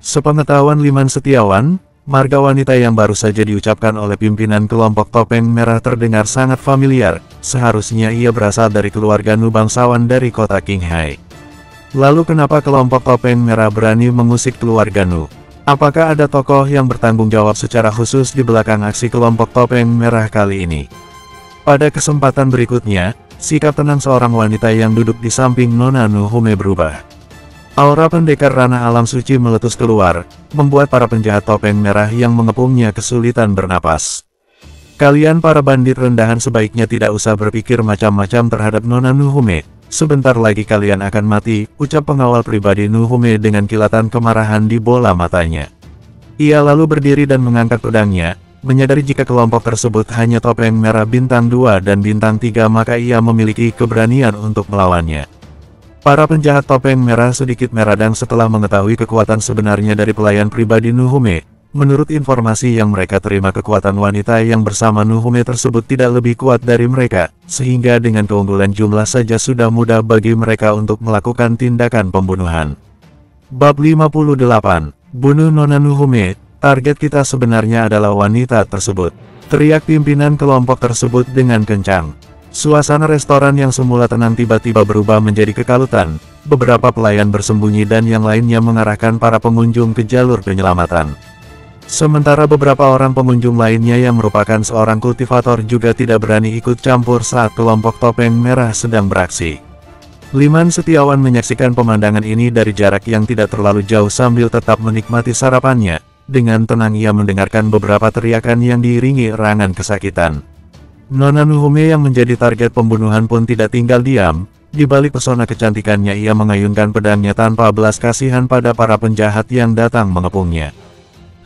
Sepengetahuan Liman Setiawan, marga wanita yang baru saja diucapkan oleh pimpinan kelompok topeng merah terdengar sangat familiar, seharusnya ia berasal dari keluarga Nu bangsawan dari kota Qinghai. Lalu kenapa kelompok topeng merah berani mengusik keluarga Nu? Apakah ada tokoh yang bertanggung jawab secara khusus di belakang aksi kelompok topeng merah kali ini? Pada kesempatan berikutnya, sikap tenang seorang wanita yang duduk di samping Nona Nuhume berubah. Aura pendekar ranah alam suci meletus keluar, membuat para penjahat topeng merah yang mengepungnya kesulitan bernapas. Kalian para bandit rendahan sebaiknya tidak usah berpikir macam-macam terhadap Nona Nuhume. Sebentar lagi kalian akan mati, ucap pengawal pribadi Nuhume dengan kilatan kemarahan di bola matanya. Ia lalu berdiri dan mengangkat pedangnya. Menyadari jika kelompok tersebut hanya topeng merah bintang 2 dan bintang 3 maka ia memiliki keberanian untuk melawannya. Para penjahat topeng merah sedikit meradang setelah mengetahui kekuatan sebenarnya dari pelayan pribadi Nuhume. Menurut informasi yang mereka terima kekuatan wanita yang bersama Nuhume tersebut tidak lebih kuat dari mereka, sehingga dengan keunggulan jumlah saja sudah mudah bagi mereka untuk melakukan tindakan pembunuhan. Bab 58. Bunuh Nona Nuhume. Target kita sebenarnya adalah wanita tersebut, teriak pimpinan kelompok tersebut dengan kencang. Suasana restoran yang semula tenang tiba-tiba berubah menjadi kekalutan. Beberapa pelayan bersembunyi dan yang lainnya mengarahkan para pengunjung ke jalur penyelamatan. Sementara beberapa orang pengunjung lainnya yang merupakan seorang kultivator juga tidak berani ikut campur saat kelompok topeng merah sedang beraksi. Liman Setiawan menyaksikan pemandangan ini dari jarak yang tidak terlalu jauh sambil tetap menikmati sarapannya. Dengan tenang ia mendengarkan beberapa teriakan yang diiringi erangan kesakitan. Nona Nuhume yang menjadi target pembunuhan pun tidak tinggal diam. Di balik pesona kecantikannya ia mengayunkan pedangnya tanpa belas kasihan pada para penjahat yang datang mengepungnya.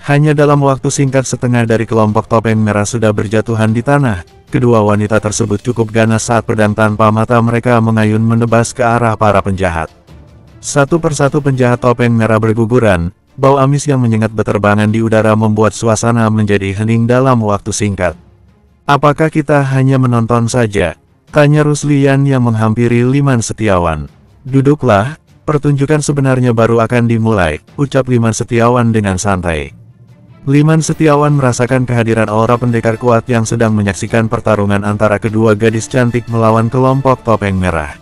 Hanya dalam waktu singkat setengah dari kelompok topeng merah sudah berjatuhan di tanah. Kedua wanita tersebut cukup ganas saat pedang tanpa mata mereka mengayun menebas ke arah para penjahat. Satu persatu penjahat topeng merah berguguran. Bau amis yang menyengat beterbangan di udara membuat suasana menjadi hening dalam waktu singkat. Apakah kita hanya menonton saja? Tanya Ruslian yang menghampiri Liman Setiawan. Duduklah, pertunjukan sebenarnya baru akan dimulai, ucap Liman Setiawan dengan santai. Liman Setiawan merasakan kehadiran aura pendekar kuat yang sedang menyaksikan pertarungan antara kedua gadis cantik melawan kelompok topeng merah.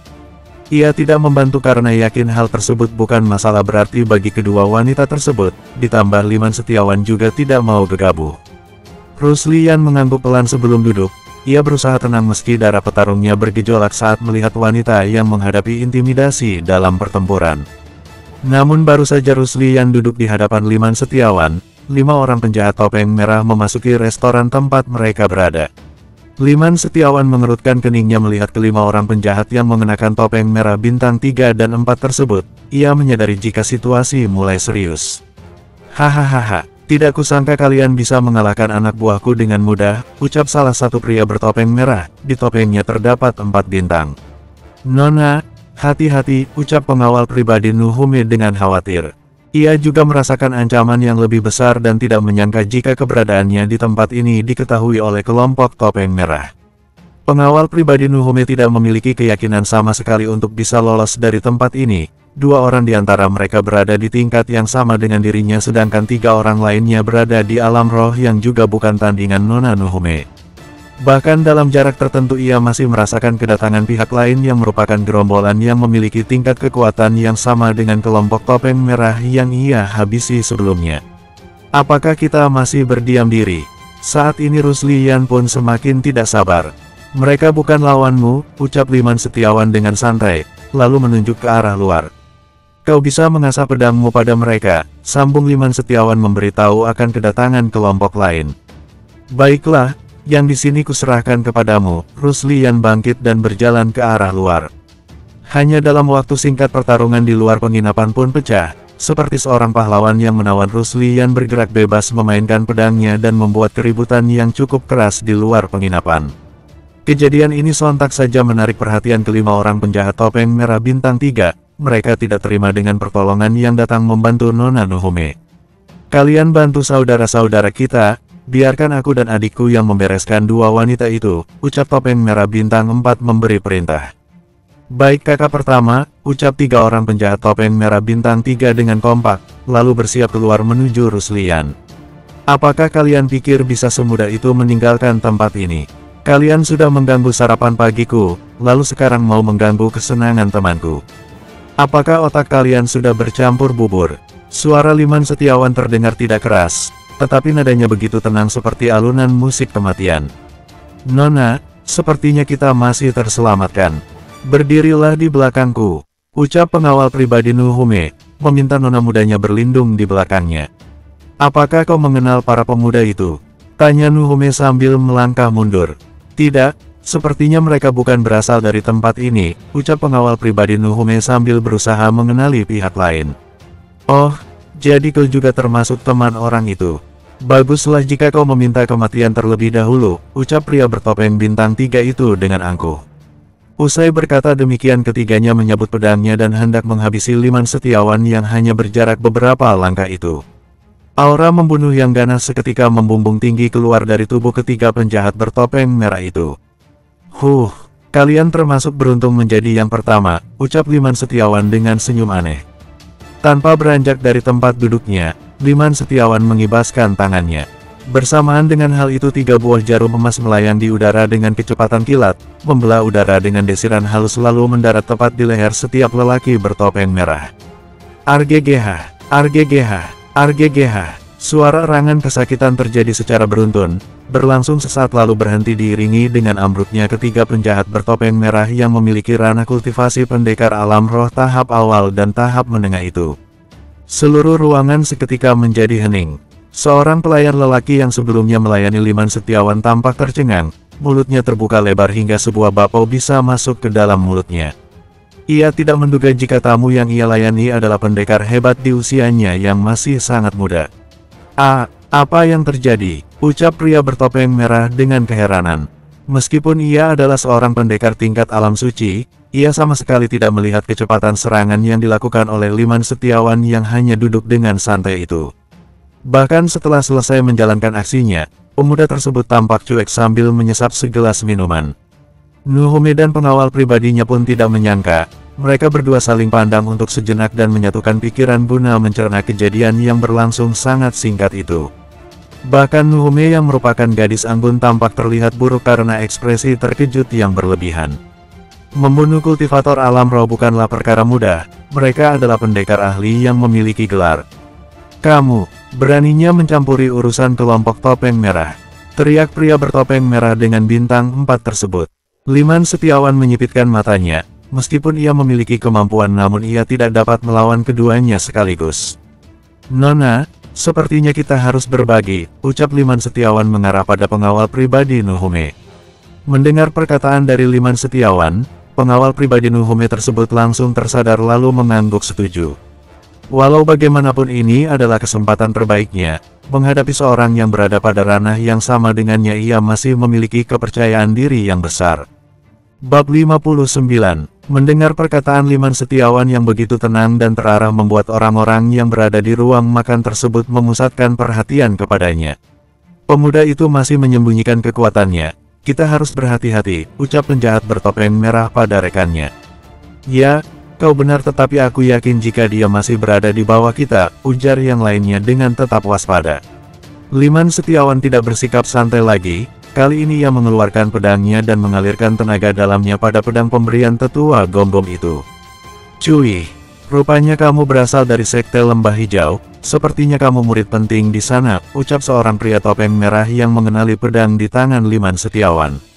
Ia tidak membantu karena yakin hal tersebut bukan masalah berarti bagi kedua wanita tersebut, ditambah Liman Setiawan juga tidak mau gegabah. Ruslian mengangguk pelan sebelum duduk, ia berusaha tenang meski darah petarungnya bergejolak saat melihat wanita yang menghadapi intimidasi dalam pertempuran. Namun baru saja Ruslian duduk di hadapan Liman Setiawan, 5 orang penjahat topeng merah memasuki restoran tempat mereka berada. Liman Setiawan mengerutkan keningnya melihat kelima orang penjahat yang mengenakan topeng merah bintang 3 dan 4 tersebut. Ia menyadari jika situasi mulai serius. Hahaha, tidak kusangka kalian bisa mengalahkan anak buahku dengan mudah, ucap salah satu pria bertopeng merah. Di topengnya terdapat 4 bintang. Nona, hati-hati, ucap pengawal pribadi Nuhume dengan khawatir. Ia juga merasakan ancaman yang lebih besar dan tidak menyangka jika keberadaannya di tempat ini diketahui oleh kelompok topeng merah. Pengawal pribadi Nuhume tidak memiliki keyakinan sama sekali untuk bisa lolos dari tempat ini. 2 orang di antara mereka berada di tingkat yang sama dengan dirinya sedangkan 3 orang lainnya berada di alam roh yang juga bukan tandingan Nona Nuhume. Bahkan dalam jarak tertentu ia masih merasakan kedatangan pihak lain yang merupakan gerombolan yang memiliki tingkat kekuatan yang sama dengan kelompok topeng merah yang ia habisi sebelumnya. Apakah kita masih berdiam diri? Saat ini Ruslian pun semakin tidak sabar. Mereka bukan lawanmu, ucap Liman Setiawan dengan santai, lalu menunjuk ke arah luar. Kau bisa mengasah pedangmu pada mereka, sambung Liman Setiawan memberitahu akan kedatangan kelompok lain. Baiklah. Yang di sini kuserahkan kepadamu, Ruslian bangkit dan berjalan ke arah luar. Hanya dalam waktu singkat pertarungan di luar penginapan pun pecah, seperti seorang pahlawan yang menawan Ruslian bergerak bebas memainkan pedangnya dan membuat keributan yang cukup keras di luar penginapan. Kejadian ini sontak saja menarik perhatian kelima orang penjahat topeng merah bintang 3, mereka tidak terima dengan pertolongan yang datang membantu Nona Nohome. Kalian bantu saudara-saudara kita, biarkan aku dan adikku yang membereskan dua wanita itu, ucap topeng merah bintang 4 memberi perintah. Baik kakak pertama, ucap 3 orang penjahat topeng merah bintang 3 dengan kompak, lalu bersiap keluar menuju Ruslian. Apakah kalian pikir bisa semudah itu meninggalkan tempat ini? Kalian sudah mengganggu sarapan pagiku, lalu sekarang mau mengganggu kesenangan temanku. Apakah otak kalian sudah bercampur bubur? Suara Liman Setiawan terdengar tidak keras, tetapi nadanya begitu tenang seperti alunan musik kematian. Nona, sepertinya kita masih terselamatkan. Berdirilah di belakangku, ucap pengawal pribadi Nohome, meminta nona mudanya berlindung di belakangnya. Apakah kau mengenal para pemuda itu? Tanya Nohome sambil melangkah mundur. Tidak, sepertinya mereka bukan berasal dari tempat ini, ucap pengawal pribadi Nohome sambil berusaha mengenali pihak lain. Oh, jadi kau juga termasuk teman orang itu. Baguslah jika kau meminta kematian terlebih dahulu, ucap pria bertopeng bintang 3 itu dengan angkuh. Usai berkata demikian ketiganya menyabut pedangnya dan hendak menghabisi Liman Setiawan yang hanya berjarak beberapa langkah itu. Aura membunuh yang ganas seketika membumbung tinggi keluar dari tubuh ketiga penjahat bertopeng merah itu. Kalian termasuk beruntung menjadi yang pertama, ucap Liman Setiawan dengan senyum aneh. Tanpa beranjak dari tempat duduknya, Liman Setiawan mengibaskan tangannya. Bersamaan dengan hal itu 3 buah jarum emas melayang di udara dengan kecepatan kilat, membelah udara dengan desiran halus lalu mendarat tepat di leher setiap lelaki bertopeng merah. RGGH, RGGH, RGGH, suara erangan kesakitan terjadi secara beruntun, berlangsung sesaat lalu berhenti diiringi dengan ambruknya ketiga penjahat bertopeng merah yang memiliki ranah kultivasi pendekar alam roh tahap awal dan tahap menengah itu. Seluruh ruangan seketika menjadi hening. Seorang pelayan lelaki yang sebelumnya melayani Liman Setiawan tampak tercengang, mulutnya terbuka lebar hingga sebuah bapau bisa masuk ke dalam mulutnya. Ia tidak menduga jika tamu yang ia layani adalah pendekar hebat di usianya yang masih sangat muda. Apa yang terjadi? Ucap pria bertopeng merah dengan keheranan. Meskipun ia adalah seorang pendekar tingkat alam suci, ia sama sekali tidak melihat kecepatan serangan yang dilakukan oleh Liman Setiawan yang hanya duduk dengan santai itu. Bahkan setelah selesai menjalankan aksinya, pemuda tersebut tampak cuek sambil menyesap segelas minuman. Nohome dan pengawal pribadinya pun tidak menyangka, mereka berdua saling pandang untuk sejenak dan menyatukan pikiran guna mencerna kejadian yang berlangsung sangat singkat itu. Bahkan Nohome yang merupakan gadis anggun tampak terlihat buruk karena ekspresi terkejut yang berlebihan. Membunuh kultivator alam roh bukanlah perkara mudah, mereka adalah pendekar ahli yang memiliki gelar. Kamu, beraninya mencampuri urusan kelompok topeng merah, teriak pria bertopeng merah dengan bintang 4 tersebut. Liman Setiawan menyipitkan matanya, meskipun ia memiliki kemampuan namun ia tidak dapat melawan keduanya sekaligus. Nona, sepertinya kita harus berbagi, ucap Liman Setiawan mengarah pada pengawal pribadi Nohome. Mendengar perkataan dari Liman Setiawan, pengawal pribadi Nohome tersebut langsung tersadar lalu mengangguk setuju. Walau bagaimanapun ini adalah kesempatan terbaiknya, menghadapi seorang yang berada pada ranah yang sama dengannya ia masih memiliki kepercayaan diri yang besar. Bab 59, mendengar perkataan Liman Setiawan yang begitu tenang dan terarah membuat orang-orang yang berada di ruang makan tersebut memusatkan perhatian kepadanya. Pemuda itu masih menyembunyikan kekuatannya, kita harus berhati-hati, ucap penjahat bertopeng merah pada rekannya. Ya, kau benar tetapi aku yakin jika dia masih berada di bawah kita, ujar yang lainnya dengan tetap waspada. Liman Setiawan tidak bersikap santai lagi, kali ini ia mengeluarkan pedangnya dan mengalirkan tenaga dalamnya pada pedang pemberian tetua Gombom itu. Cuy, rupanya kamu berasal dari Sekte Lembah Hijau, sepertinya kamu murid penting di sana, ucap seorang pria topeng merah yang mengenali pedang di tangan Liman Setiawan.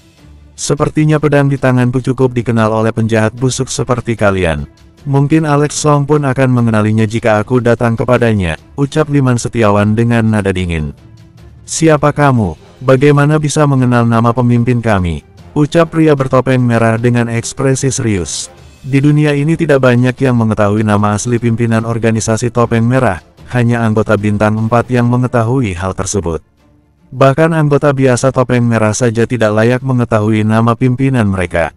Sepertinya pedang di tanganku cukup dikenal oleh penjahat busuk seperti kalian. Mungkin Alex Song pun akan mengenalinya jika aku datang kepadanya, ucap Liman Setiawan dengan nada dingin. Siapa kamu? Bagaimana bisa mengenal nama pemimpin kami? Ucap pria bertopeng merah dengan ekspresi serius. Di dunia ini tidak banyak yang mengetahui nama asli pimpinan organisasi Topeng Merah, hanya anggota Bintang 4 yang mengetahui hal tersebut. Bahkan anggota biasa Topeng Merah saja tidak layak mengetahui nama pimpinan mereka.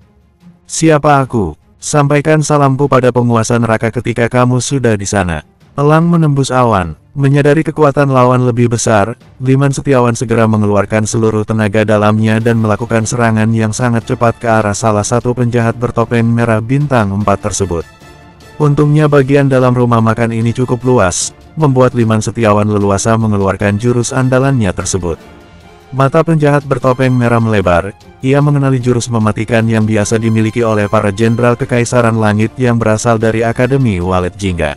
Siapa aku? Sampaikan salamku pada penguasa neraka ketika kamu sudah di sana. Elang menembus awan. Menyadari kekuatan lawan lebih besar, Liman Setiawan segera mengeluarkan seluruh tenaga dalamnya dan melakukan serangan yang sangat cepat ke arah salah satu penjahat bertopeng merah Bintang 4 tersebut. Untungnya bagian dalam rumah makan ini cukup luas, membuat Liman Setiawan leluasa mengeluarkan jurus andalannya tersebut. Mata penjahat bertopeng merah melebar, ia mengenali jurus mematikan yang biasa dimiliki oleh para jenderal Kekaisaran Langit yang berasal dari Akademi Walet Jingga.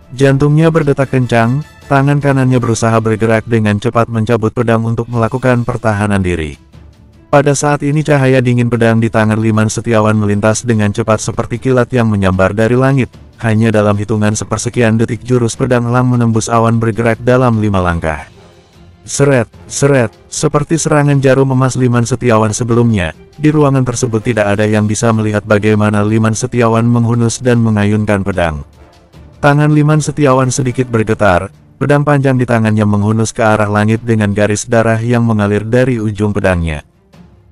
Jantungnya berdetak kencang, tangan kanannya berusaha bergerak dengan cepat mencabut pedang untuk melakukan pertahanan diri. Pada saat ini cahaya dingin pedang di tangan Liman Setiawan melintas dengan cepat seperti kilat yang menyambar dari langit. Hanya dalam hitungan sepersekian detik jurus pedang elang menembus awan bergerak dalam 5 langkah. Seret, seret, seperti serangan jarum emas Liman Setiawan sebelumnya, di ruangan tersebut tidak ada yang bisa melihat bagaimana Liman Setiawan menghunus dan mengayunkan pedang. Tangan Liman Setiawan sedikit bergetar, pedang panjang di tangannya menghunus ke arah langit dengan garis darah yang mengalir dari ujung pedangnya.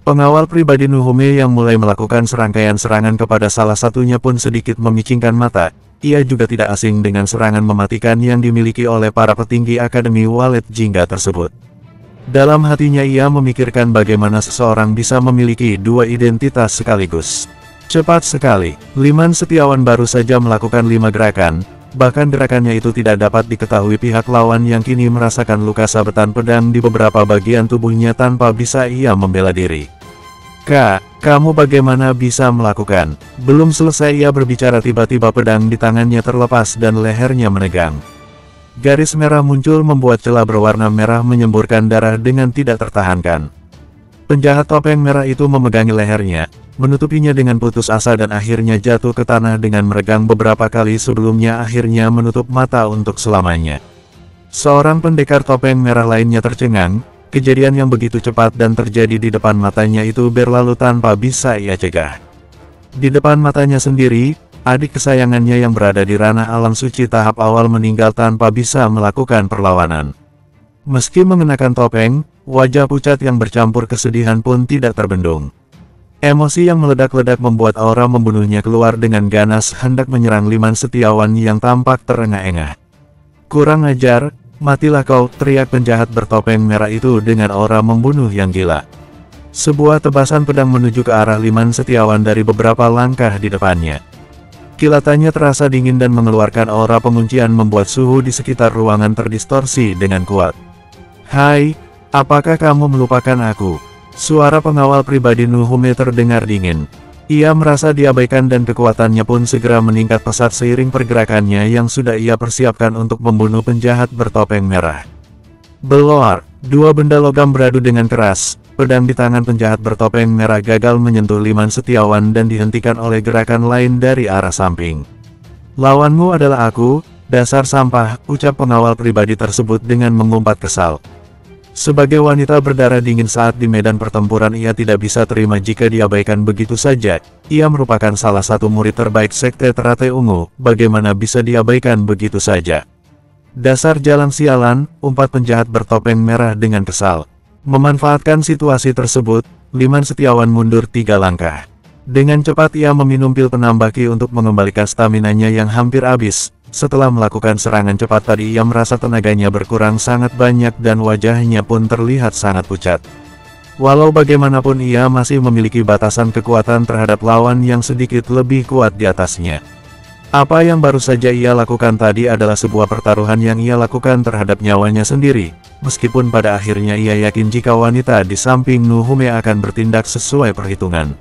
Pengawal pribadi Nuhume yang mulai melakukan serangkaian serangan kepada salah satunya pun sedikit memicingkan mata, ia juga tidak asing dengan serangan mematikan yang dimiliki oleh para petinggi Akademi Walet Jingga tersebut. Dalam hatinya ia memikirkan bagaimana seseorang bisa memiliki dua identitas sekaligus. Cepat sekali, Liman Setiawan baru saja melakukan 5 gerakan, bahkan gerakannya itu tidak dapat diketahui pihak lawan yang kini merasakan luka sabetan pedang di beberapa bagian tubuhnya tanpa bisa ia membela diri. Kamu bagaimana bisa melakukan? Belum selesai ia berbicara tiba-tiba pedang di tangannya terlepas dan lehernya menegang. Garis merah muncul membuat celah berwarna merah menyemburkan darah dengan tidak tertahankan. Penjahat topeng merah itu memegangi lehernya, menutupinya dengan putus asa dan akhirnya jatuh ke tanah dengan meregang beberapa kali sebelumnya akhirnya menutup mata untuk selamanya. Seorang pendekar topeng merah lainnya tercengang, kejadian yang begitu cepat dan terjadi di depan matanya itu berlalu tanpa bisa ia cegah. Di depan matanya sendiri, adik kesayangannya yang berada di ranah alam suci tahap awal meninggal tanpa bisa melakukan perlawanan. Meski mengenakan topeng, wajah pucat yang bercampur kesedihan pun tidak terbendung. Emosi yang meledak-ledak membuat aura membunuhnya keluar dengan ganas hendak menyerang Liman Setiawan yang tampak terengah-engah. Kurang ajar, matilah kau, teriak penjahat bertopeng merah itu dengan aura membunuh yang gila. Sebuah tebasan pedang menuju ke arah Liman Setiawan dari beberapa langkah di depannya. Kilatannya terasa dingin dan mengeluarkan aura penguncian membuat suhu di sekitar ruangan terdistorsi dengan kuat. Hai, apakah kamu melupakan aku? Suara pengawal pribadi Nuhume terdengar dingin. Ia merasa diabaikan dan kekuatannya pun segera meningkat pesat seiring pergerakannya yang sudah ia persiapkan untuk membunuh penjahat bertopeng merah. Belor, dua benda logam beradu dengan keras. Pedang di tangan penjahat bertopeng merah gagal menyentuh Liman Setiawan dan dihentikan oleh gerakan lain dari arah samping. Lawanmu adalah aku, dasar sampah, ucap pengawal pribadi tersebut dengan mengumpat kesal. Sebagai wanita berdarah dingin saat di medan pertempuran ia tidak bisa terima jika diabaikan begitu saja. Ia merupakan salah satu murid terbaik Sekte Teratai Ungu, bagaimana bisa diabaikan begitu saja? Dasar jalan sialan, umpat penjahat bertopeng merah dengan kesal. Memanfaatkan situasi tersebut, Liman Setiawan mundur 3 langkah. Dengan cepat ia meminum pil penambah ki untuk mengembalikan staminanya yang hampir habis. Setelah melakukan serangan cepat tadi ia merasa tenaganya berkurang sangat banyak dan wajahnya pun terlihat sangat pucat. Walau bagaimanapun ia masih memiliki batasan kekuatan terhadap lawan yang sedikit lebih kuat di atasnya. Apa yang baru saja ia lakukan tadi adalah sebuah pertaruhan yang ia lakukan terhadap nyawanya sendiri, meskipun pada akhirnya ia yakin jika wanita di samping Nuhume akan bertindak sesuai perhitungan.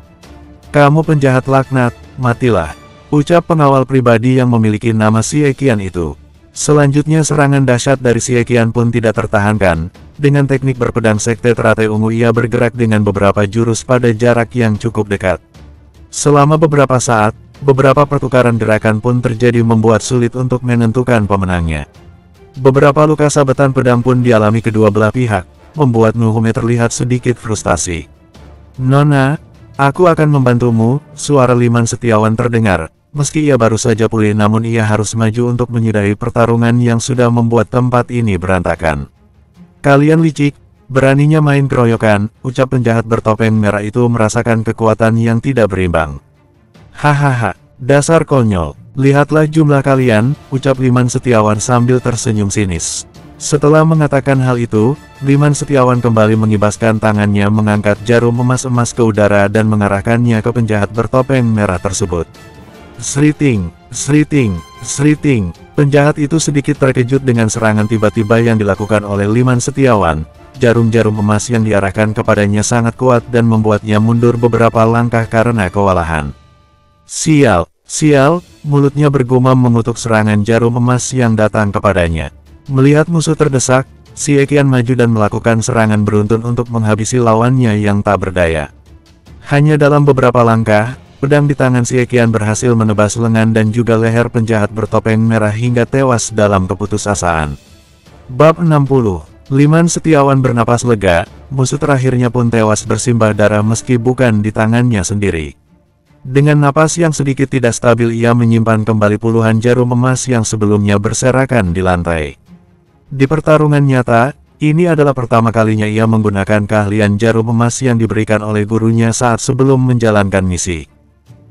Kamu penjahat laknat, matilah, ucap pengawal pribadi yang memiliki nama Siekian itu. Selanjutnya serangan dahsyat dari Siekian pun tidak tertahankan. Dengan teknik berpedang Sekte Teratai Ungu ia bergerak dengan beberapa jurus pada jarak yang cukup dekat. Selama beberapa saat, beberapa pertukaran gerakan pun terjadi membuat sulit untuk menentukan pemenangnya. Beberapa luka sabetan pedang pun dialami kedua belah pihak, membuat Nuhume terlihat sedikit frustasi. Nona, Aku akan membantumu, suara Liman Setiawan terdengar. Meski ia baru saja pulih namun ia harus maju untuk menyudahi pertarungan yang sudah membuat tempat ini berantakan. Kalian licik, beraninya main keroyokan, ucap penjahat bertopeng merah itu merasakan kekuatan yang tidak berimbang. Hahaha, dasar konyol, lihatlah jumlah kalian, ucap Liman Setiawan sambil tersenyum sinis. Setelah mengatakan hal itu, Liman Setiawan kembali mengibaskan tangannya mengangkat jarum emas-emas ke udara dan mengarahkannya ke penjahat bertopeng merah tersebut. Sriting, sriting, sriting. Penjahat itu sedikit terkejut dengan serangan tiba-tiba yang dilakukan oleh Liman Setiawan. Jarum-jarum emas yang diarahkan kepadanya sangat kuat dan membuatnya mundur beberapa langkah karena kewalahan. Sial, sial, mulutnya bergumam mengutuk serangan jarum emas yang datang kepadanya. Melihat musuh terdesak, Xie Qian maju dan melakukan serangan beruntun untuk menghabisi lawannya yang tak berdaya. Hanya dalam beberapa langkah, pedang di tangan Xie Qian berhasil menebas lengan dan juga leher penjahat bertopeng merah hingga tewas dalam keputusasaan. Bab 60. Liman Setiawan bernapas lega, musuh terakhirnya pun tewas bersimbah darah meski bukan di tangannya sendiri. Dengan napas yang sedikit tidak stabil ia menyimpan kembali puluhan jarum emas yang sebelumnya berserakan di lantai. Di pertarungan nyata, ini adalah pertama kalinya ia menggunakan keahlian jarum emas yang diberikan oleh gurunya saat sebelum menjalankan misi.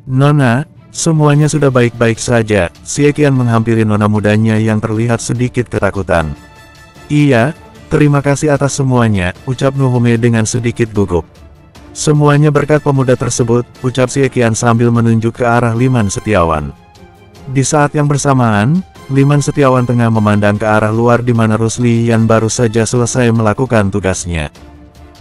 Nona, semuanya sudah baik-baik saja, Xie Qian menghampiri nona mudanya yang terlihat sedikit ketakutan. Iya, terima kasih atas semuanya, ucap Nuhume dengan sedikit gugup. Semuanya berkat pemuda tersebut, ucap Xie Qian sambil menunjuk ke arah Liman Setiawan. Di saat yang bersamaan, Liman Setiawan tengah memandang ke arah luar di mana Rusli yang baru saja selesai melakukan tugasnya.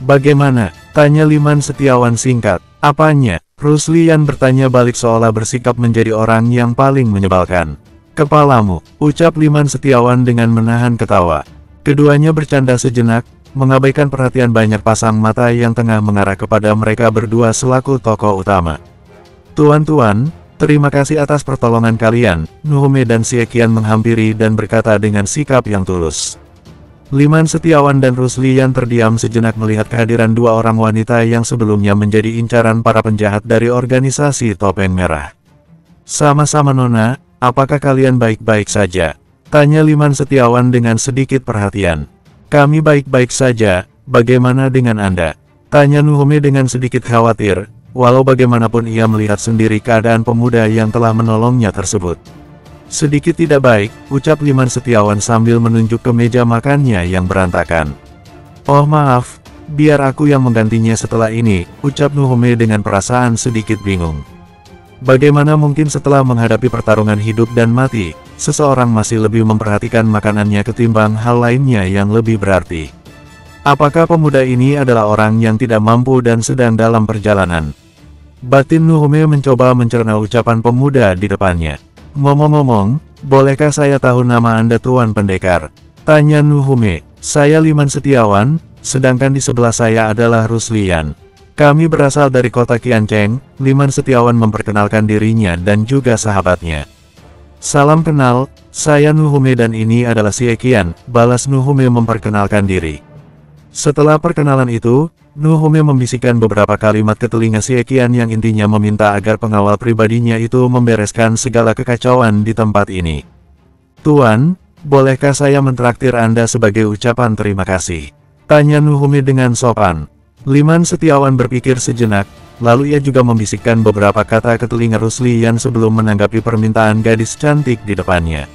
Bagaimana? Tanya Liman Setiawan singkat. Apanya? Rusli yang bertanya balik seolah bersikap menjadi orang yang paling menyebalkan. Kepalamu, ucap Liman Setiawan dengan menahan ketawa. Keduanya bercanda sejenak, mengabaikan perhatian banyak pasang mata yang tengah mengarah kepada mereka berdua selaku tokoh utama. Tuan-tuan, terima kasih atas pertolongan kalian, Nuhume dan Xie Qian menghampiri dan berkata dengan sikap yang tulus. Liman Setiawan dan Rusli yang terdiam sejenak melihat kehadiran dua orang wanita yang sebelumnya menjadi incaran para penjahat dari organisasi Topeng Merah. Sama-sama Nona, apakah kalian baik-baik saja? Tanya Liman Setiawan dengan sedikit perhatian. Kami baik-baik saja, bagaimana dengan Anda? Tanya Nuhume dengan sedikit khawatir, walau bagaimanapun ia melihat sendiri keadaan pemuda yang telah menolongnya tersebut. Sedikit tidak baik, ucap Liman Setiawan sambil menunjuk ke meja makannya yang berantakan. Oh maaf, biar aku yang menggantinya setelah ini, ucap Nuhume dengan perasaan sedikit bingung. Bagaimana mungkin setelah menghadapi pertarungan hidup dan mati, seseorang masih lebih memperhatikan makanannya ketimbang hal lainnya yang lebih berarti? Apakah pemuda ini adalah orang yang tidak mampu dan sedang dalam perjalanan? Batin Nuhume mencoba mencerna ucapan pemuda di depannya. Ngomong-ngomong, bolehkah saya tahu nama Anda Tuan Pendekar? Tanya Nuhume. Saya Liman Setiawan, sedangkan di sebelah saya adalah Ruslian. Kami berasal dari kota Qiancheng. Liman Setiawan memperkenalkan dirinya dan juga sahabatnya. Salam kenal, saya Nuhume dan ini adalah Xie Qian, balas Nuhume memperkenalkan diri. Setelah perkenalan itu, Nuhume membisikkan beberapa kalimat ke telinga Xie Qian yang intinya meminta agar pengawal pribadinya itu membereskan segala kekacauan di tempat ini. Tuan, bolehkah saya mentraktir Anda sebagai ucapan terima kasih? Tanya Nuhume dengan sopan. Liman Setiawan berpikir sejenak, lalu ia juga membisikkan beberapa kata ke telinga Ruslian sebelum menanggapi permintaan gadis cantik di depannya.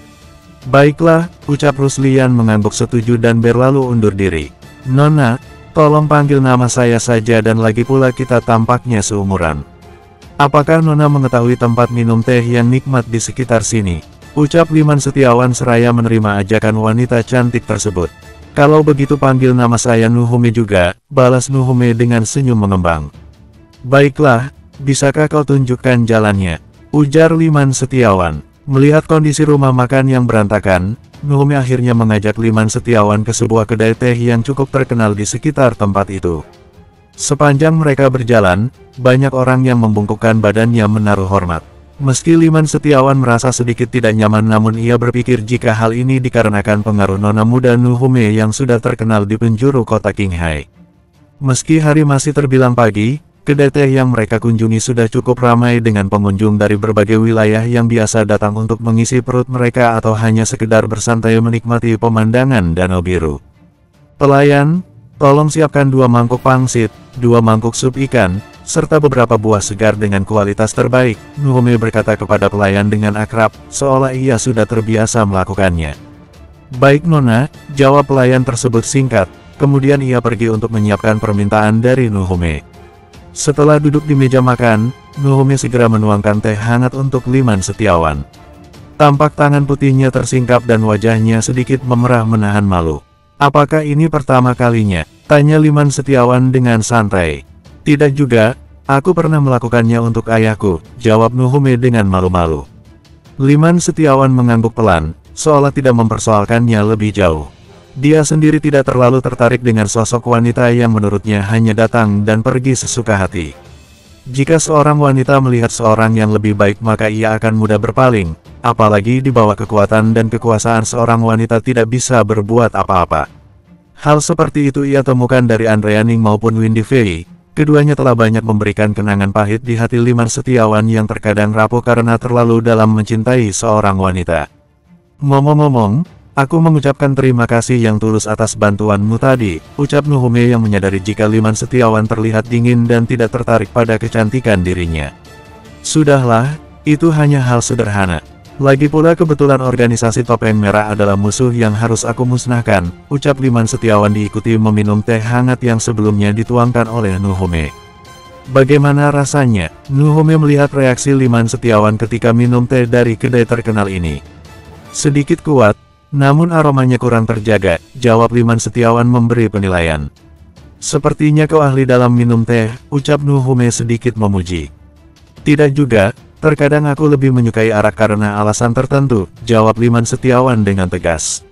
Baiklah, ucap Ruslian mengangguk setuju dan berlalu undur diri. Nona, tolong panggil nama saya saja dan lagi pula kita tampaknya seumuran. Apakah Nona mengetahui tempat minum teh yang nikmat di sekitar sini? Ucap Liman Setiawan seraya menerima ajakan wanita cantik tersebut. Kalau begitu panggil nama saya Nuhume juga, balas Nuhume dengan senyum mengembang. Baiklah, bisakah kau tunjukkan jalannya? Ujar Liman Setiawan. Melihat kondisi rumah makan yang berantakan, Nuhume akhirnya mengajak Liman Setiawan ke sebuah kedai teh yang cukup terkenal di sekitar tempat itu. Sepanjang mereka berjalan, banyak orang yang membungkukkan badannya menaruh hormat. Meski Liman Setiawan merasa sedikit tidak nyaman namun ia berpikir jika hal ini dikarenakan pengaruh nona muda Nuhume yang sudah terkenal di penjuru kota Qinghai. Meski hari masih terbilang pagi, kedai teh yang mereka kunjungi sudah cukup ramai dengan pengunjung dari berbagai wilayah yang biasa datang untuk mengisi perut mereka atau hanya sekedar bersantai menikmati pemandangan danau biru. Pelayan, tolong siapkan 2 mangkuk pangsit, 2 mangkuk sup ikan, serta beberapa buah segar dengan kualitas terbaik, Nuhome berkata kepada pelayan dengan akrab, seolah ia sudah terbiasa melakukannya. Baik Nona, jawab pelayan tersebut singkat, kemudian ia pergi untuk menyiapkan permintaan dari Nuhome. Setelah duduk di meja makan, Nuhome segera menuangkan teh hangat untuk Liman Setiawan. Tampak tangan putihnya tersingkap dan wajahnya sedikit memerah menahan malu. Apakah ini pertama kalinya? Tanya Liman Setiawan dengan santai. Tidak juga, aku pernah melakukannya untuk ayahku, jawab Nuhome dengan malu-malu. Liman Setiawan mengangguk pelan, seolah tidak mempersoalkannya lebih jauh. Dia sendiri tidak terlalu tertarik dengan sosok wanita yang menurutnya hanya datang dan pergi sesuka hati. Jika seorang wanita melihat seorang yang lebih baik maka ia akan mudah berpaling, apalagi di bawah kekuatan dan kekuasaan seorang wanita tidak bisa berbuat apa-apa. Hal seperti itu ia temukan dari Andreaning maupun Windy Fei. Keduanya telah banyak memberikan kenangan pahit di hati Liman Setiawan yang terkadang rapuh karena terlalu dalam mencintai seorang wanita. Ngomong-ngomong, aku mengucapkan terima kasih yang tulus atas bantuanmu tadi, ucap Nuhome yang menyadari jika Liman Setiawan terlihat dingin dan tidak tertarik pada kecantikan dirinya. Sudahlah, itu hanya hal sederhana. Lagi pula kebetulan organisasi Topeng Merah adalah musuh yang harus aku musnahkan, ucap Liman Setiawan diikuti meminum teh hangat yang sebelumnya dituangkan oleh Nuhome. Bagaimana rasanya? Nuhome melihat reaksi Liman Setiawan ketika minum teh dari kedai terkenal ini. Sedikit kuat, namun aromanya kurang terjaga, jawab Liman Setiawan memberi penilaian. Sepertinya kau ahli dalam minum teh, ucap Nuhome sedikit memuji. Tidak juga, terkadang aku lebih menyukai arak karena alasan tertentu, jawab Liman Setiawan dengan tegas.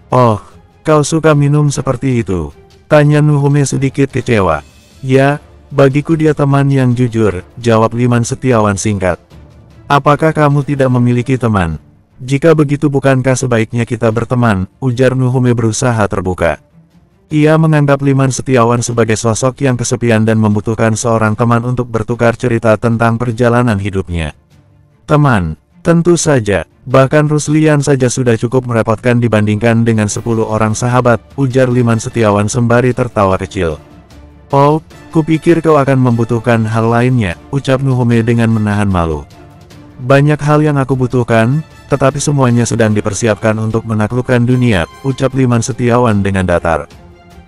Oh, kau suka minum seperti itu? Tanya Nuhome sedikit kecewa. Ya, bagiku dia teman yang jujur, jawab Liman Setiawan singkat. Apakah kamu tidak memiliki teman? Jika begitu bukankah sebaiknya kita berteman, ujar Nuhome berusaha terbuka. Ia menganggap Liman Setiawan sebagai sosok yang kesepian dan membutuhkan seorang teman untuk bertukar cerita tentang perjalanan hidupnya. Teman, tentu saja, bahkan Ruslian saja sudah cukup merepotkan dibandingkan dengan 10 orang sahabat, ujar Liman Setiawan sembari tertawa kecil. Oh, kupikir kau akan membutuhkan hal lainnya, ucap Nuhome dengan menahan malu. Banyak hal yang aku butuhkan, tetapi semuanya sedang dipersiapkan untuk menaklukkan dunia, ucap Liman Setiawan dengan datar.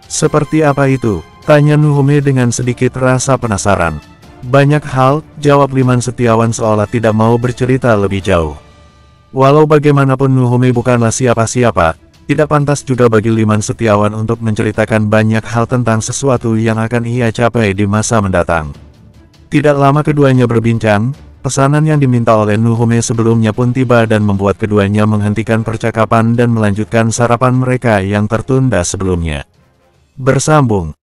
Seperti apa itu? Tanya Nuhome dengan sedikit rasa penasaran. Banyak hal, jawab Liman Setiawan seolah tidak mau bercerita lebih jauh. Walau bagaimanapun Nuhome bukanlah siapa-siapa, tidak pantas juga bagi Liman Setiawan untuk menceritakan banyak hal tentang sesuatu yang akan ia capai di masa mendatang. Tidak lama keduanya berbincang. Pesanan yang diminta oleh Nuhome sebelumnya pun tiba dan membuat keduanya menghentikan percakapan dan melanjutkan sarapan mereka yang tertunda sebelumnya. Bersambung.